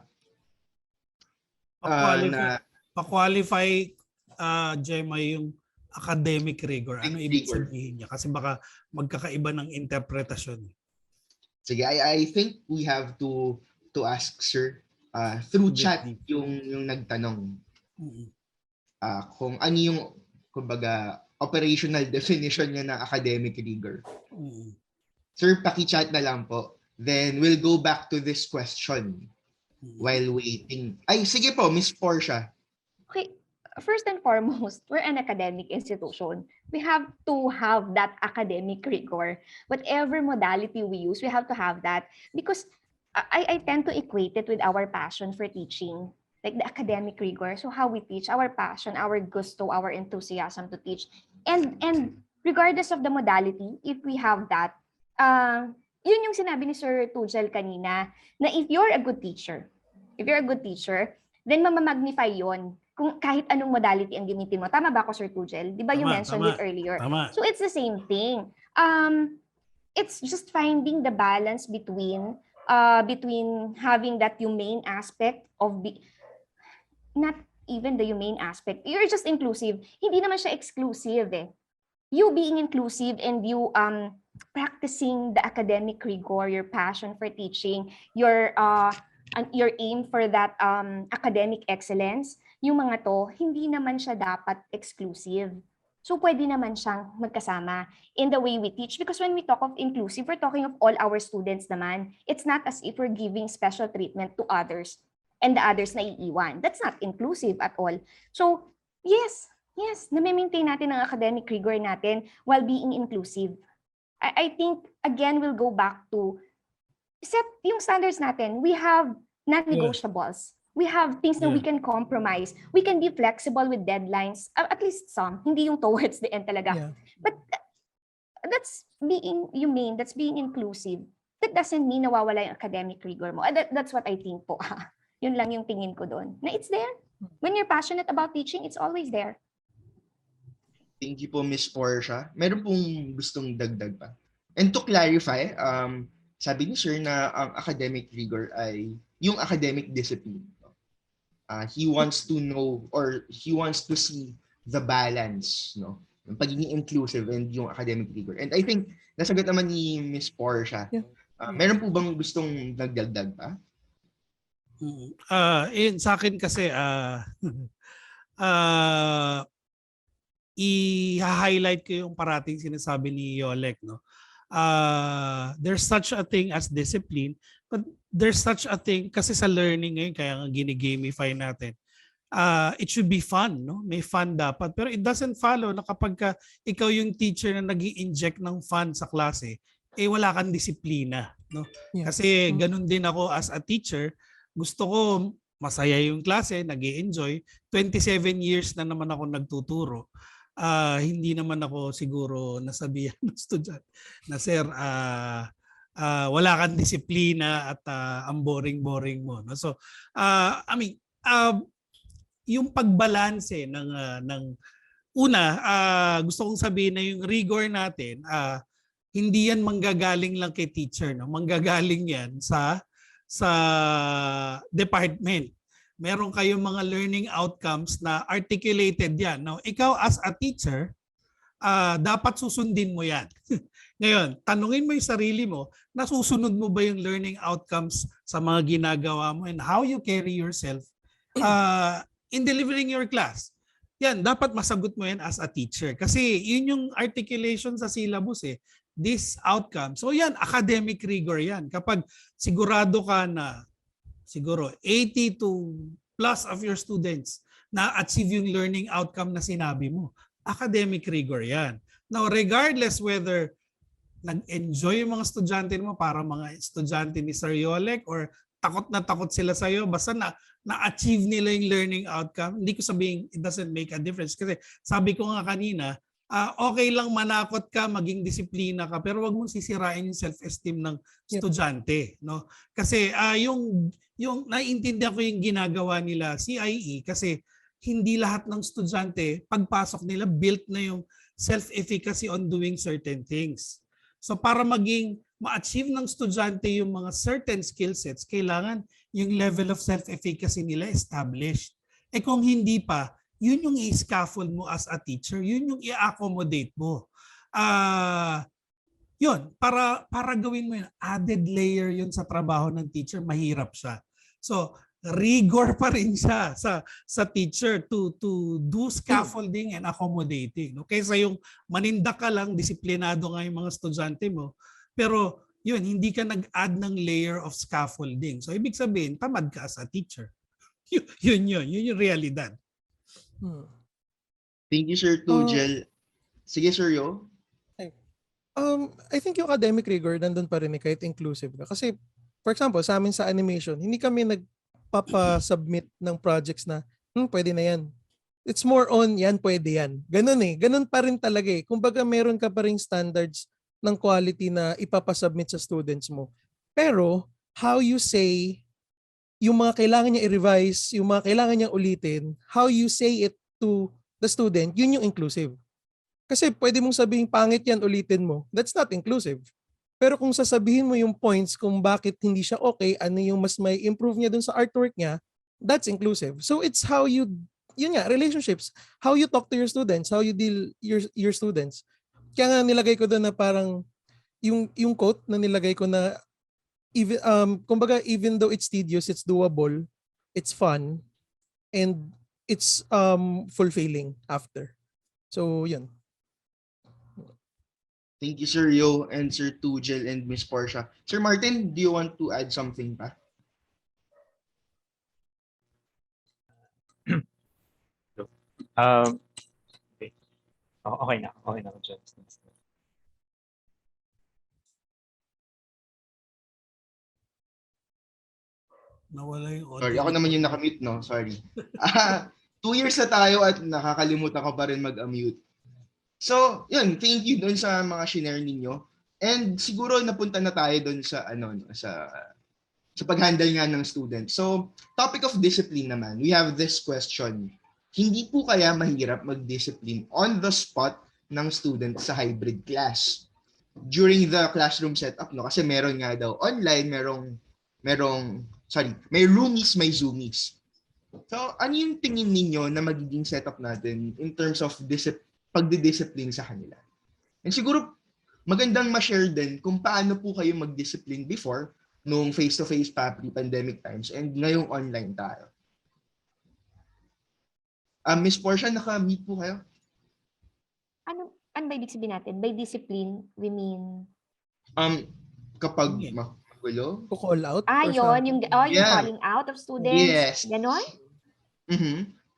G: Pa-qualify,
H: Na
G: pa-qualify Gemma, yung academic rigor? Ano ibig
H: Rigor.
G: sabihin niya? Kasi baka magkakaiba ng interpretasyon.
H: Sige, I think we have to ask sir through chat
G: Deep.
H: yung nagtanong
G: Mm.
H: kung ano yung kumbaga operational definition niya ng academic rigor.
G: Mm.
H: Sir, paki-chat na lang po. Then we'll go back to this question while waiting. Ay, sige po, Miss Portia.
F: Okay, first and foremost, we're an academic institution. We have to have that academic rigor. Whatever modality we use, we have to have that because I tend to equate it with our passion for teaching, like the academic rigor. So how we teach, our passion, our gusto, our enthusiasm to teach. And regardless of the modality, if we have that, yun yung sinabi ni Sir Tujel kanina, na if you're a good teacher, then mamamagnify yon kung kahit anong modality ang gamitin mo. Tama ba ako, Sir Tujel? Di ba you mentioned it earlier?
G: Tama.
F: So it's the same thing. It's just finding the balance between having that humane aspect of not even the humane aspect. You're just inclusive. Hindi naman siya exclusive eh. You being inclusive and you practicing the academic rigor, your passion for teaching, your aim for that academic excellence, yung mga to, hindi naman siya dapat exclusive. So pwede naman siyang magkasama in the way we teach because when we talk of inclusive, we're talking of all our students naman. It's not as if we're giving special treatment to others and the others na iiwan. That's not inclusive at all. So yes, na-maintain natin ang academic rigor natin while being inclusive. I think, again, we'll go back to set yung standards natin. We have non-negotiables. We have things that we can compromise. We can be flexible with deadlines, at least some. Hindi yung towards the end talaga.
E: Yeah.
F: But that's being humane, that's being inclusive. That doesn't mean nawawala yung academic rigor mo. That's what I think po. Yun lang yung tingin ko doon. Na it's there. When you're passionate about teaching, it's always there.
H: Thank you po, Miss Portia. Meron pong gustong dagdag pa. And to clarify, sabi ni Sir na ang academic rigor ay yung academic discipline. He wants to know or he wants to see the balance, no? Yung pagiging inclusive and yung academic rigor. And I think nasagot naman ni Miss Portia. Meron po bang gustong dagdag pa?
G: Sa akin kasi i-highlight ko yung parating sinasabi ni Yolek, no? There's such a thing as discipline, but there's such a thing kasi sa learning ngayon kaya nga gini-gamify natin. It should be fun, no? May fun dapat. Pero it doesn't follow na kapag ikaw yung teacher na nag-i-inject ng fun sa klase, wala kang disiplina, no?
E: Yeah.
G: Kasi ganun din ako as a teacher. Gusto ko masaya yung klase, nag-i-enjoy. 27 years na naman ako nagtuturo. Hindi naman ako siguro nasabihan ng estudyante na sir, wala kang disiplina at ang boring-boring mo. No? So, yung pagbalanse ng una, gusto kong sabihin na yung rigor natin, hindi yan manggagaling lang kay teacher. No? Manggagaling yan sa department. Meron kayong mga learning outcomes na articulated yan. Now, ikaw as a teacher, dapat susundin mo yan. Ngayon, tanungin mo yung sarili mo, nasusunod mo ba yung learning outcomes sa mga ginagawa mo and how you carry yourself in delivering your class. Yan, dapat masagot mo yan as a teacher. Kasi yun yung articulation sa syllabus eh. This outcome. So yan, academic rigor yan. Kapag sigurado ka na siguro 80 to plus of your students na achieve yung learning outcome na sinabi mo, academic rigor yan. Now, regardless whether nag-enjoy yung mga estudyante mo para mga estudyante ni Sir Yolek or takot na takot sila sa'yo, basta na-achieve nila yung learning outcome, hindi ko sabihin it doesn't make a difference. Kasi sabi ko nga kanina, okay lang manakot ka, maging disiplina ka, pero wag mong sisirain yung self-esteem ng estudyante. No? Kasi yung naiintindihan ko yung ginagawa nila CIE kasi hindi lahat ng estudyante, pagpasok nila, built na yung self-efficacy on doing certain things. So para ma-achieve ng estudyante yung mga certain skill sets, kailangan yung level of self-efficacy nila established. Kung hindi pa, yun yung i-scaffold mo as a teacher, yun yung i-accommodate mo. Yun, para gawin mo yun, added layer yun sa trabaho ng teacher, mahirap siya. So, rigor pa rin siya sa teacher to do scaffolding and accommodating. No? Kaysa yung manindak ka lang, disiplinado nga yung mga estudyante mo, pero yun, hindi ka nag-add ng layer of scaffolding. So, ibig sabihin, tamad ka as a teacher. Yun yung realidad.
H: Thank you, Sir Tujel. Sige, Sir Yo.
E: I think yung academic rigor nandun pa rin kahit inclusive ka. Kasi, for example, sa amin sa animation, hindi kami nagpapa-submit ng projects na, pwede na yan. It's more on, yan, pwede yan. Ganun eh. Ganun pa rin talaga eh. Kumbaga, meron ka pa rin standards ng quality na ipapasubmit sa students mo. Pero, how you say, yung mga kailangan niya i-revise, yung mga kailangan niya ulitin, how you say it to the student, yun yung inclusive. Kasi pwede mong sabihin pangit yan, ulitin mo. That's not inclusive. Pero kung sasabihin mo yung points kung bakit hindi siya okay, ano yung mas may improve niya dun sa artwork niya, that's inclusive. So it's how you, yun nga, relationships, how you talk to your students, how you deal your students. Kaya nga nilagay ko doon na parang yung quote na nilagay ko na even kumbaga even though it's tedious, it's doable, it's fun, and it's fulfilling after. So yun.
H: Thank you, Sir Yo and Sir Tujel and Miss Portia. Sir Martin, do you want to add something pa?
I: Okay. Okay na. Okay na ako dyan.
G: Nawala yung audio.
H: Sorry, ako naman yung nakamute, no? Sorry. 2 years na tayo at nakakalimutan ko pa rin mag-mute. So, yun, thank you doon sa mga shinare ninyo. And siguro napunta na tayo doon sa sa pag-handle nga ng student. So, topic of discipline naman. We have this question. Hindi po kaya mahirap mag-discipline on the spot ng student sa hybrid class? During the classroom setup, no? Kasi meron nga daw online, may roomies, may zoomies. So, ano yung tingin ninyo na magiging setup natin in terms of pagdidiscipline sa kanila? And siguro, magandang ma-share din kung paano po kayo mag-discipline before nung face-to-face pa pre-pandemic times and ngayong online tayo. Miss Portia, naka-meet po kayo?
F: Ano ba ibig sabihin natin? By discipline, we mean...
H: Kapag magulo?
E: Call out?
F: Yun. Yung calling out of students?
H: Yes.
F: Ganon?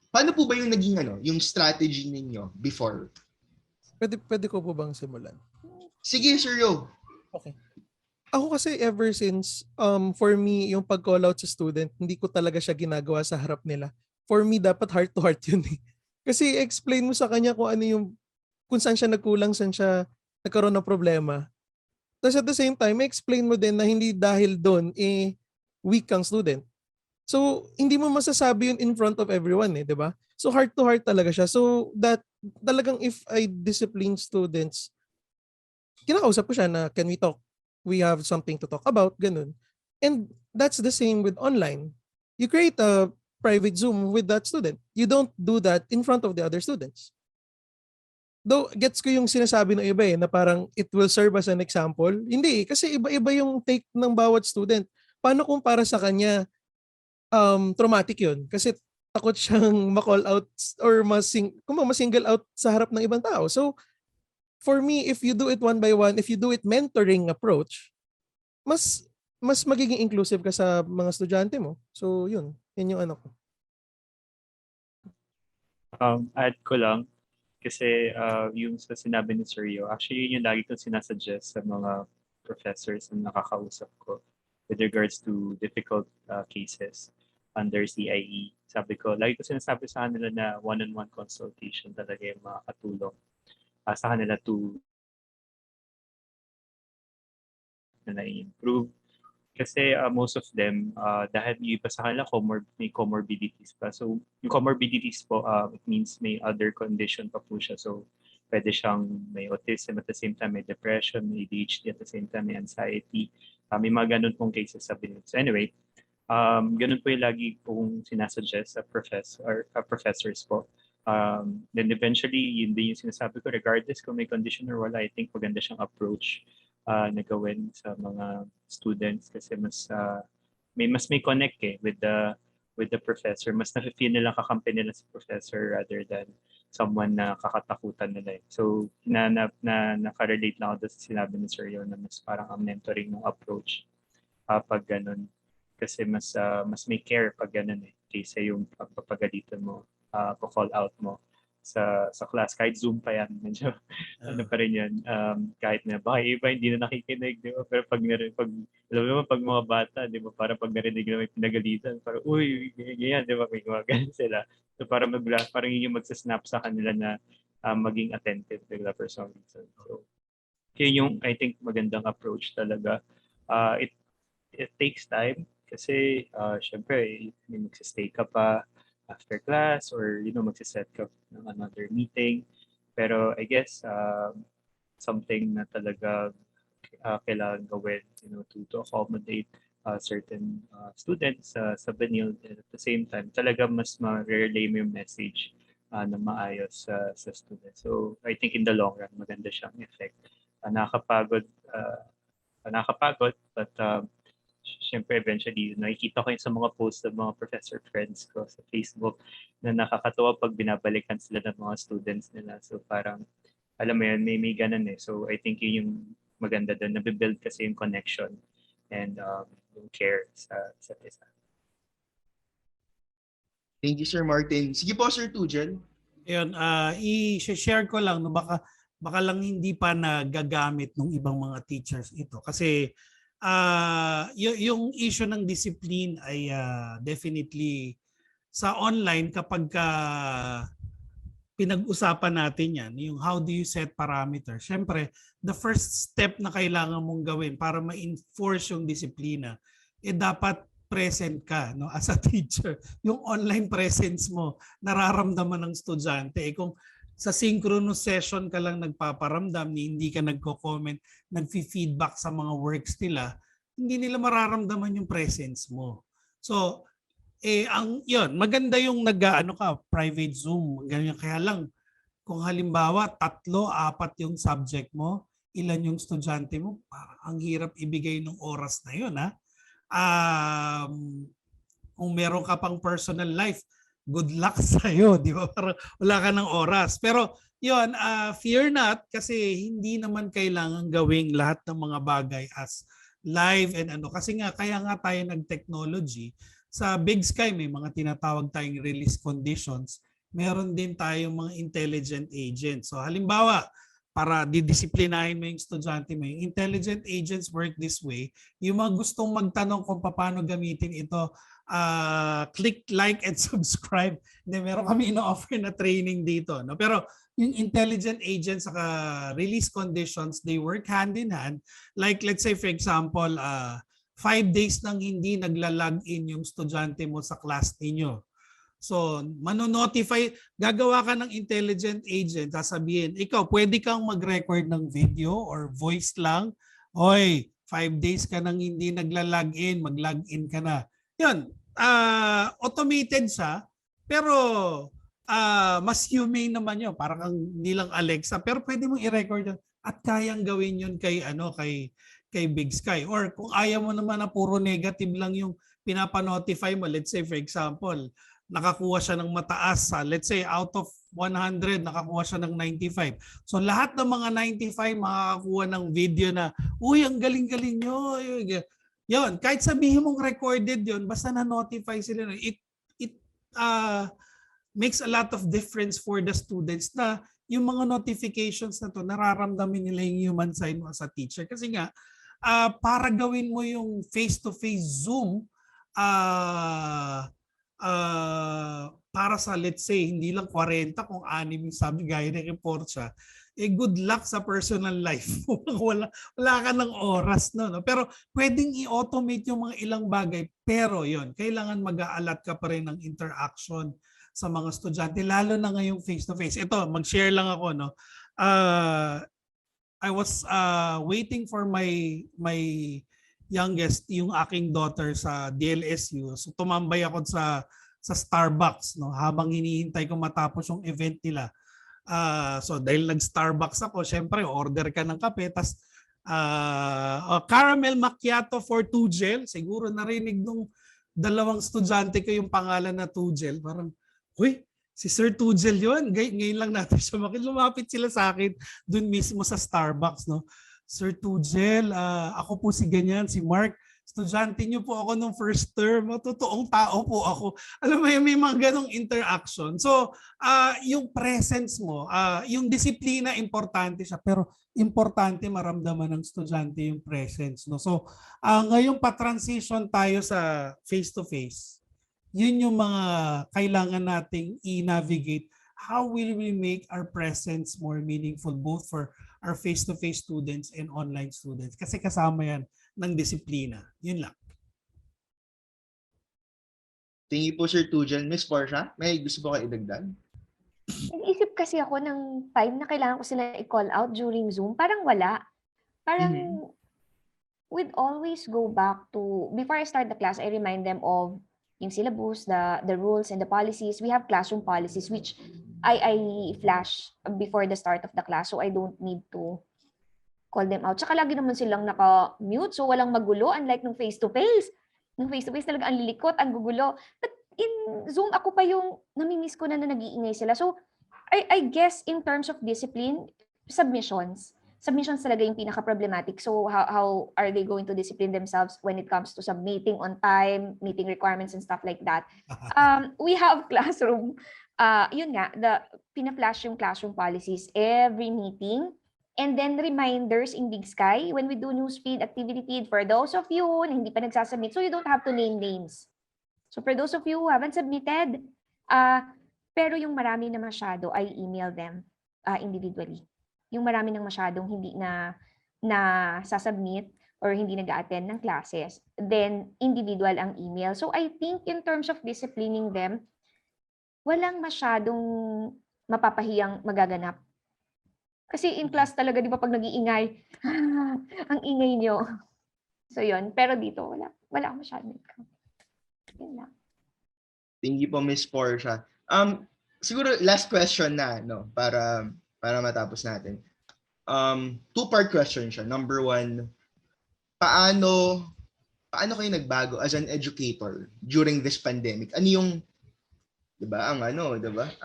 H: Paano po ba yung naging yung strategy ninyo before?
E: Pwede ko po bang simulan?
H: Sige, Sir Yo.
E: Okay. Ako kasi ever since, for me, yung pag-call out sa student, hindi ko talaga siya ginagawa sa harap nila. For me, dapat heart to heart yun eh. Kasi explain mo sa kanya kung saan siya nagkulang, saan siya nagkaroon ng problema. Tapos at the same time, explain mo din na hindi dahil doon, weak kang student. So, hindi mo masasabi yun in front of everyone eh, di ba? So, heart to heart talaga siya. So, that talagang if I discipline students, kinakausap ko siya na, can we talk? We have something to talk about, ganun. And that's the same with online. You create a private Zoom with that student. You don't do that in front of the other students. Though, gets ko yung sinasabi ng iba na parang it will serve as an example. Hindi, kasi iba-iba yung take ng bawat student. Paano kung para sa kanya, traumatic yun? Kasi takot siyang ma-call out or ma-single out sa harap ng ibang tao. So, for me, if you do it one by one, if you do it mentoring approach, mas magiging inclusive ka sa mga estudyante mo. So, yun yung ko.
I: Add ko lang, kasi yung sa sinabi ni Sir Yo, actually yun yung lagi kong sinasuggest sa mga professors na nakakausap ko with regards to difficult cases under CIE. Sabi ko, lagi ko sinasabi sa kanila na one-on-one consultation talaga yung makakatulong sa kanila to na improve. Kasi most of them, dahil yung iba sa kanila may comorbidities pa. So yung comorbidities po, it means may other condition pa po siya. So pwede siyang may autism at the same time may depression, may ADHD at the same time may anxiety. May mga ganun pong cases sa Benilde. So anyway, ganun po yung lagi kong sinasuggest sa professors po. Then eventually, yun din yung sinasabi ko, regardless kung may condition or wala, I think maganda siyang approach na gawin sa mga students kasi mas may connect with the professor. Mas na-feel nila kakampi nila sa professor rather than someone na kakatakutan nila. So, nakarelate lang ako sa sinabi ni Sir Yon na mas parang ang mentoring ng approach pag ganun. Kasi mas may care pag ganun kaysa yung pagpapagalitan mo, call out mo sa class. Kahit Zoom pa yan, medyo ano pa rin yan. Kahit na baka iba hindi na nakikinig, di ba? Pero alam mo pag mga bata, di ba? Para pag narinig na may pinagalitan, parang, uy, ganyan, di ba? May gumagano sila. So parang yun yung magsasnap sa kanila na maging attentive nila for some reason. So, yun yung, I think, magandang approach talaga. It takes time kasi syempre magsistay ka pa after class or magsiset ka ng another meeting. Pero I guess something na talaga kailangan gawin to accommodate certain students sa Benilde, and at the same time talaga mas ma-relay mo yung message na maayos sa students. So I think in the long run maganda siyang effect. Nakakapagod but syempre eventually nakikita ko yun sa mga posts ng mga professor friends ko sa Facebook na nakakatawa pag binabalikan sila ng mga students nila. So parang alam mo yun, may ganun So I think yun yung maganda doon. Nabibuild kasi yung connection and yung care sa isa.
H: Thank you, Sir Martin. Sige po, Sir Tujel.
G: Ayun, i-share ko lang no baka lang hindi pa nagagamit ng ibang mga teachers ito kasi yung issue ng discipline ay definitely sa online kapag pinag-usapan natin yan, yung how do you set parameters. Siyempre, the first step na kailangan mong gawin para ma-enforce yung disiplina, dapat present ka as a teacher. Yung online presence mo, nararamdaman ng estudyante. Kung sa synchronous session ka lang nagpaparamdam, hindi ka nagko-comment, nagfi-feedback sa mga works nila, hindi nila mararamdaman yung presence mo. So, maganda yung private Zoom, ganyan. Kaya lang, kung halimbawa 3-4 yung subject mo, ilan yung estudyante mo, ang hirap ibigay ng oras na yun. Kung meron ka pang personal life, good luck sa'yo, di ba? Parang wala ka ng oras. Pero yun, fear not kasi hindi naman kailangan gawing lahat ng mga bagay as live and Kasi kaya nga tayo nag-technology. Sa Big Sky may mga tinatawag tayong release conditions. Meron din tayong mga intelligent agents. So halimbawa, para didisiplinahin mo yung estudyante mo, yung intelligent agents work this way. Yung mga gustong magtanong kung paano gamitin ito, click like and subscribe. Meron kami ino-offer na training dito. Pero yung intelligent agents sa release conditions, they work hand in hand. Like let's say for example, 5 days nang hindi nagla-login yung estudyante mo sa class ninyo. So, mano-notify, gagawa ka ng intelligent agent, sasabihin, ikaw, pwede kang mag-record ng video or voice lang. Oy, 5 days ka nang hindi nagla-login, mag-login ka na. Yun, automated siya, pero mas humane naman yun. Parang hindi lang Alexa, pero pwede mong i-record yun. At kayang gawin yun kay Big Sky. Or kung ayaw mo naman na puro negative lang yung pinapanotify mo, let's say for example, nakakuha siya ng mataas, let's say out of 100, nakakuha siya ng 95. So lahat ng mga 95 makakakuha ng video na, uy, ang galing-galing nyo. Yun, kahit sabihin mong recorded yun, basta na-notify sila. It makes a lot of difference for the students na yung mga notifications na to, nararamdamin nila yung human side mo as a teacher. Kasi nga, para gawin mo yung face-to-face Zoom, para sa let's say hindi lang 40 kung 6 yung sabi gaya ng report siya, good luck sa personal life. wala ka ng oras no. Pero pwedeng i-automate yung mga ilang bagay, pero yon kailangan mag-aalat ka pa rin ng interaction sa mga estudyante, lalo na ngayong face to face. Ito, mag-share lang ako no. I was waiting for my youngest, yung aking daughter sa DLSU. So tumambay ako sa sa Starbucks, no, habang hinihintay ko matapos yung event nila. So dahil nag-Starbucks ako, syempre order ka ng kape, tas caramel macchiato for Tugel. Siguro narinig nung dalawang estudyante ko yung pangalan na Tugel. Parang, huy, si Sir Tugel yun. Ngayon lang natin siya lumapit sila sa akin dun mismo sa Starbucks, no. Sir Tugel, ako po si ganyan, si Mark. Estudyante niyo po ako nung first term. Totoong tao po ako. Alam mo yun, may mga ganong interaction. So, yung presence mo, yung disiplina, importante siya. Pero importante maramdaman ng estudyante yung presence. No? So, ngayon pa-transition tayo sa face-to-face. Yun yung mga kailangan nating i-navigate. How will we make our presence more meaningful both for our face-to-face students and online students? Kasi kasama yan ng disiplina. Yun lang.
H: Thank you po, Sir Tujan. Miss Portia, may gusto po kayo idagdag?
F: Nag-isip kasi ako ng time na kailangan ko sila i-call out during Zoom. Parang wala. Parang we'd always go back to, before I start the class, I remind them of yung syllabus, the rules and the policies. We have classroom policies which I flash before the start of the class, so I don't need to call them out. Tsaka lagi naman silang naka-mute, so walang magulo, unlike nung face-to-face. Nung face-to-face talaga ang lilikot, ang gugulo. But in Zoom, ako pa yung namimiss ko na nag-iingay sila. So, I guess in terms of discipline, submissions. Submissions talaga yung pinaka-problematic. So, how are they going to discipline themselves when it comes to submitting on time, meeting requirements and stuff like that? We have classroom. Yun nga, pina-flash yung classroom policies every meeting. And then reminders in Big Sky when we do newsfeed, activity feed, for those of you na hindi pa nagsasubmit, so you don't have to name names. So for those of you who haven't submitted, pero yung marami na masyado, I email them individually. Yung marami nang masyadong hindi na sasubmit or hindi nag-attend ng classes, then individual ang email. So I think in terms of disciplining them, walang masyadong mapapahiyang magaganap. Kasi in class talaga, di ba, pag nag-iingay, ang ingay nyo. So yun, pero dito, wala akong masyadong. Yun lang.
H: Thank you po, Miss Portia. Siguro last question na, no, para matapos natin. Two-part question siya. Number one, paano kayo nagbago as an educator during this pandemic? Ano yung, 'di ba?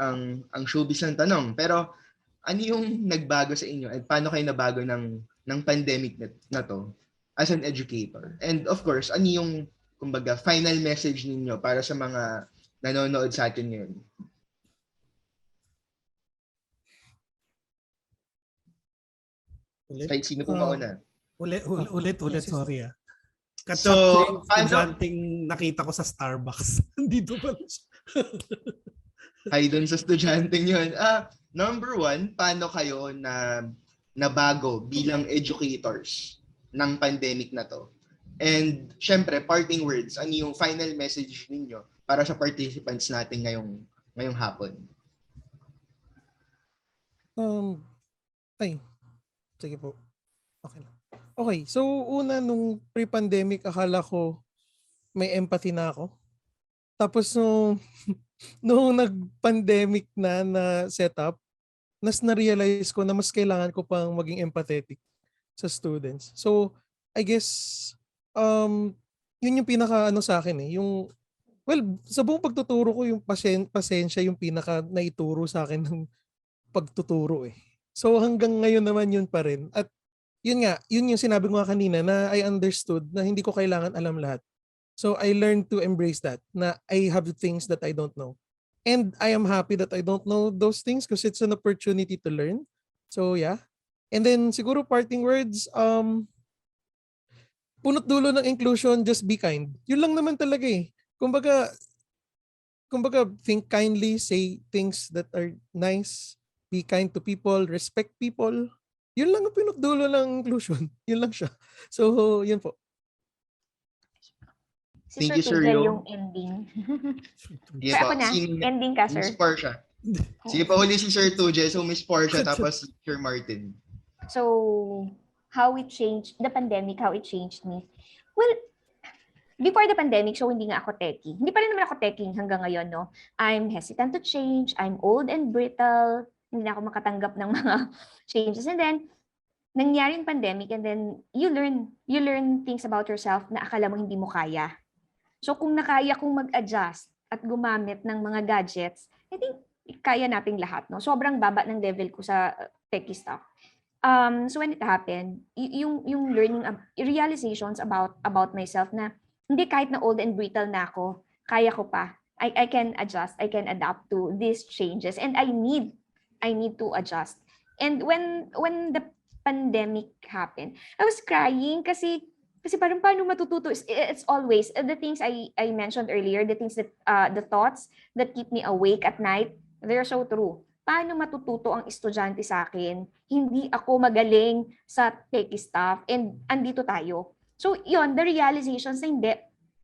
H: Ang showbiz ng tanong. Pero ano yung nagbago sa inyo at paano kayo nabago ng pandemic na to as an educator? And of course, ano yung kumbaga final message ninyo para sa mga nanonood sa atin ngayon? Kahit sino po mauna.
G: Ulit, sorry.
H: So,
G: yung estudyanteng nakita ko sa Starbucks. Dito pa siya.
H: Hi dun sa estudyanteng yun. Number one, paano kayo nabago bilang educators ng pandemic na to? And syempre, parting words, ano yung final message ninyo para sa participants natin ngayong hapon?
E: Sige po. Okay lang. Okay, so una nung pre-pandemic, akala ko may empathy na ako. Tapos nung nag-pandemic na setup, na-realize ko na mas kailangan ko pang maging empathetic sa students. So, I guess, yun yung pinaka sa akin eh. Sa buong pagtuturo ko, yung pasensya yung pinaka naituro sa akin ng pagtuturo eh. So, hanggang ngayon naman yun pa rin. At yun yung sinabi ko nga kanina na I understood na hindi ko kailangan alam lahat. So, I learned to embrace that, na I have things that I don't know. And I am happy that I don't know those things because it's an opportunity to learn. So yeah. And then siguro parting words, punot dulo ng inclusion, just be kind. Yun lang naman talaga eh. Kumbaga think kindly, say things that are nice, be kind to people, respect people. Yun lang ang punot dulo ng inclusion. Yun lang siya. So yun po.
H: Thank you, Sir Yo.
F: Yung ending.
H: Sige
F: ako na, ending ka, Sir.
H: Miss Portia. Sige pa huli si Sir Tuje. So, Miss Portia, tapos Sir Martin.
F: So, how it changed, the pandemic, how it changed me. Well, before the pandemic, so hindi nga ako techie. Hindi pa rin naman ako techie hanggang ngayon, no? I'm hesitant to change. I'm old and brittle. Hindi na ako makatanggap ng mga changes. And then, nangyari yung pandemic and then you learn things about yourself na akala mo hindi mo kaya. So kung nakaya kong mag-adjust at gumamit ng mga gadgets, I think kaya nating lahat, no? Sobrang baba ng level ko sa techie stuff. So when it happened, yung learning, realizations about myself na hindi, kahit na old and brittle na ako, kaya ko pa. I can adjust, I can adapt to these changes, and I need to adjust. And when the pandemic happened, I was crying kasi parang paano matututo? It's always the things I mentioned earlier, the things that the thoughts that keep me awake at night, they're so true. Paano matututo ang estudyante sa akin? Hindi ako magaling sa techie stuff and andito tayo. So, yon, the realizations na hindi,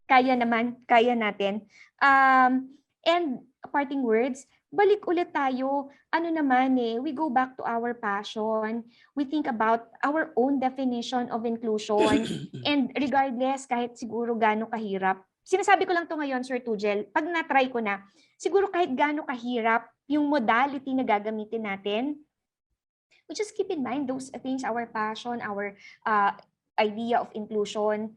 F: kaya naman, kaya natin. And parting words, balik ulit tayo. Ano naman we go back to our passion. We think about our own definition of inclusion. And regardless, kahit siguro gaano kahirap, sinasabi ko lang to ngayon, Sir Tugel, pag na-try ko na, siguro kahit gaano kahirap yung modality na gagamitin natin, we just keep in mind those things, our passion, our idea of inclusion.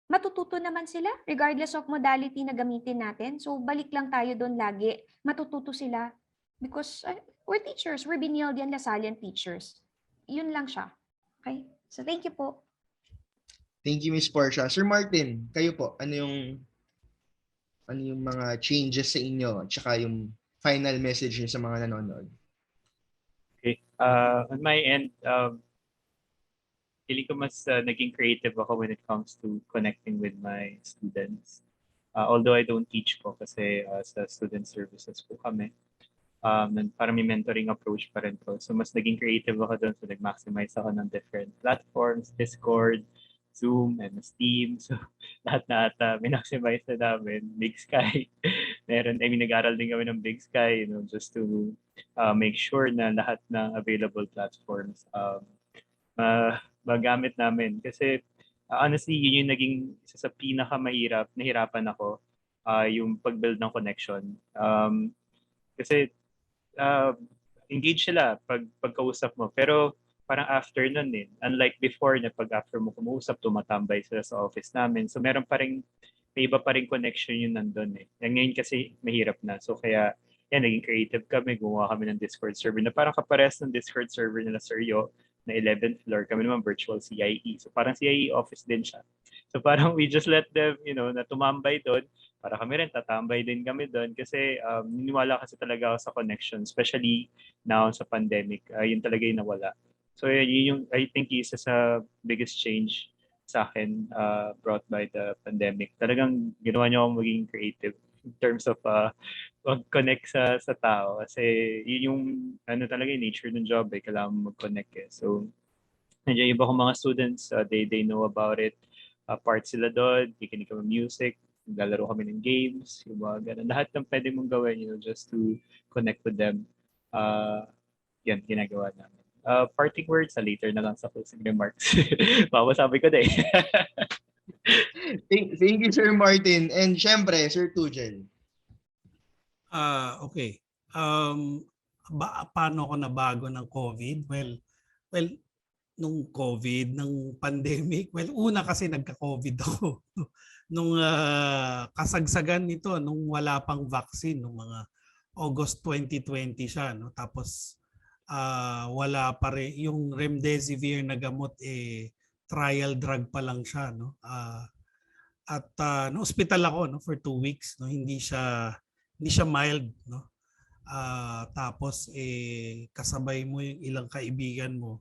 F: Matututo naman sila regardless of modality na gamitin natin. So balik lang tayo doon lagi. Matututo sila because we're teachers. We're Benilde Lasallian teachers. Yun lang siya. Okay? So thank you po.
H: Thank you, Miss Portia. Sir Martin, kayo po, ano yung mga changes sa inyo at saka yung final message niyo sa mga nanonood?
I: Okay. On my end, feeling ko mas naging creative ako when it comes to connecting with my students. Although I don't teach po kasi sa student services po kami. Parang may mentoring approach pa rin po. So mas naging creative ako doon. So nag-maximize ako ng different platforms, Discord, Zoom, MS Teams. So lahat na ata min-maximize na namin. Big Sky. Nag-aral din kami ng Big Sky, just to make sure na lahat ng available platforms magamit namin. Kasi honestly, yun yung naging isa sa pinakamahirap, nahirapan ako, yung pag-build ng connection. Kasi engage sila pagkausap mo. Pero parang after nun unlike before na pag after mo kumuusap, tumatambay sila sa office namin. So meron pa rin, may iba pa rin connection yun nandun Ngayon kasi mahirap na. So kaya naging creative kami, gumawa kami ng Discord server na parang kapares ng Discord server nila Sir Yo, na 11th floor, kami naman virtual CIE. So parang CIE office din siya. So parang we just let them, na tumambay doon. Para kami rin, tatambay din kami doon. Kasi niniwala kasi talaga ako sa connection, especially now sa pandemic. Yun talaga yung nawala. So yun yung, I think, isa sa biggest change sa akin brought by the pandemic. Talagang ginawa niyo akong maging creative in terms of mag-connect sa tao kasi yun yung talaga yung nature ng job kailangan mo mag-connect So nandiyan iba kong mga students, they know about it, part sila doon, kikinig kami music, naglalaro kami ng games, yung mga ganun. Lahat ng pwede mong gawin just to connect with them. Yan ginagawa namin. Parting words later na lang sa closing remarks. Masabi ko na
H: Thank you, Sir Martin. And syempre, Sir Tugel.
G: Okay. Paano ako nabago ng COVID? Well, nung COVID, ng pandemic, una kasi nagka-COVID ako. Nung kasagsagan nito, nung wala pang vaccine, nung mga August 2020 siya. Tapos wala pa rin, yung remdesivir na gamot, trial drug pa lang siya. At no-hospital ako for 2 weeks. Hindi siya mild. Tapos kasabay mo yung ilang kaibigan mo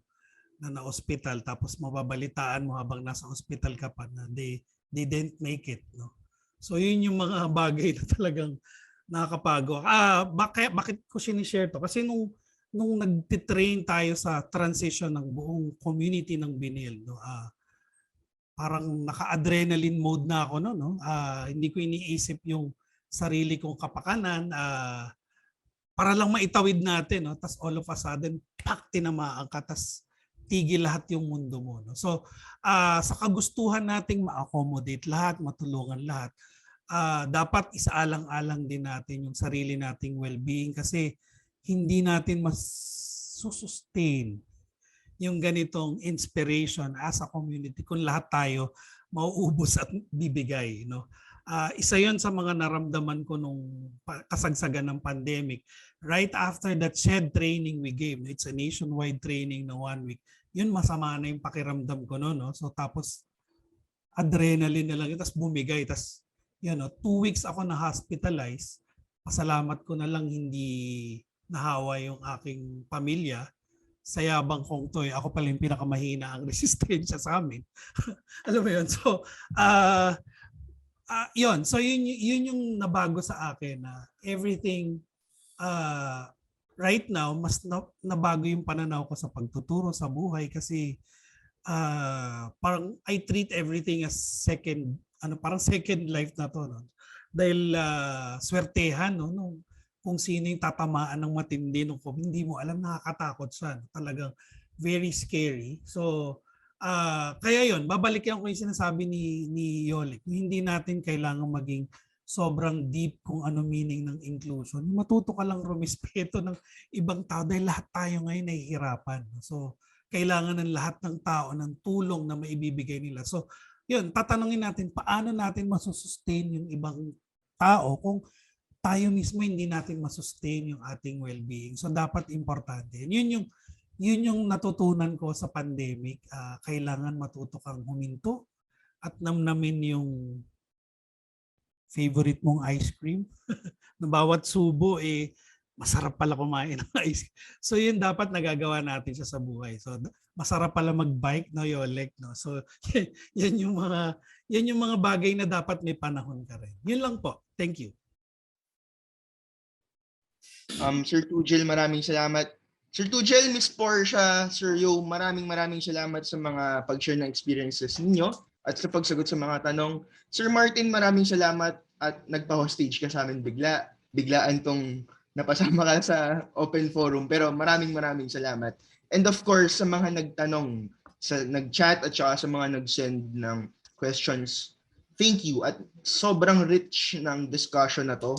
G: na na-hospital, tapos mababalitaan mo habang nasa hospital ka pa na they didn't make it. So yun yung mga bagay na talagang nakakapago. Bakit ko sinishare to? Kasi nung nagtitrain tayo sa transition ng buong community ng Benilde, parang naka-adrenaline mode na ako hindi ko iniisip yung sarili kong kapakanan, para lang maitawid natin, tas all of a sudden, tinamaan ka, tas tigil lahat yung mundo mo. No? So, sa kagustuhan nating ma-accommodate lahat, matulungan lahat, dapat isaalang-alang din natin yung sarili nating well-being kasi hindi natin mas sustain yung ganitong inspiration as a community kung lahat tayo mauubos at bibigay. No? Isa yon sa mga naramdaman ko nung kasagsagan ng pandemic. Right after that shed training we gave, it's a nationwide training na 1 week, yun masama na yung pakiramdam ko no, no? So tapos adrenaline na lang, tapos bumigay, tapos yun, no, 2 weeks ako na hospitalized. Pasalamat ko na lang hindi nahawa yung aking pamilya. Sa yabang kong to, ako pala yung pinakamahina ang resistensya sa amin. Alam mo yun? So, yun. So, yun yung nabago sa akin na everything right now, mas nabago yung pananaw ko sa pagtuturo sa buhay kasi parang I treat everything as parang second life na to. No? Dahil swertehan, no? Kung sino yung tatamaan ng matindi nung hindi mo alam, nakakatakot siya. Talagang very scary. So, kaya yon babalikan ko yung sinasabi ni Yolik. Hindi natin kailangan maging sobrang deep kung ano meaning ng inclusion. Matuto ka lang rumispeto ng ibang tao dahil lahat tayo ngayon nahihirapan. So, kailangan ng lahat ng tao ng tulong na maibibigay nila. So, yun, tatanungin natin paano natin masusustain yung ibang tao kung tayo mismo hindi natin masustain yung ating well-being. So dapat importante. Yun yung natutunan ko sa pandemic. Kailangan matuto kang huminto at namnamin yung favorite mong ice cream. Na bawat subo masarap pala kumain ng ice cream. So yun dapat nagagawa natin siya sa buhay. So masarap pala mag-bike, no, Yolek, no. So yan yung mga bagay na dapat may panahon ka rin. Yun lang po. Thank you.
H: Sir Tujel, maraming salamat. Sir Tujel, Miss Portia, Sir Yo, maraming salamat sa mga pag-share ng experiences ninyo at sa pagsagot sa mga tanong. Sir Martin, maraming salamat at nagpa-hostage ka sa amin bigla. Biglaan tong napasama ka sa open forum, pero maraming salamat. And of course, sa mga nagtanong, sa nag-chat at saka sa mga nag-send ng questions, thank you. At sobrang rich ng discussion na to.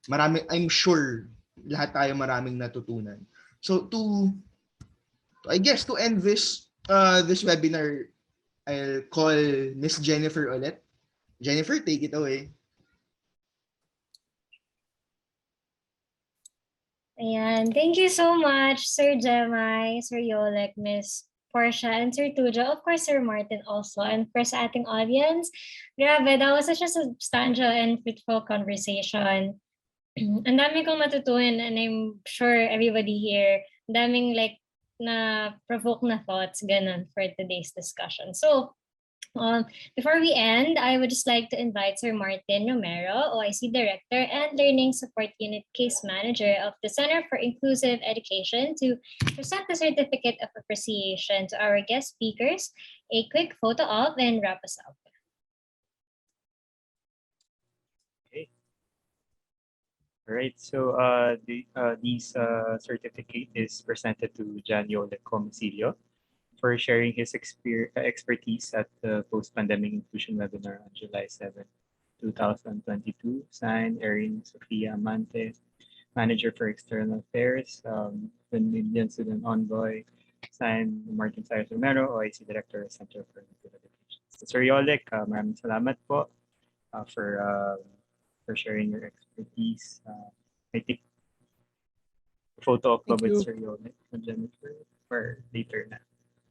H: I'm sure lahat tayo maraming natutunan. So I guess to end this webinar, I'll call Miss Jennifer ulit. Jennifer, take it away.
A: Ayan. Thank you so much, Sir Jemai, Sir Yolek, Miss Portia, and Sir Tuja. Of course, Sir Martin also. And for sa ating audience, grabe, that was such a substantial and fruitful conversation. Ang dami kong matutunan and I'm sure everybody here, ang daming like na provoke na thoughts ganun for today's discussion. So, before we end, I would just like to invite Sir Martin Romero, OIC Director and Learning Support Unit Case Manager of the Center for Inclusive Education, to present the Certificate of Appreciation to our guest speakers, a quick photo of, and wrap us up.
I: All right, so this certificate is presented to Janio Lecomicilio for sharing his expertise at the post-pandemic inclusion webinar on July 7, 2022. Signed, Erin Sofia Amante, Manager for External Affairs, Benilde Student Envoy. Signed, Martin Cyrus Romero, OIC Director, Center for Inclusive Education. So, Sir Yolek, maraming salamat po for sharing your expertise. I think photo of with Sir Yolek and Jennifer for later na.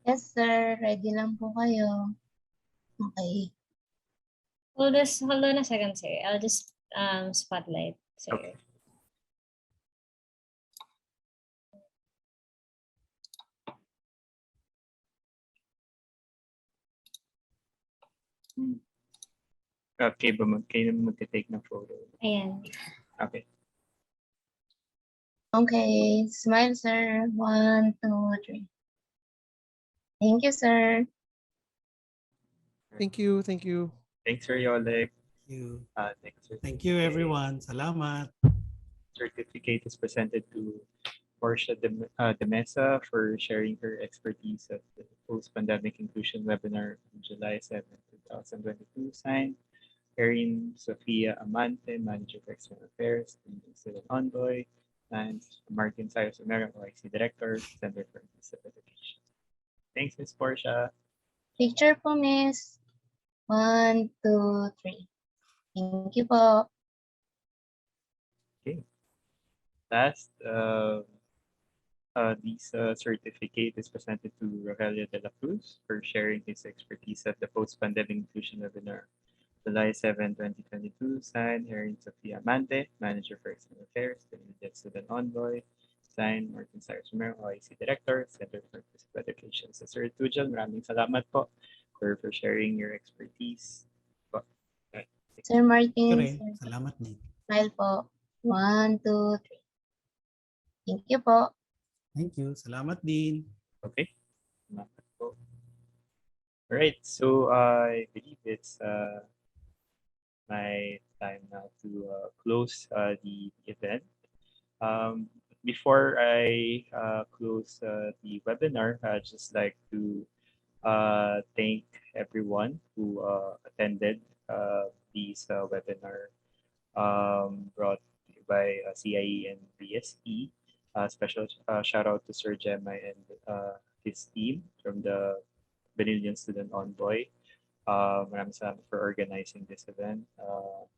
J: Yes, sir. Ready lang po kayo. Okay.
A: Hold on a second, sir. I'll just spotlight, sir.
I: Okay. Okay ba kayo mag-take ng photo?
A: Ayan.
I: Okay.
J: Okay. Smile, sir. 1, 2, 3. Thank you, sir.
E: Thank you. Thank you.
I: Thanks, Sir Yolek.
G: Thank you.
I: Thanks, Sir.
G: Thank you, everyone. Salamat.
I: Certificate is presented to Portia de Mesa for sharing her expertise at the post-pandemic inclusion webinar on July 7th, 2022. Signed, Erin Sofia Amante, Manager for External Affairs, and Student Envoy. And Martin Sayos Omero, OIC Director, Center for Inclusive Education. Thanks, Ms. Portia.
J: Picture po, Miss. 1, 2, 3. Thank you po.
I: Okay. Last, this certificate is presented to Rogelio Dela Cruz for sharing his expertise at the post-pandemic inclusion webinar. July 7, 2022, signed Erin Sofia Amante, Manager for External Affairs, Benilde Student Envoy. Signed Martin Cyrus Romero, OIC Director, Center for Inclusive Education. Sa Sir Tujal, maraming salamat po for sharing your expertise. Po.
J: Sir Martin,
G: Rin,
J: Sir
G: salamat din.
J: Smile po. 1, 2, 3. Thank you po.
G: Thank you. Salamat din.
I: Okay. Salamat po. Alright, so I believe it's my time now to close the event. Before I close the webinar, I'd just like to thank everyone who attended this webinar brought by CIE and BSE. Special shout out to Sir Gemma and his team from the Benilde Student Envoy. Maraming salamat for organizing this event.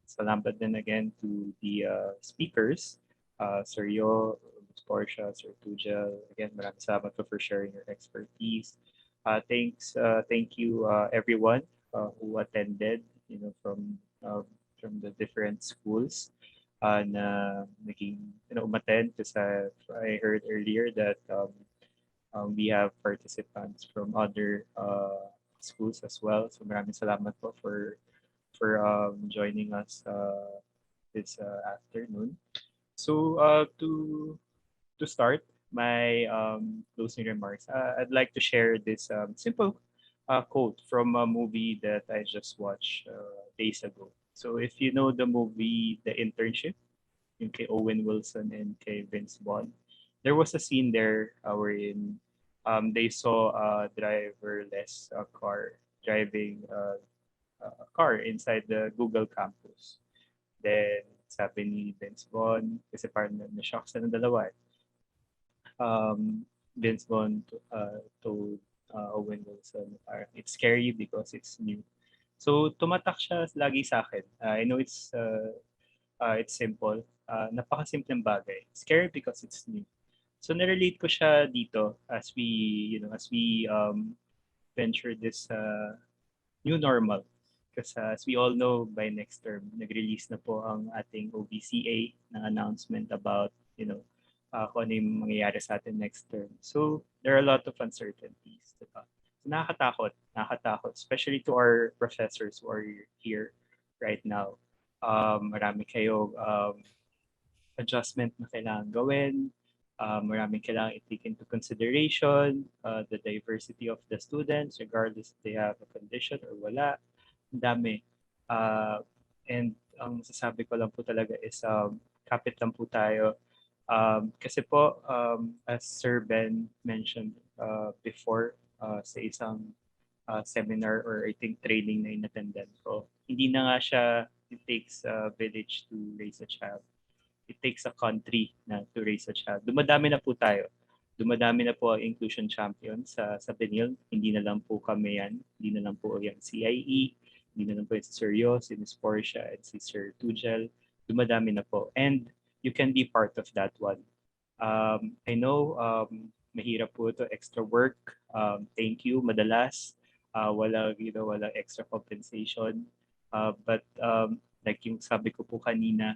I: Salamat din again to the speakers, Sir Yo, Ms. Portia, Sir Tujel. Again, maraming salamat for sharing your expertise. Thank you everyone who attended, from the different schools na naging, umattend kasi I heard earlier that we have participants from other schools as well. So maraming salamat po for joining us this afternoon. So to start my closing remarks, I'd like to share this simple quote from a movie that I just watched days ago. So if you know the movie The Internship, yung kay Owen Wilson and kay Vince Vaughn, there was a scene there wherein they saw a driverless car driving a car inside the Google campus. Then sabi ni Vince Vaughn, kasi parang na-shock sa ng dalawa. Vince Vaughn told Owen Wilson, it's scary because it's new. So tumatak siya lagi sa akin. I know it's simple. Napakasimpleng bagay. Scary because it's new. So narelate ko siya dito as we venture this new normal. Because as we all know, by next term, nag-release na po ang ating OBCA ng announcement about, kung ano yung mangyayari sa atin next term. So there are a lot of uncertainties. Diba? So nakakatakot, especially to our professors who are here right now. Marami kayo adjustment na kailangan gawin. Maraming kailangan i-take into consideration the diversity of the students regardless if they have a condition or wala. Ang dami. And ang sasabi ko lang po talaga is kapit lang po tayo. Kasi po, as Sir Ben mentioned before sa isang seminar or I think training na in-attendan ko, hindi na nga siya it takes a village to raise a child. It takes a country to raise a child. Dumadami na po tayo. Dumadami na po ang inclusion champions sa Benilde. Hindi na lang po kami yan. Hindi na lang po yung CIE. Hindi na lang po yung si Sir Yo, si Ms. Portia, and si Sir Tujel. Dumadami na po. And you can be part of that one. I know mahirap po ito, extra work. Thank you, madalas. Wala extra compensation. But like yung sabi ko po kanina,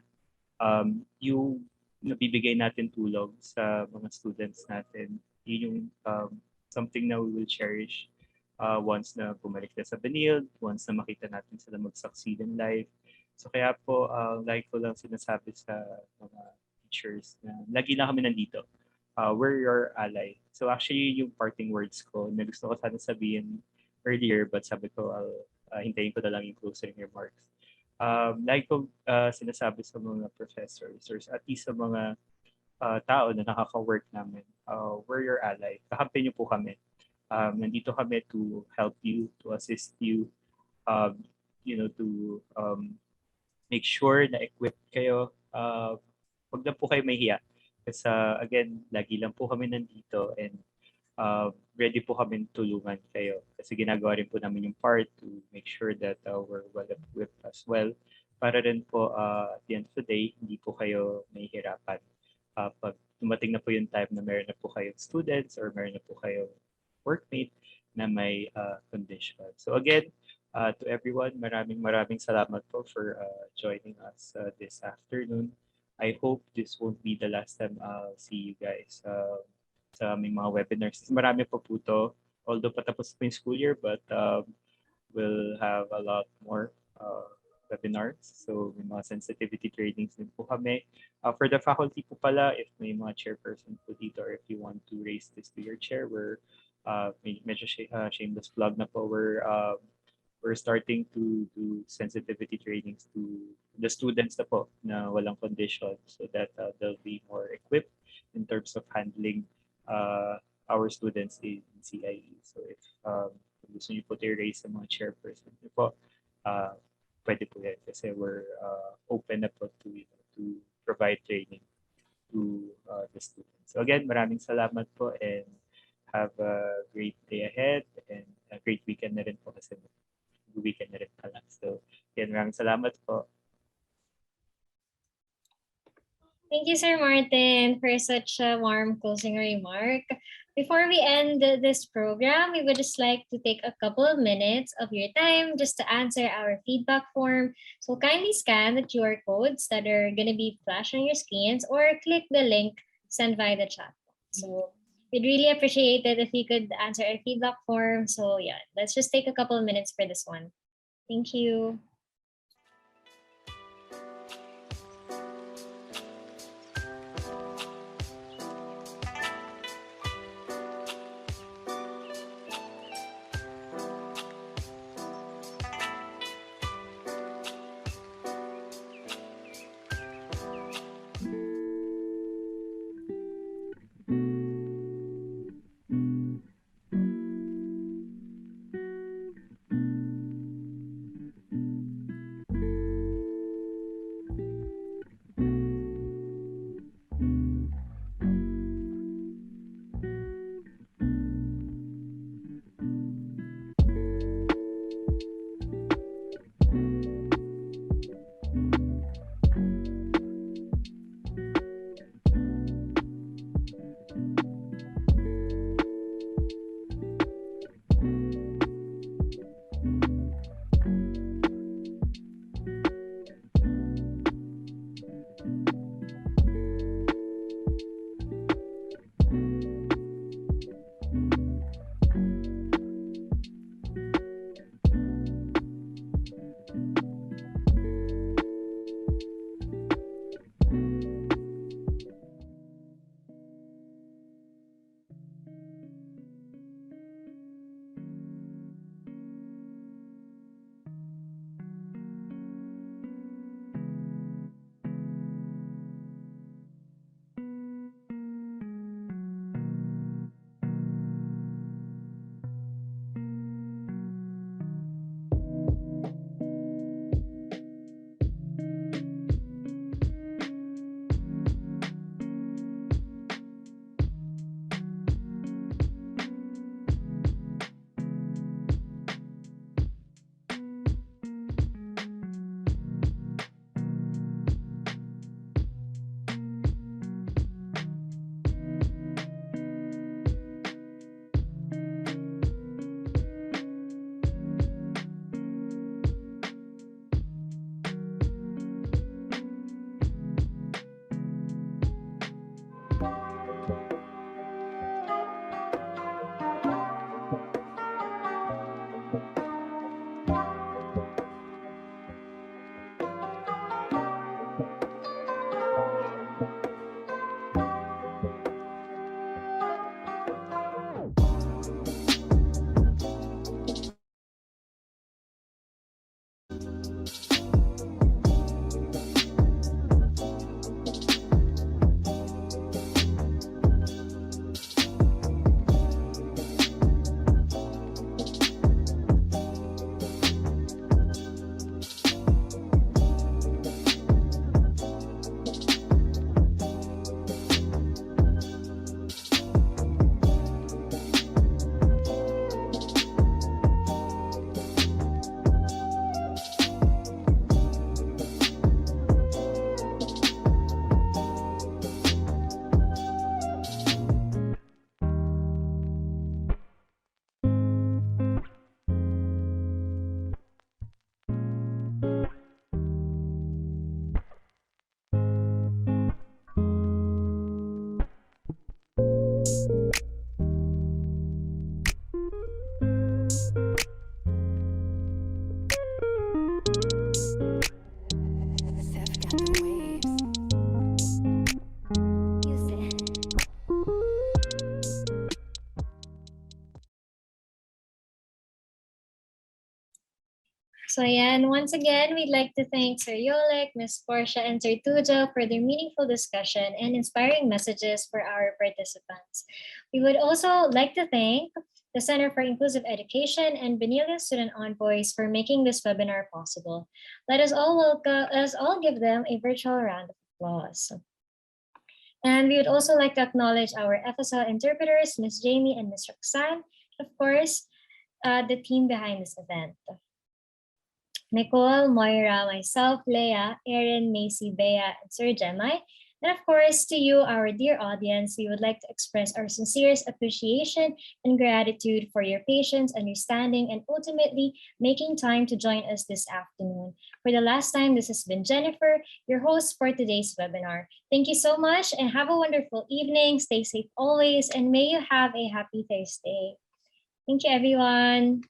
I: yung nabibigay natin tulong sa mga students natin, yun yung something na we will cherish once na bumalik na sa Benilde, once na makita natin sila mag-succeed in life. So kaya po, like ko lang sinasabi sa mga teachers na lagi lang kami nandito. We're your ally. So actually, yung parting words ko na gusto ko sana sabihin earlier, but sabi ko, hintayin ko na lang yung closing remarks. Like ko sinasabi sa mga professors or at least sa mga tao na nakaka-work namin, we're your ally. Kakampi niyo po kami. Nandito kami to help you, to assist you, um, to make sure na equipped kayo. Huwag na po kayo mahiya. Kasi again, lagi lang po kami nandito and ready po kami tulungan kayo. Kasi ginagawa rin po namin yung part to make sure that we're well equipped as well. Para rin po at the end of the day, hindi po kayo mahihirapan. Pag dumating na po yung time na meron na po kayong students or meron na po kayong workmate na may condition. So again, to everyone, maraming salamat po for joining us this afternoon. I hope this won't be the last time I'll see you guys sa aming mga webinars. Marami pa po to, although patapos po yung school year, but we'll have a lot more webinars. So may mga sensitivity trainings din po kami. For the faculty po pala, if may mga chairperson po dito or if you want to raise this to your chair, medyo shameless plug na po, we're starting to do sensitivity trainings to the students na po na walang condition so that they'll be more equipped in terms of handling our students in CIE. So if gusto niyo po raise sa mga chairperson niyo po, pwede po yan kasi we're open na po to provide training to the students. So again, maraming salamat po and have a great day ahead and a great weekend na rin po kasi weekend na rin pala. So, yan, maraming salamat po.
A: Thank you, Sir Martin, for such a warm closing remark. Before we end this program, we would just like to take a couple of minutes of your time just to answer our feedback form. So kindly scan the QR codes that are going to be flashed on your screens or click the link sent via the chat. So we'd really appreciate it if you could answer our feedback form. So yeah, let's just take a couple of minutes for this one. Thank you. So ayan, once again, we'd like to thank Sir Yolek, Ms. Portia, and Sir Tujo for their meaningful discussion and inspiring messages for our participants. We would also like to thank the Center for Inclusive Education and Benilde Student Envoys for making this webinar possible. Let us all give them a virtual round of applause. And we would also like to acknowledge our FSL interpreters, Ms. Jamie and Ms. Roxanne, of course, the team behind this event. Nicole, Moira, myself, Leah, Erin, Macy, Bea, and Sir Jemai. And of course, to you, our dear audience, we would like to express our sincerest appreciation and gratitude for your patience, understanding, and ultimately making time to join us this afternoon. For the last time, this has been Jennifer, your host for today's webinar. Thank you so much and have a wonderful evening. Stay safe always, and may you have a happy Thursday. Thank you, everyone.